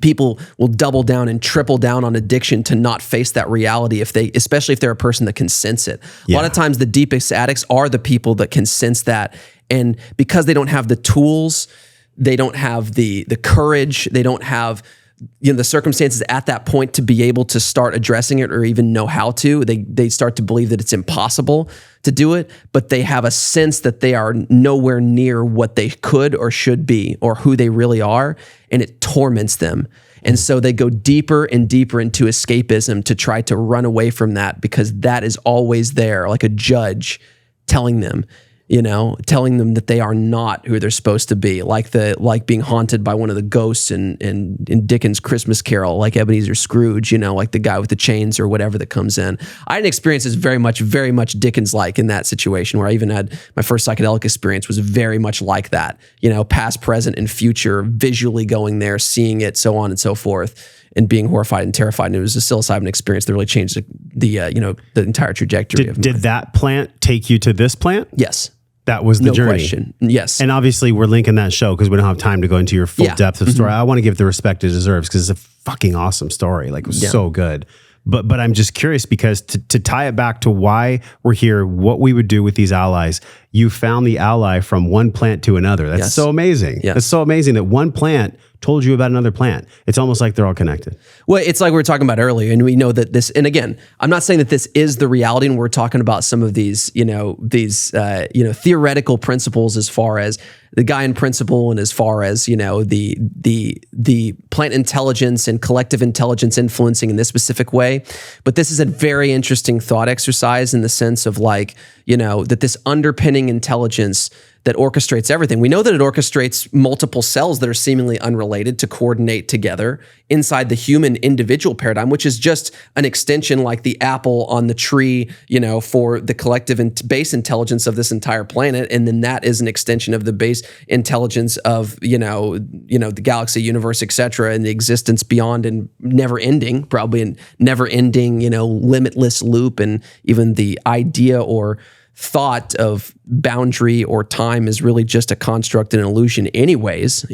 people will double down and triple down on addiction to not face that reality especially if they're a person that can sense it. A lot of times the deepest addicts are the people that can sense that. And because they don't have the tools, they don't have the courage, they don't have the circumstances at that point to be able to start addressing it or even know how to. They start to believe that it's impossible to do it, but they have a sense that they are nowhere near what they could or should be or who they really are, and it torments them. And so they go deeper and deeper into escapism to try to run away from that, because that is always there, like a judge telling them that they are not who they're supposed to be, like being haunted by one of the ghosts in Dickens' Christmas Carol, like Ebenezer Scrooge, like the guy with the chains or whatever that comes in. I had an experience that's very much Dickens-like in that situation, where I even had my first psychedelic experience was very much like that, past, present, and future, visually going there, seeing it, so on and so forth, and being horrified and terrified. And it was a psilocybin experience that really changed the entire trajectory of my life. Did that plant take you to this plant? Yes. That was the no journey. Question. Yes. And obviously we're linking that show because we don't have time to go into your full depth of story. I want to give the respect it deserves because it's a fucking awesome story. Like, it was so good. But I'm just curious because to tie it back to why we're here, what we would do with these allies, you found the ally from one plant to another. That's so amazing. Yes. That's so amazing that one plant told you about another plant. It's almost like they're all connected. Well, it's like we were talking about earlier, and we know that this, and again, I'm not saying that this is the reality, and we're talking about some of these, theoretical principles as far as the Gaian principle and as far as, the plant intelligence and collective intelligence influencing in this specific way. But this is a very interesting thought exercise in the sense of that this underpinning intelligence that orchestrates everything. We know that it orchestrates multiple cells that are seemingly unrelated to coordinate together inside the human individual paradigm, which is just an extension like the apple on the tree, for the collective and base intelligence of this entire planet. And then that is an extension of the base intelligence of, the galaxy, universe, et cetera, and the existence beyond and never ending, probably a never ending, limitless loop. And even the idea or thought of boundary or time is really just a construct and an illusion anyways.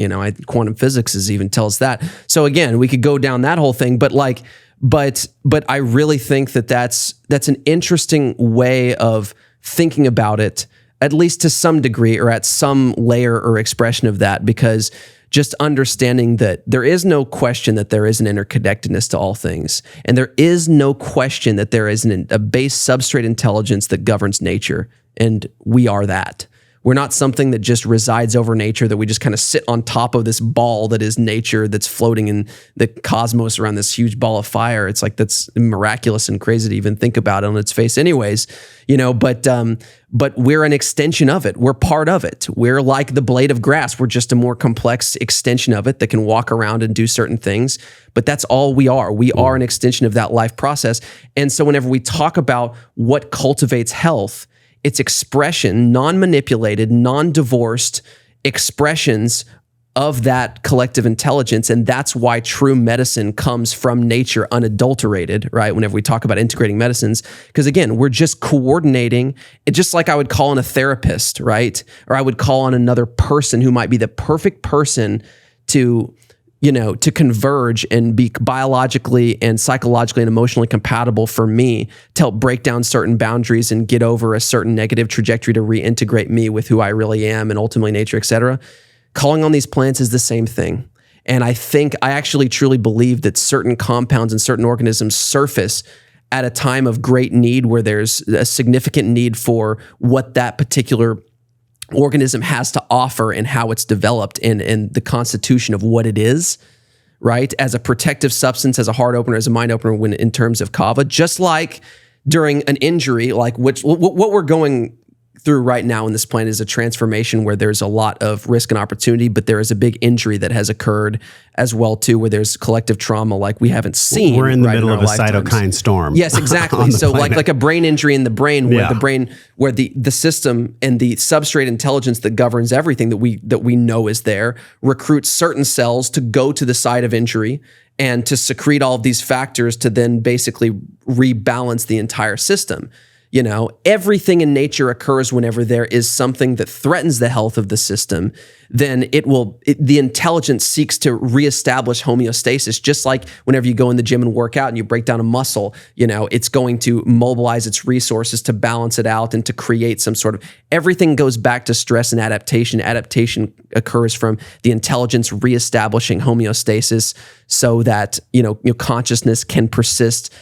Quantum physics even tells that. So again, we could go down that whole thing, but I really think that that's an interesting way of thinking about it, at least to some degree or at some layer or expression of that, because just understanding that there is no question that there is an interconnectedness to all things. And there is no question that there is a base substrate intelligence that governs nature. And we are that. We're not something that just resides over nature, that we just kind of sit on top of this ball that is nature that's floating in the cosmos around this huge ball of fire. It's like, that's miraculous and crazy to even think about it on its face anyways, but we're an extension of it. We're part of it. We're like the blade of grass. We're just a more complex extension of it that can walk around and do certain things, but that's all we are. We are an extension of that life process. And so whenever we talk about what cultivates health, it's expression, non-manipulated, non-divorced expressions of that collective intelligence. And that's why true medicine comes from nature unadulterated, right? Whenever we talk about integrating medicines, because again, we're just coordinating. It's just like I would call on a therapist, right? Or I would call on another person who might be the perfect person to converge and be biologically and psychologically and emotionally compatible for me to help break down certain boundaries and get over a certain negative trajectory to reintegrate me with who I really am and ultimately nature, et cetera. Calling on these plants is the same thing. And I actually truly believe that certain compounds and certain organisms surface at a time of great need where there's a significant need for what that particular organism has to offer and how it's developed and the constitution of what it is, right? As a protective substance, as a heart opener, as a mind opener, when in terms of kava, just like during an injury, like what we're going through right now in this planet is a transformation where there's a lot of risk and opportunity, but there is a big injury that has occurred as well too, where there's collective trauma like we haven't seen. We're in the middle of a cytokine storm. Yes, exactly. So like a brain injury in the brain, where the system and the substrate intelligence that governs everything that we know is there recruits certain cells to go to the site of injury and to secrete all of these factors to then basically rebalance the entire system. everything in nature occurs whenever there is something that threatens the health of the system, then the intelligence seeks to reestablish homeostasis. Just like whenever you go in the gym and work out and you break down a muscle, it's going to mobilize its resources to balance it out and to create some sort of, everything goes back to stress and adaptation. Adaptation occurs from the intelligence reestablishing homeostasis so that, consciousness can persist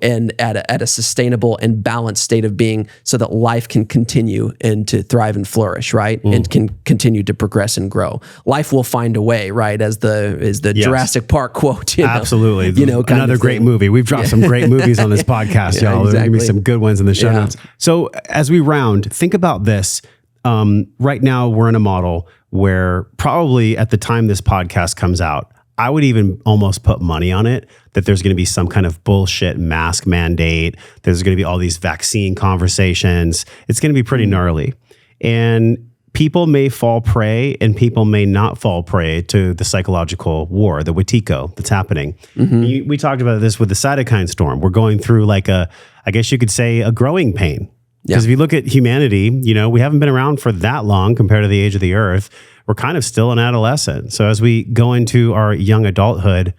and at a sustainable and balanced state of being so that life can continue and to thrive and flourish, right? And can continue to progress and grow. Life will find a way, right? As the Yes. Jurassic Park quote. Absolutely. Another great movie. We've dropped some great movies on this podcast, y'all. There's going to be some good ones in the show notes. So as we round, think about this. Right now, we're in a model where probably at the time this podcast comes out, I would even almost put money on it that there's going to be some kind of bullshit mask mandate. There's going to be all these vaccine conversations. It's going to be pretty gnarly. And people may fall prey and people may not fall prey to the psychological war, the Wetiko that's happening. We talked about this with the cytokine storm. We're going through I guess you could say a growing pain. Because if you look at humanity, we haven't been around for that long compared to the age of the earth. We're kind of still an adolescent. So as we go into our young adulthood,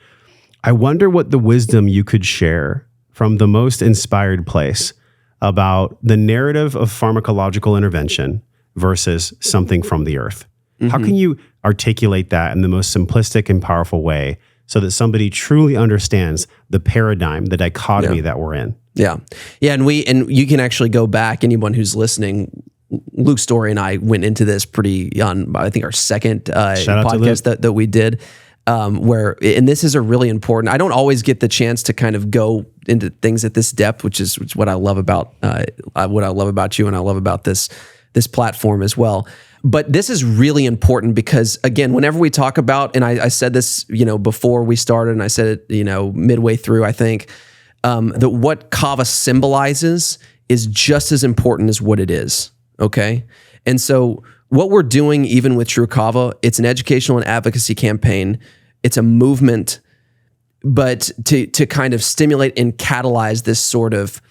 I wonder what the wisdom you could share from the most inspired place about the narrative of pharmacological intervention versus something from the earth. How can you articulate that in the most simplistic and powerful way so that somebody truly understands the paradigm, the dichotomy that we're in? Yeah. And you can actually go back, anyone who's listening, Luke Story and I went into this on, I think, our second podcast that we did, and this is a really important, I don't always get the chance to kind of go into things at this depth, which is what I love about, you, and I love about this platform as well. But this is really important because, again, whenever we talk about, and I said this, before we started, and I said it, midway through, I think, that what Kava symbolizes is just as important as what it is. Okay. And so what we're doing, even with Tru Kava, it's an educational and advocacy campaign. It's a movement, but to kind of stimulate and catalyze this sort of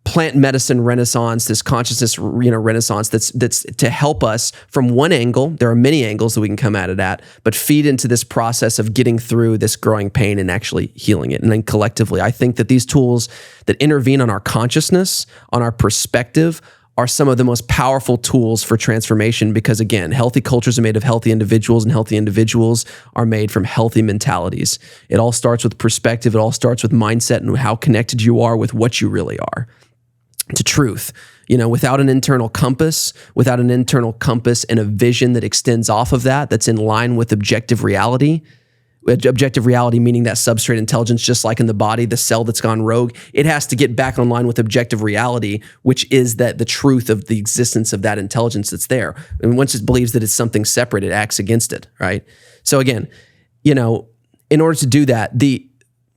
plant medicine renaissance, this consciousness, renaissance that's to help us from one angle. There are many angles that we can come at it at, but feed into this process of getting through this growing pain and actually healing it. And then collectively, I think that these tools that intervene on our consciousness, on our perspective, are some of the most powerful tools for transformation because, again, healthy cultures are made of healthy individuals and healthy individuals are made from healthy mentalities. It all starts with perspective. It all starts with mindset and how connected you are with what you really are to truth. Without an internal compass and a vision that extends off of that's in line with objective reality, meaning that substrate intelligence, just like in the body, the cell that's gone rogue, it has to get back online with objective reality, which is that the truth of the existence of that intelligence that's there. And once it believes that it's something separate, it acts against it, right? So again, in order to do that,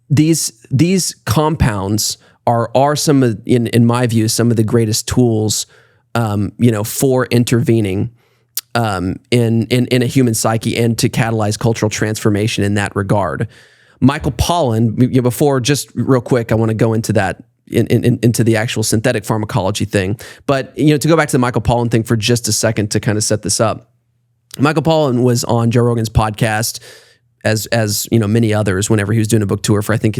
these compounds are some of, in my view, some of the greatest tools, for intervening in a human psyche and to catalyze cultural transformation in that regard. Michael Pollan, before, just real quick, I want to go into that, into the actual synthetic pharmacology thing. But, to go back to the Michael Pollan thing for just a second to kind of set this up. Michael Pollan was on Joe Rogan's podcast, as many others, whenever he was doing a book tour for, I think,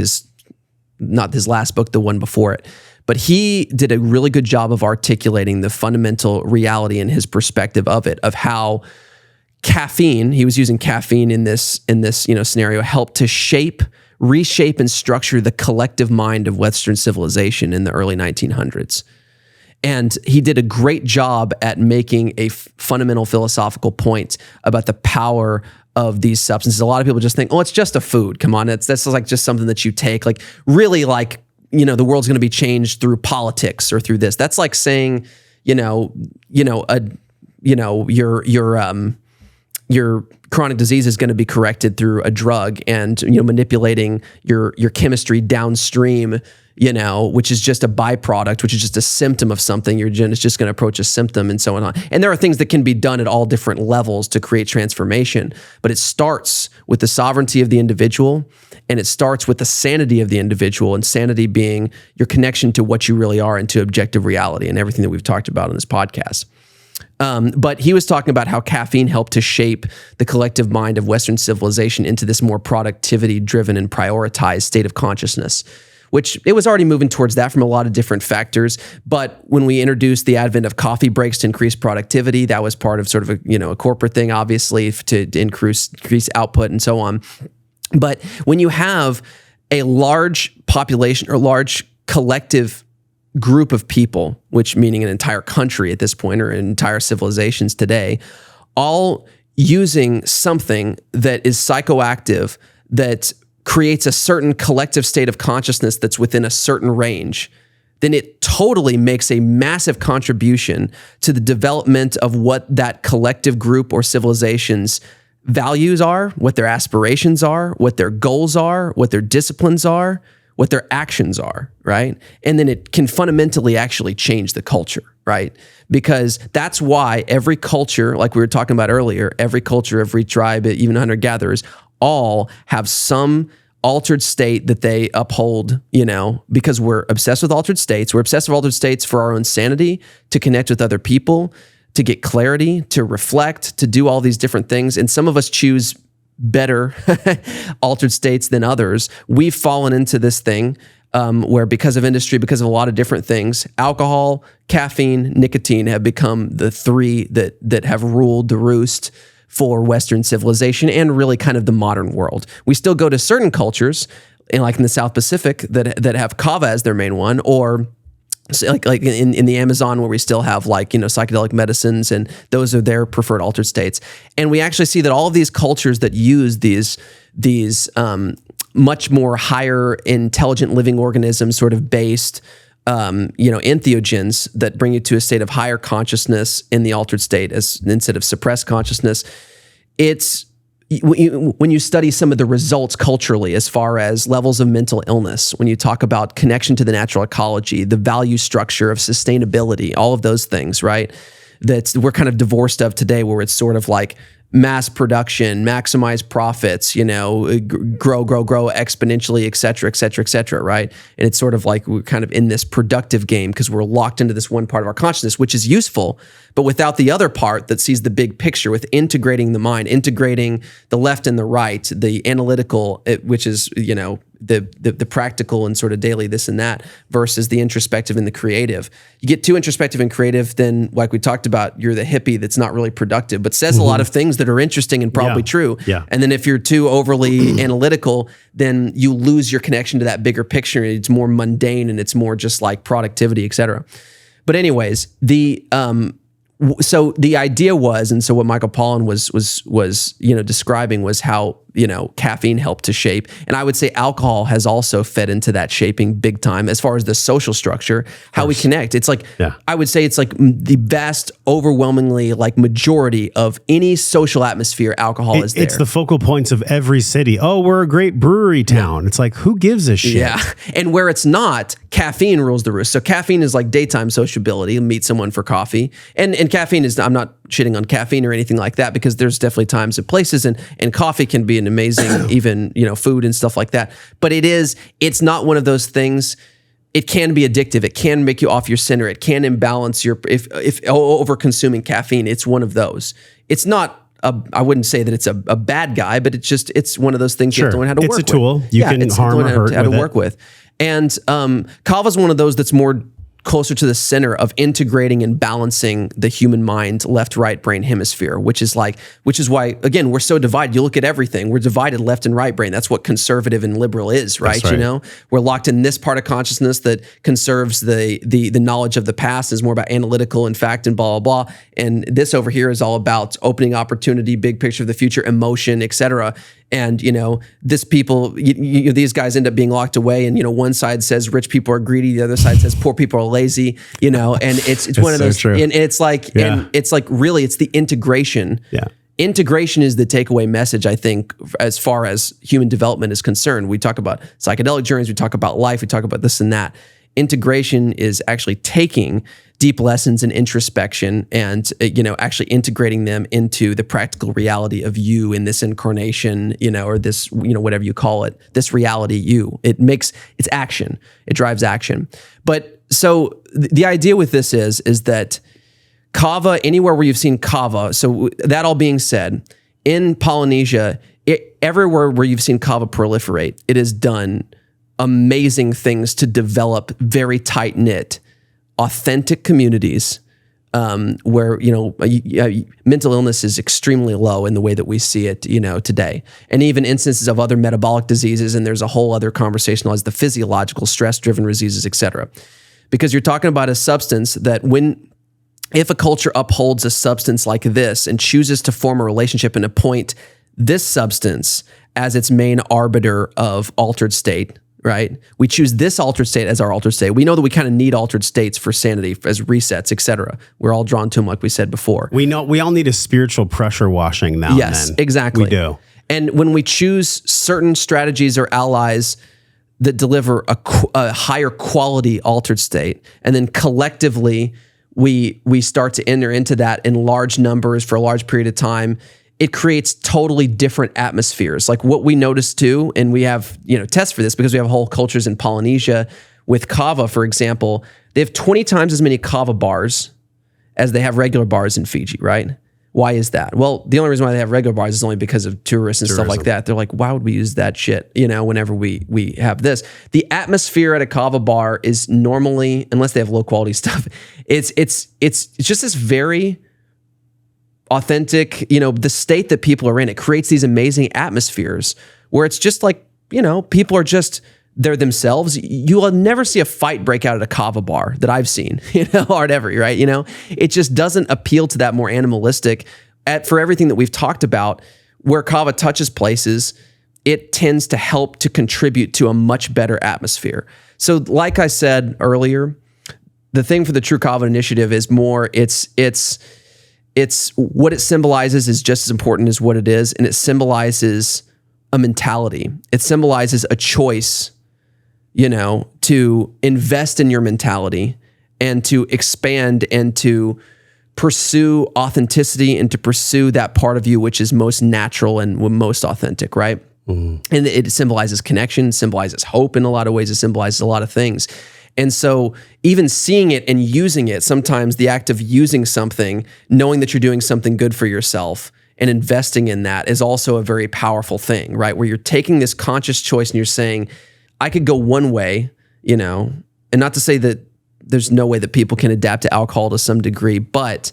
not his last book, the one before it. But he did a really good job of articulating the fundamental reality and his perspective of it, of how caffeine, he was using caffeine in this scenario, helped to reshape and structure the collective mind of Western civilization in the early 1900s. And he did a great job at making a fundamental philosophical point about the power of these substances. A lot of people just think, oh, it's just a food. Come on, that's like just something that you take. Like really, like, the world's going to be changed through politics or through this. That's like saying, your chronic disease is going to be corrected through a drug, and manipulating your chemistry downstream, which is just a byproduct, which is just a symptom of something. Your gene is just going to approach a symptom and so on. And there are things that can be done at all different levels to create transformation, but it starts with the sovereignty of the individual, and it starts with the sanity of the individual, and sanity being your connection to what you really are and to objective reality and everything that we've talked about on this podcast. But he was talking about how caffeine helped to shape the collective mind of Western civilization into this more productivity-driven and prioritized state of consciousness, which it was already moving towards that from a lot of different factors. But when we introduced the advent of coffee breaks to increase productivity, that was part of sort of a corporate thing, obviously, to increase output and so on. But when you have a large population or large collective group of people, which meaning an entire country at this point or entire civilizations today, all using something that is psychoactive, that creates a certain collective state of consciousness that's within a certain range, then it totally makes a massive contribution to the development of what that collective group or civilization's values are, what their aspirations are, what their goals are, what their disciplines are, what their actions are, right? And then it can fundamentally actually change the culture, right? Because that's why every culture, like we were talking about earlier, every culture, every tribe, even hunter-gatherers, all have some altered state that they uphold, because we're obsessed with altered states. We're obsessed with altered states for our own sanity, to connect with other people, to get clarity, to reflect, to do all these different things. And some of us choose better altered states than others. We've fallen into this thing where, because of industry, because of a lot of different things, alcohol, caffeine, nicotine have become the three that have ruled the roost for Western civilization and really kind of the modern world. We still go to certain cultures, like in the South Pacific, that have kava as their main one, or like in the Amazon, where we still have psychedelic medicines, and those are their preferred altered states. And we actually see that all of these cultures that use these much more higher intelligent living organisms sort of based entheogens that bring you to a state of higher consciousness in the altered state instead of suppressed consciousness. It's when you study some of the results culturally, as far as levels of mental illness, when you talk about connection to the natural ecology, the value structure of sustainability, all of those things, right? That we're kind of divorced of today, where it's sort of like mass production, maximize profits, grow exponentially, et cetera, right? And it's sort of like we're kind of in this productive game because we're locked into this one part of our consciousness, which is useful, but without the other part that sees the big picture, with integrating the mind, integrating the left and the right, the analytical, which is, the practical and sort of daily this and that, versus the introspective and the creative. You get too introspective and creative, then, like we talked about, you're the hippie that's not really productive, but says a lot of things that are interesting and probably true. Yeah. And then if you're too overly analytical, then you lose your connection to that bigger picture. It's more mundane and it's more just like productivity, et cetera. But anyways, so the idea was, and so what Michael Pollan was describing was how caffeine helped to shape, and I would say alcohol has also fed into that shaping big time as far as the social structure, how we connect. It's like I would say it's like the vast, overwhelmingly majority of any social atmosphere, alcohol is there. It's the focal points of every city. Oh, we're a great brewery town. It's like, who gives a shit? Yeah, and where it's not, caffeine rules the roost. So caffeine is like daytime sociability. Meet someone for coffee, and caffeine is. I'm not shitting on caffeine or anything like that, because there's definitely times and places, and coffee can be an amazing even food and stuff like that. But it's not one of those things. It can be addictive. It can make you off your center. It can imbalance your if over consuming caffeine. It's one of those. It's not. I wouldn't say that it's a bad guy, but it's one of those things you have to learn how to work with. It's a tool you can harm or hurt how to work with. And kava is one of those that's more closer to the center of integrating and balancing the human mind, left, right brain hemisphere, which is why, again, we're so divided. You look at everything, we're divided left and right brain. That's what conservative and liberal is, right? We're locked in this part of consciousness that conserves the knowledge of the past, is more about analytical and fact and blah, blah, blah. And this over here is all about opening opportunity, big picture of the future, emotion, etc. And, these guys end up being locked away. And, one side says rich people are greedy. The other side says poor people are lazy, and it's one of those, true. And it's like, and it's like, really, it's the integration integration is the takeaway message, I think, as far as human development is concerned. We talk about psychedelic journeys, we talk about life, we talk about this and that. Integration is actually taking deep lessons in introspection and, actually integrating them into the practical reality of you in this incarnation, or this, whatever you call it, this reality you. It's action. It drives action. But so the idea with this is that kava, anywhere where you've seen kava, so that all being said, in Polynesia, everywhere where you've seen kava proliferate, it has done amazing things to develop very tight-knit, authentic communities where, mental illness is extremely low in the way that we see it, today. And even instances of other metabolic diseases, and there's a whole other conversation as the physiological, stress-driven diseases, et cetera. Because you're talking about a substance that if a culture upholds a substance like this and chooses to form a relationship and appoint this substance as its main arbiter of altered state, right? We choose this altered state as our altered state. We know that we kind of need altered states for sanity, as resets, et cetera. We're all drawn to them, like we said before. We know we all need a spiritual pressure washing now. Yes, and then. Exactly. We do. And when we choose certain strategies or allies that deliver a higher quality altered state, and then collectively we start to enter into that in large numbers for a large period of time, it creates totally different atmospheres. Like what we notice too, and we have, tests for this because we have whole cultures in Polynesia with kava, for example. They have 20 times as many kava bars as they have regular bars in Fiji, right? Why is that? Well, the only reason why they have regular bars is only because of tourists and stuff like that. They're like, why would we use that shit, whenever we have this? The atmosphere at a kava bar is normally, unless they have low quality stuff, it's just this very authentic, the state that people are in. It creates these amazing atmospheres where it's just like, people are just, they're themselves. You will never see a fight break out at a kava bar that I've seen, or ever, right? It just doesn't appeal to that more animalistic. For everything that we've talked about, where kava touches places, it tends to help to contribute to a much better atmosphere. So like I said earlier, the thing for the Tru Kava initiative is more, it's what it symbolizes is just as important as what it is. And it symbolizes a mentality. It symbolizes a choice, to invest in your mentality and to expand and to pursue authenticity and to pursue that part of you which is most natural and most authentic, right? And it symbolizes connection, symbolizes hope in a lot of ways. It symbolizes a lot of things. And so even seeing it and using it, sometimes the act of using something, knowing that you're doing something good for yourself and investing in that is also a very powerful thing, right? Where you're taking this conscious choice and you're saying, I could go one way, and not to say that there's no way that people can adapt to alcohol to some degree, but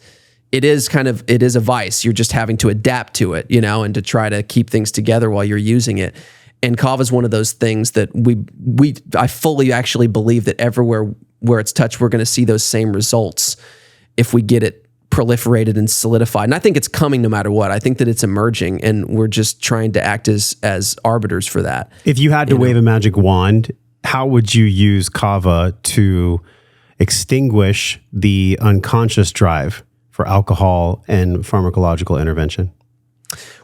it is a vice. You're just having to adapt to it, and to try to keep things together while you're using it. And kava is one of those things that I fully actually believe that everywhere where it's touched, we're going to see those same results if we get it proliferated and solidified. And I think it's coming no matter what. I think that it's emerging, and we're just trying to act as arbiters for that. If you had to wave a magic wand, how would you use kava to extinguish the unconscious drive for alcohol and pharmacological intervention?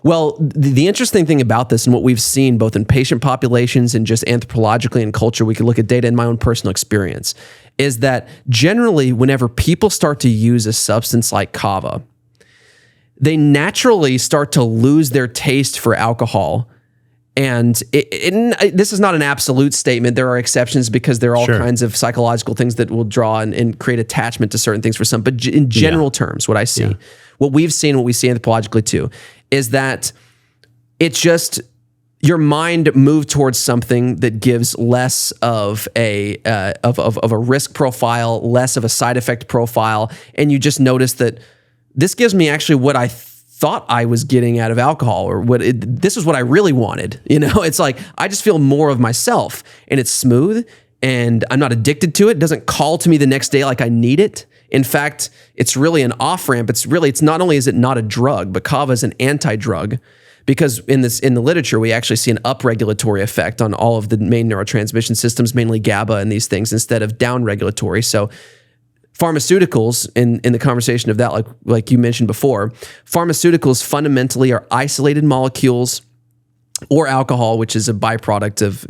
Well, the interesting thing about this and what we've seen both in patient populations and just anthropologically in culture, we can look at data in my own personal experience, is that generally whenever people start to use a substance like kava, they naturally start to lose their taste for alcohol. And this is not an absolute statement. There are exceptions because there are all kinds of psychological things that will draw and create attachment to certain things for some. But in general terms, what I see, what we've seen, what we see anthropologically too, is that it's just your mind moved towards something that gives less of a risk profile, less of a side effect profile, and you just notice that this gives me actually what I thought I was getting out of alcohol, or this is what I really wanted. It's like I just feel more of myself, and it's smooth, and I'm not addicted to it. It doesn't call to me the next day like I need it. In fact, it's really an off-ramp. It's not only is it not a drug, but kava is an anti-drug, because in the literature, we actually see an up-regulatory effect on all of the main neurotransmission systems, mainly GABA and these things, instead of down-regulatory. So Pharmaceuticals, in the conversation of that, like you mentioned before, pharmaceuticals fundamentally are isolated molecules, or alcohol, which is a byproduct of,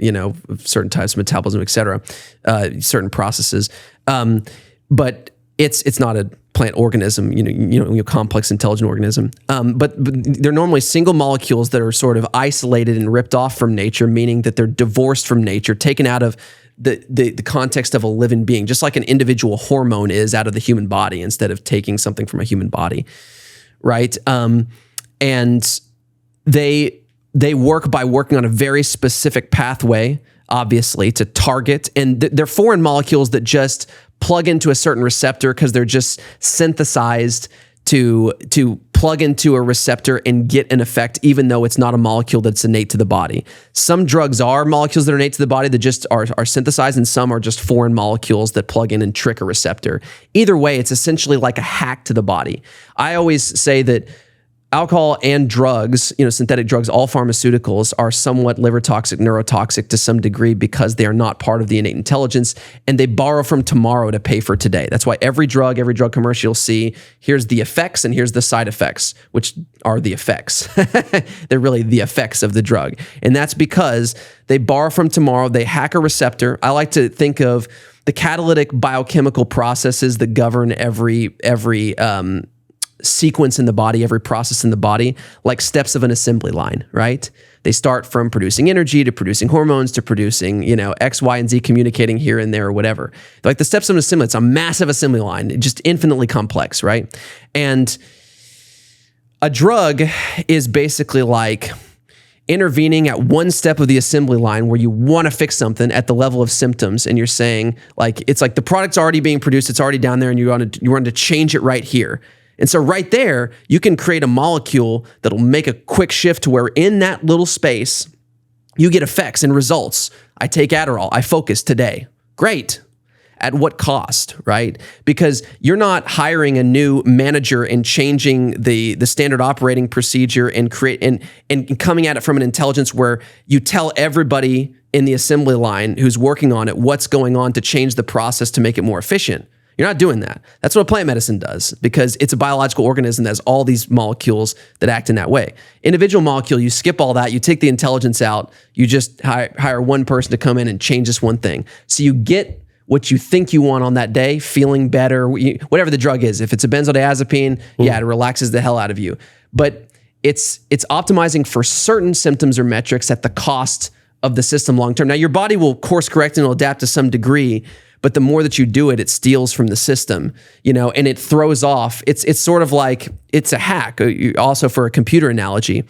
of certain types of metabolism, et cetera, certain processes. But it's not a plant organism, complex intelligent organism. But they're normally single molecules that are sort of isolated and ripped off from nature, meaning that they're divorced from nature, taken out of the context of a living being, just like an individual hormone is out of the human body instead of taking something from a human body, right? And they work by working on a very specific pathway, obviously, to target. And they're foreign molecules that just plug into a certain receptor because they're just synthesized to plug into a receptor and get an effect, even though it's not a molecule that's innate to the body. Some drugs are molecules that are innate to the body that just are synthesized, and some are just foreign molecules that plug in and trick a receptor. Either way, it's essentially like a hack to the body. I always say that alcohol and drugs, synthetic drugs, all pharmaceuticals are somewhat liver toxic, neurotoxic to some degree because they are not part of the innate intelligence, and they borrow from tomorrow to pay for today. That's why every drug commercial you'll see, here's the effects and here's the side effects, which are the effects. They're really the effects of the drug. And that's because they borrow from tomorrow, they hack a receptor. I like to think of the catalytic biochemical processes that govern every sequence in the body, every process in the body, like steps of an assembly line, right? They start from producing energy to producing hormones to producing, X, Y, and Z communicating here and there or whatever. Like the steps of an assembly, it's a massive assembly line, just infinitely complex, right? And a drug is basically like intervening at one step of the assembly line where you want to fix something at the level of symptoms, and you're saying, it's like the product's already being produced, it's already down there, and you want to change it right here. And so right there, you can create a molecule that'll make a quick shift to where in that little space, you get effects and results. I take Adderall, I focus today. Great. At what cost, right? Because you're not hiring a new manager and changing the standard operating procedure and coming at it from an intelligence where you tell everybody in the assembly line who's working on it what's going on to change the process to make it more efficient. You're not doing that. That's what plant medicine does because it's a biological organism that has all these molecules that act in that way. Individual molecule, you skip all that, you take the intelligence out, you just hire one person to come in and change this one thing. So you get what you think you want on that day, feeling better, whatever the drug is. If it's a benzodiazepine, yeah, it relaxes the hell out of you. But it's optimizing for certain symptoms or metrics at the cost of the system long term. Now, your body will course correct and will adapt to some degree, but the more that you do it, it steals from the system, and it throws off. It's sort of like, it's a hack. Also, for a computer analogy,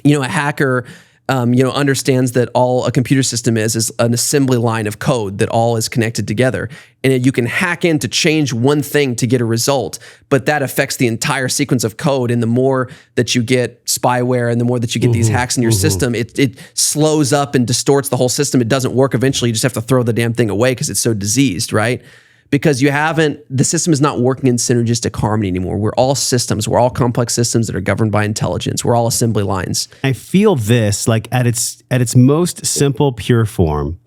a hacker, understands that all a computer system is an assembly line of code that all is connected together. And you can hack in to change one thing to get a result, but that affects the entire sequence of code. And the more that you get spyware and the more that you get these hacks in your system, it slows up and distorts the whole system. It doesn't work eventually. You just have to throw the damn thing away because it's so diseased, right? Because the system is not working in synergistic harmony anymore. We're all systems. We're all complex systems that are governed by intelligence. We're all assembly lines. I feel this like at its most simple, pure form,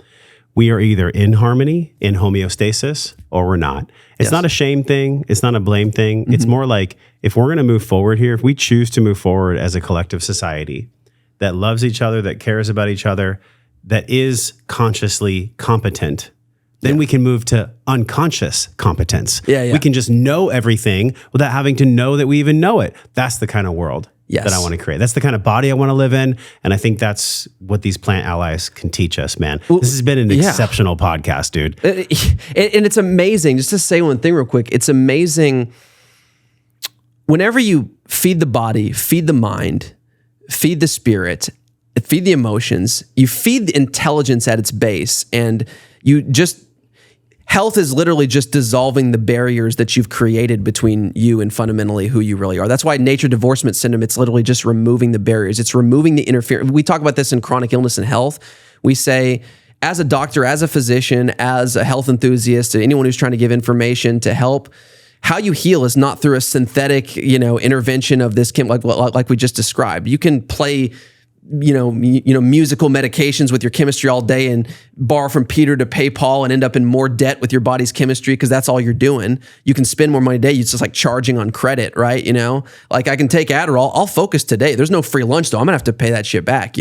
we are either in harmony, in homeostasis, or we're not. It's not a shame thing. It's not a blame thing. It's more like, if we're going to move forward here, if we choose to move forward as a collective society that loves each other, that cares about each other, that is consciously competent, then we can move to unconscious competence. We can just know everything without having to know that we even know it. That's the kind of world that I want to create. That's the kind of body I want to live in. And I think that's what these plant allies can teach us, man. This has been an exceptional podcast, dude. And it's amazing. Just to say one thing real quick. It's amazing. Whenever you feed the body, feed the mind, feed the spirit, feed the emotions, you feed the intelligence at its base, and health is literally just dissolving the barriers that you've created between you and fundamentally who you really are. That's why nature divorcement syndrome, it's literally just removing the barriers. It's removing the interference. We talk about this in chronic illness and health. We say, as a doctor, as a physician, as a health enthusiast, to anyone who's trying to give information to help, how you heal is not through a synthetic, intervention of this like we just described. You can play musical medications with your chemistry all day and borrow from Peter to pay Paul and end up in more debt with your body's chemistry because that's all you're doing. You can spend more money a day. It's just like charging on credit, right? Like I can take Adderall. I'll focus today. There's no free lunch though. I'm gonna have to pay that shit back,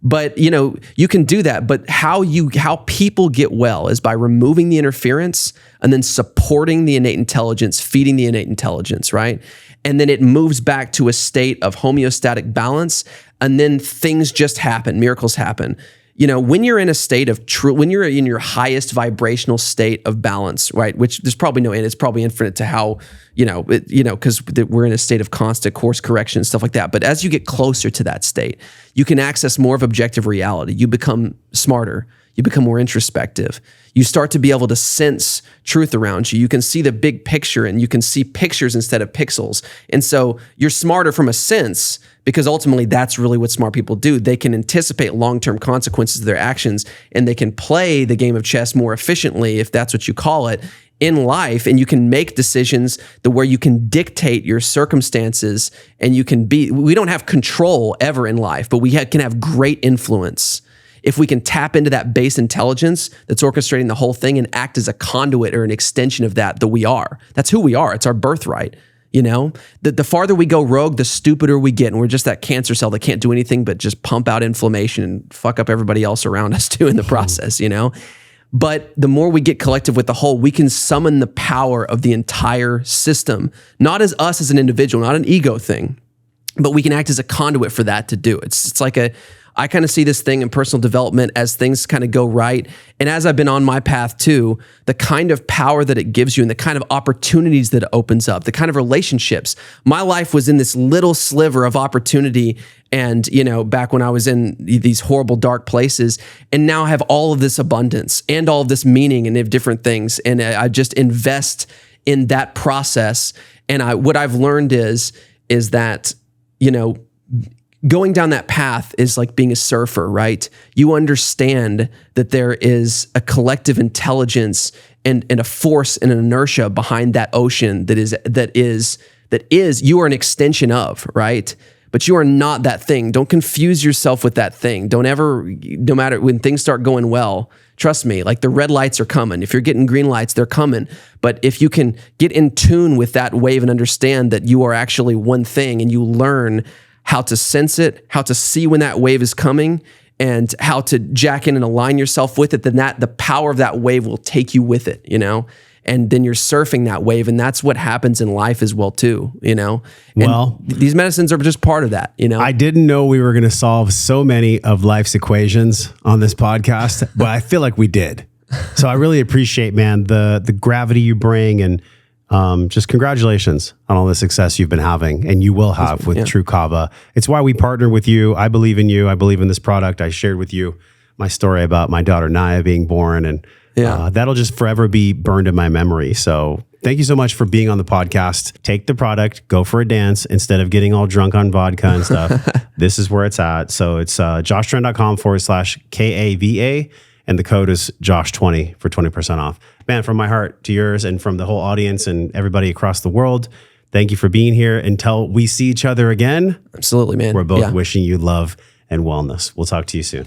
But you can do that. But how people get well is by removing the interference and then supporting the innate intelligence, feeding the innate intelligence, right? And then it moves back to a state of homeostatic balance, and then things just happen, miracles happen. When you're in a state of when you're in your highest vibrational state of balance, right? Which there's probably no end. It's probably infinite to how, because we're in a state of constant course correction and stuff like that. But as you get closer to that state, you can access more of objective reality. You become smarter. You become more introspective. You start to be able to sense truth around you. You can see the big picture and you can see pictures instead of pixels. And so you're smarter from a sense, because ultimately that's really what smart people do. They can anticipate long-term consequences of their actions, and they can play the game of chess more efficiently, if that's what you call it, in life. And you can make decisions where you can dictate your circumstances, and we don't have control ever in life, but we can have great influence if we can tap into that base intelligence that's orchestrating the whole thing and act as a conduit or an extension of that we are. That's who we are. It's our birthright. The farther we go rogue, the stupider we get. And we're just that cancer cell that can't do anything but just pump out inflammation and fuck up everybody else around us too in the process, But the more we get collective with the whole, we can summon the power of the entire system, not as us as an individual, not an ego thing, but we can act as a conduit for that to do. It's like I kind of see this thing in personal development as things kind of go right. And as I've been on my path too, the kind of power that it gives you and the kind of opportunities that it opens up, the kind of relationships. My life was in this little sliver of opportunity, and back when I was in these horrible dark places, and now I have all of this abundance and all of this meaning and different things. And I just invest in that process. And what I've learned is that, going down that path is like being a surfer, right? You understand that there is a collective intelligence and a force and an inertia behind that ocean that is you are an extension of, right? But you are not that thing. Don't confuse yourself with that thing. Don't ever, no matter when things start going well, trust me, like the red lights are coming. If you're getting green lights, they're coming. But if you can get in tune with that wave and understand that you are actually one thing, and you learn how to sense it, how to see when that wave is coming, and how to jack in and align yourself with it, then the power of that wave will take you with it, and then you're surfing that wave. And that's what happens in life as well too, And well, these medicines are just part of that, I didn't know we were going to solve so many of life's equations on this podcast, but I feel like we did. So I really appreciate, man, the gravity you bring, and just congratulations on all the success you've been having and you will have with Tru Kava. It's why we partner with you. I believe in you. I believe in this product. I shared with you my story about my daughter Naya being born, and that'll just forever be burned in my memory. So thank you so much for being on the podcast. Take the product, go for a dance instead of getting all drunk on vodka and stuff. This is where it's at. So it's joshtrent.com/KAVA. And the code is Josh20 for 20% off. Man, from my heart to yours and from the whole audience and everybody across the world, thank you for being here. Until we see each other again. Absolutely, man. We're both wishing you love and wellness. We'll talk to you soon.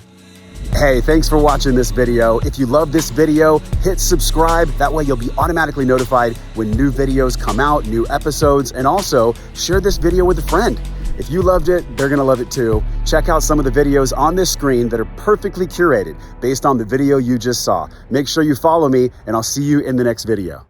Hey, thanks for watching this video. If you love this video, hit subscribe. That way you'll be automatically notified when new videos come out, new episodes, and also share this video with a friend. If you loved it, they're gonna love it too. Check out some of the videos on this screen that are perfectly curated based on the video you just saw. Make sure you follow me, and I'll see you in the next video.